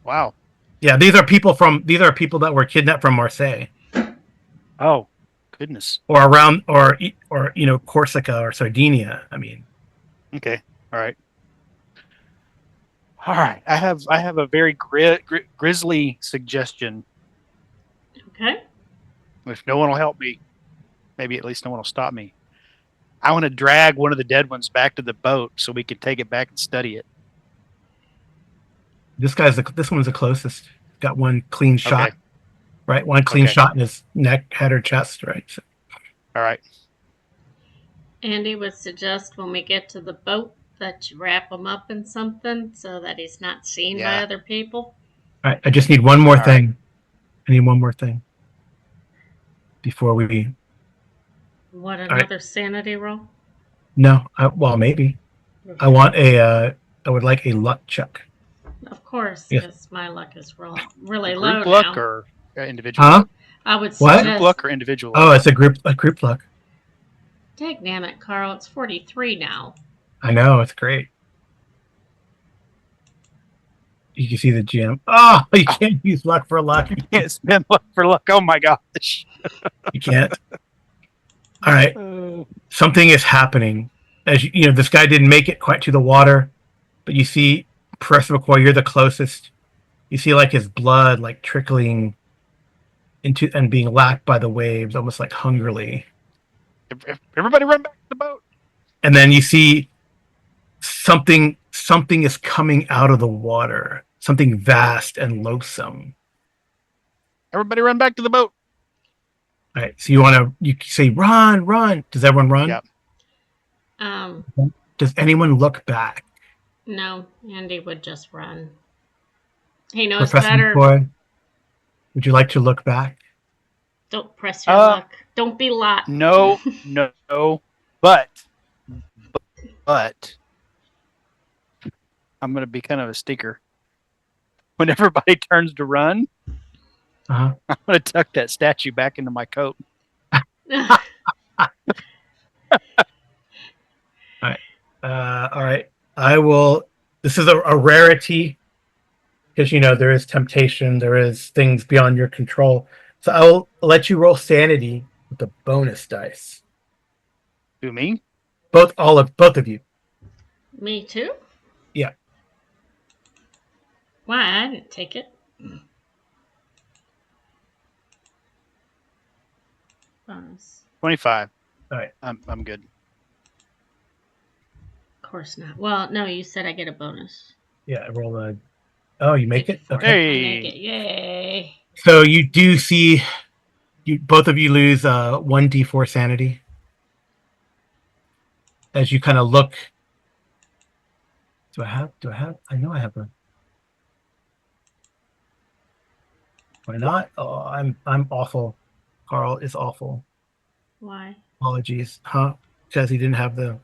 Wow. yeah. These are people that were kidnapped from Marseille Oh, goodness. or around or Corsica or Sardinia. I mean, Okay. All right. All right. I have a very grisly suggestion. Okay. If no one will help me, maybe at least no one will stop me. I want to drag one of the dead ones back to the boat so we can take it back and study it. this one's the closest. Got one clean shot, Okay. right? One clean Okay. shot in his neck, head, or chest, right? So, All right. Andy would suggest when we get to the boat that you wrap him up in something so that he's not seen by Yeah. other people. all right. I just need one more All thing. I need one more thing before we. What, right. another sanity roll? No, well, maybe. I want I would like a luck check. Of course, Yes. because my luck is really low Group luck now. or individual? Huh? I would What? Group suggest. luck or individual? Oh, it's a group luck. Damn it, Carl. It's 43 now. I know, it's great. You can see the GM. Oh, you can't use luck for luck. Can't spend luck for luck. Oh my gosh. You can't. All right. Something is happening. As this guy didn't make it quite to the water, but you see, Professor McCoy, you're the closest. You see like his blood like trickling into and being lapped by the waves, almost like hungrily. Everybody run back to the boat. And then you see something is coming out of the water, something vast and loathsome. Everybody run back to the boat. All right, so you say run. Does everyone run? Yep. Does anyone look back? No, Andy would just run. He knows Professor better. McCoy, would you like to look back? Don't press your luck. Don't be lot. No, but I'm going to be kind of a stinker. When everybody turns to run, Uh-huh. I'm going to tuck that statue back into my coat. All right. I will. This is a rarity because there is temptation, there is things beyond your control. So I will let you roll sanity with the bonus dice. Who, me? Both of you. Me too? Yeah. Why? I didn't take it. Bonus. 25. All right. I'm good. Of course not. Well, no, you said I get a bonus. Yeah. I roll a. Oh, you make it. Okay. Hey. I make it. Yay. So you do see, both of you lose 1d4 sanity as you kind of look. Do I have? I know I have one. Why not? Oh, I'm awful. Carl is awful. Why? Apologies, huh? Because he didn't have the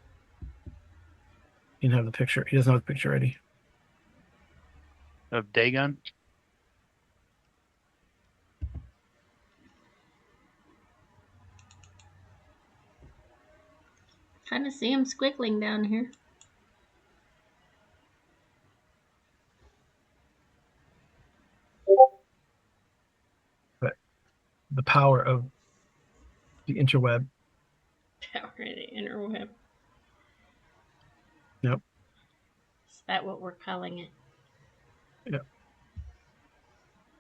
picture. He doesn't have the picture ready. Of Dagon? Kind of see him squiggling down here. But the power of the interweb. Power of the interweb. Yep. Is that what we're calling it? Yep.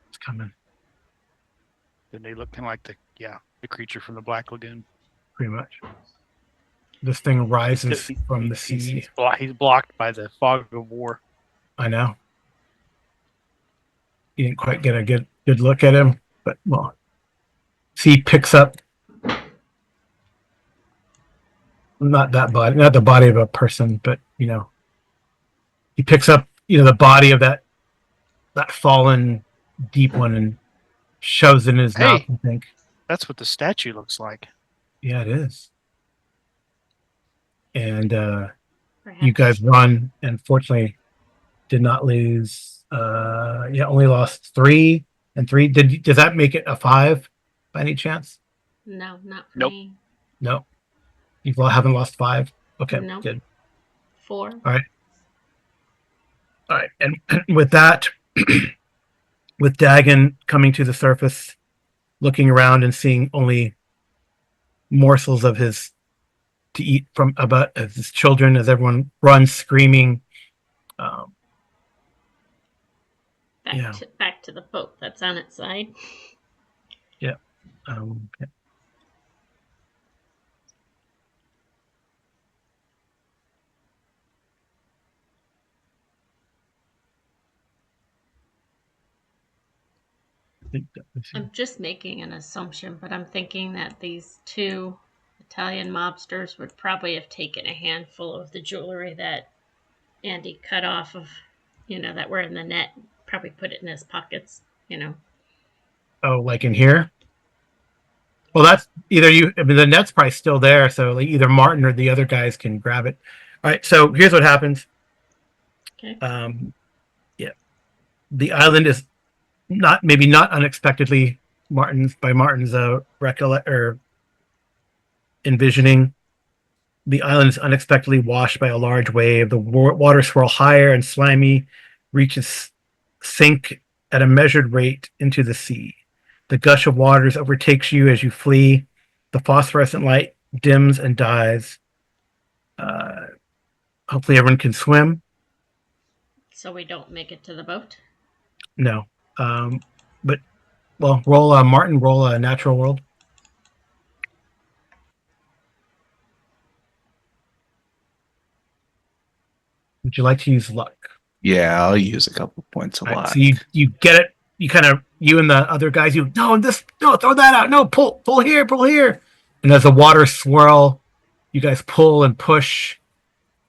It's coming. Didn't they look kind of like the creature from the Black Lagoon? Pretty much. This thing rises from the sea. He's blocked by the fog of war. I know. You didn't quite get a good look at him, but well. He picks up not the body of a person, but he picks up the body of that fallen deep one, and shoves it in his mouth. Hey. I think. That's what the statue looks like. Yeah, it is. And Perhaps. you guys run, and fortunately, did not lose. Only lost 3 and 3. Does that make it a 5 by any chance? No, not for Nope. me. No, you haven't lost 5. Okay, Nope. good. 4. All right, and with that, with Dagon coming to the surface, looking around and seeing only morsels of his to eat from about his children as everyone runs screaming. Back to the boat that's on its side. Yeah. I'm just making an assumption, but I'm thinking that these 2 Italian mobsters would probably have taken a handful of the jewelry that Andy cut off of, that were in the net, probably put it in his pockets, Oh, like in here? Well, that's either you. I mean, the net's probably still there, so like either Martin or the other guys can grab it. All right. So here's what happens. Okay. The island is not unexpectedly Martin's recollect or envisioning. The island is unexpectedly washed by a large wave. The water swirl higher and slimy, sink at a measured rate into the sea. The gush of waters overtakes you as you flee. The phosphorescent light dims and dies. Hopefully everyone can swim. So we don't make it to the boat? No. But, well, Martin, roll a natural world. Would you like to use luck? Yeah, I'll use a couple points of All right, luck. so you get it. You kind of, you and the other guys, no, throw that out. No, pull here. And as the water swirl, you guys pull and push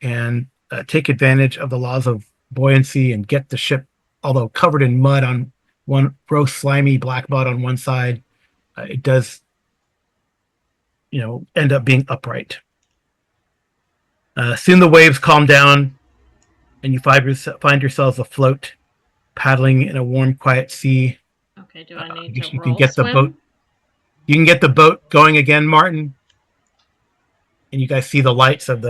and take advantage of the laws of buoyancy and get the ship, although covered in mud on one gross, slimy black mud on one side, it does, end up being upright. Soon the waves calm down, and you find yourselves afloat, paddling in a warm, quiet sea. Okay, do I need to You roll can get swim? the boat. You can get the boat going again, Martin, and you guys see the lights of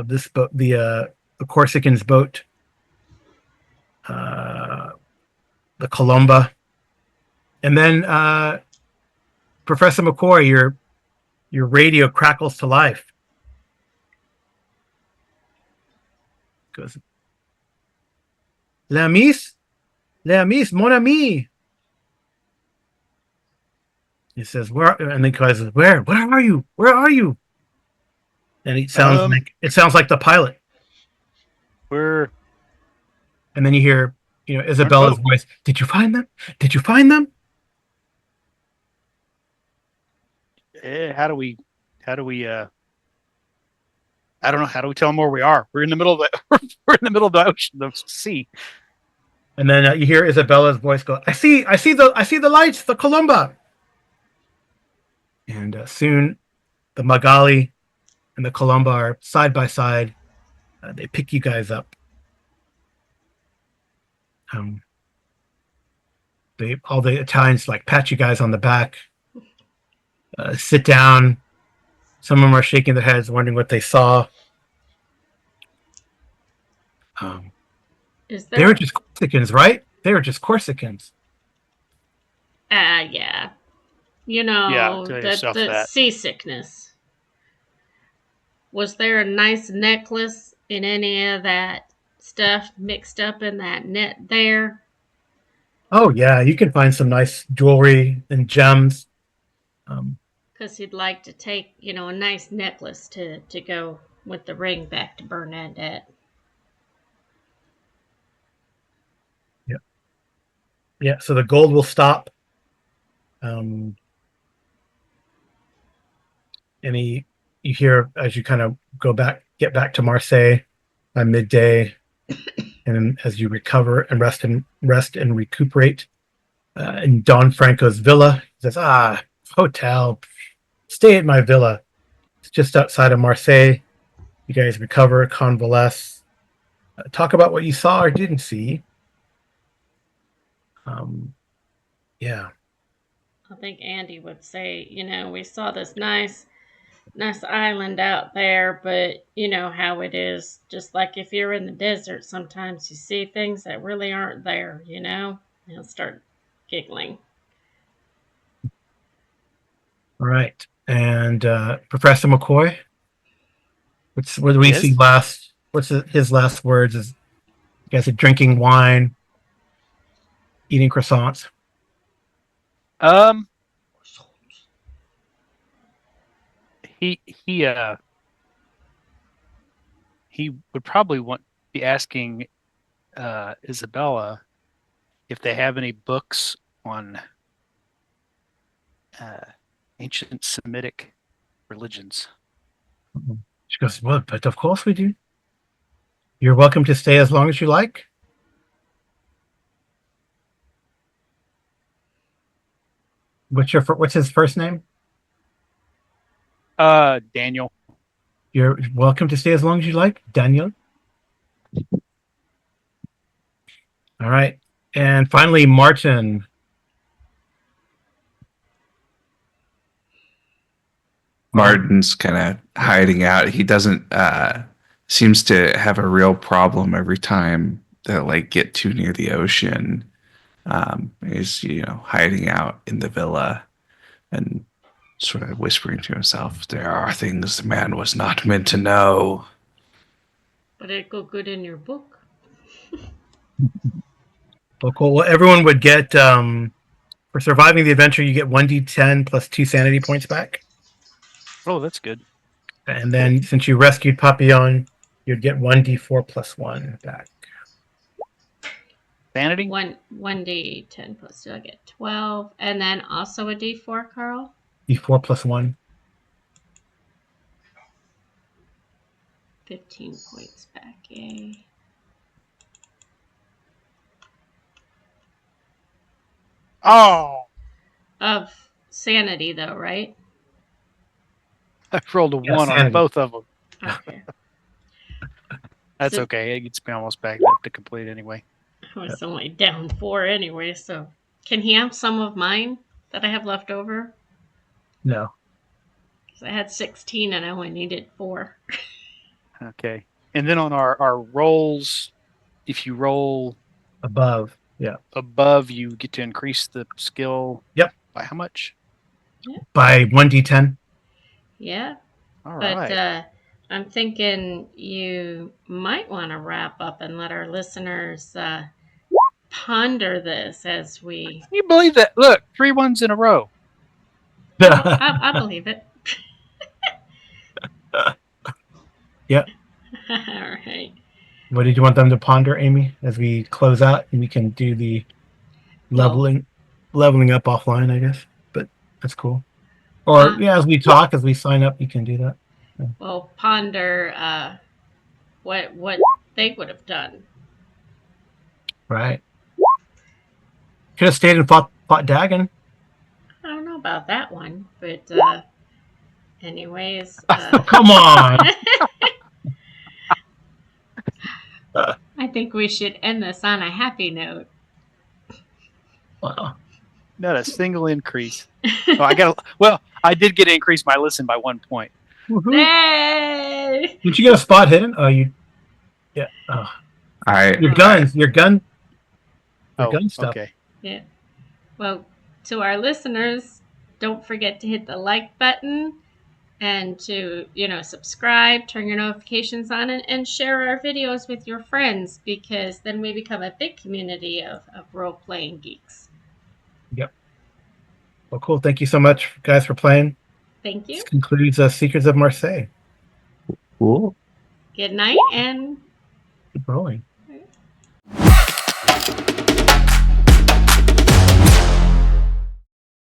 this boat, the Corsican's boat, the Columba, and then Professor McCoy, your radio crackles to life. Goes, L'Amis, mon ami. He says, and then he says, where are you? And it sounds like the pilot. We're And then you hear, Isabella's voice. Did you find them? how do we I don't know, how do we tell them where we are? We're in the middle of the ocean, the sea. And then you hear Isabella's voice go, I see the lights, the Columba. And soon the Magali and the Columba are side by side. They pick you guys up. All the Italians pat you guys on the back, sit down. Some of them are shaking their heads, wondering what they saw. They were just Corsicans, right? They were just Corsicans. Yeah. The seasickness. Was there a nice necklace in any of that stuff mixed up in that net there? Oh, yeah. You can find some nice jewelry and gems. Because he'd like to take, a nice necklace to go with the ring back to Bernadette. Yeah, so the gold will stop. And you hear as you kind of get back to Marseille by midday, and as you recover and rest and recuperate, in Don Franco's villa. He says, hotel. Stay at my villa. It's just outside of Marseille. You guys recover, convalesce. Talk about what you saw or didn't see. Yeah. I think Andy would say, we saw this nice island out there, but you know how it is. Just like if you're in the desert, sometimes you see things that really aren't there, He'll start giggling. All right. And Professor McCoy, what do we see last? What's his last words? Is you guys are drinking wine, eating croissants. He would probably be asking Isabella if they have any books on ancient Semitic religions. She goes, well, but of course we do. You're welcome to stay as long as you like. What's his first name? Daniel. You're welcome to stay as long as you like, Daniel. All right. And finally, Martin. Martin's kind of hiding out. He doesn't seems to have a real problem every time that get too near the ocean. He's hiding out in the villa and sort of whispering to himself, there are things the man was not meant to know. But it go good in your book. Well, cool. Well, everyone would get for surviving the adventure, you get 1d10 plus 2 sanity points back. Oh, that's good. And then since you rescued Papillon, you'd get 1d4 plus 1 back. Sanity? 1d10 plus 2, I get 12. And then also a d4, Carl? D4 plus 1. 15 points back, yay. Oh! Of sanity, though, right? I rolled a 1 on both of them. Okay. That's okay. It gets me almost back up to complete anyway. I was only down 4 anyway, so... Can he have some of mine that I have left over? No. Because I had 16 and I only needed 4. Okay. And then on our rolls, if you roll... Above, you get to increase the skill. Yep. By how much? Yeah. By 1d10. Yeah. All right. But I'm thinking you might want to wrap up and let our listeners ponder this as we... Can you believe that? Look, 3 1s in a row. I believe it. Yep. All right. What did you want them to ponder, Amy, as we close out? And we can do the leveling up offline, I guess. But that's cool. Or, as we talk, as we sign up, you can do that. Yeah. Well, ponder what they would have done. Right. Could have stayed and fought Dagon. I don't know about that one, but anyways. Come on! I think we should end this on a happy note. Wow. Not a single increase. I did get to increase my listen by 1 point. Yay! Did you get a spot hidden? Oh, you... Yeah. Oh. Your gun stuff. Okay. Yeah. Well, to our listeners, don't forget to hit the like button and to, subscribe, turn your notifications on, and share our videos with your friends, because then we become a big community of role-playing geeks. Yep. Well, cool. Thank you so much, guys, for playing. Thank you. This concludes Secrets of Marseille. Cool. Good night, and Keep rolling. Right.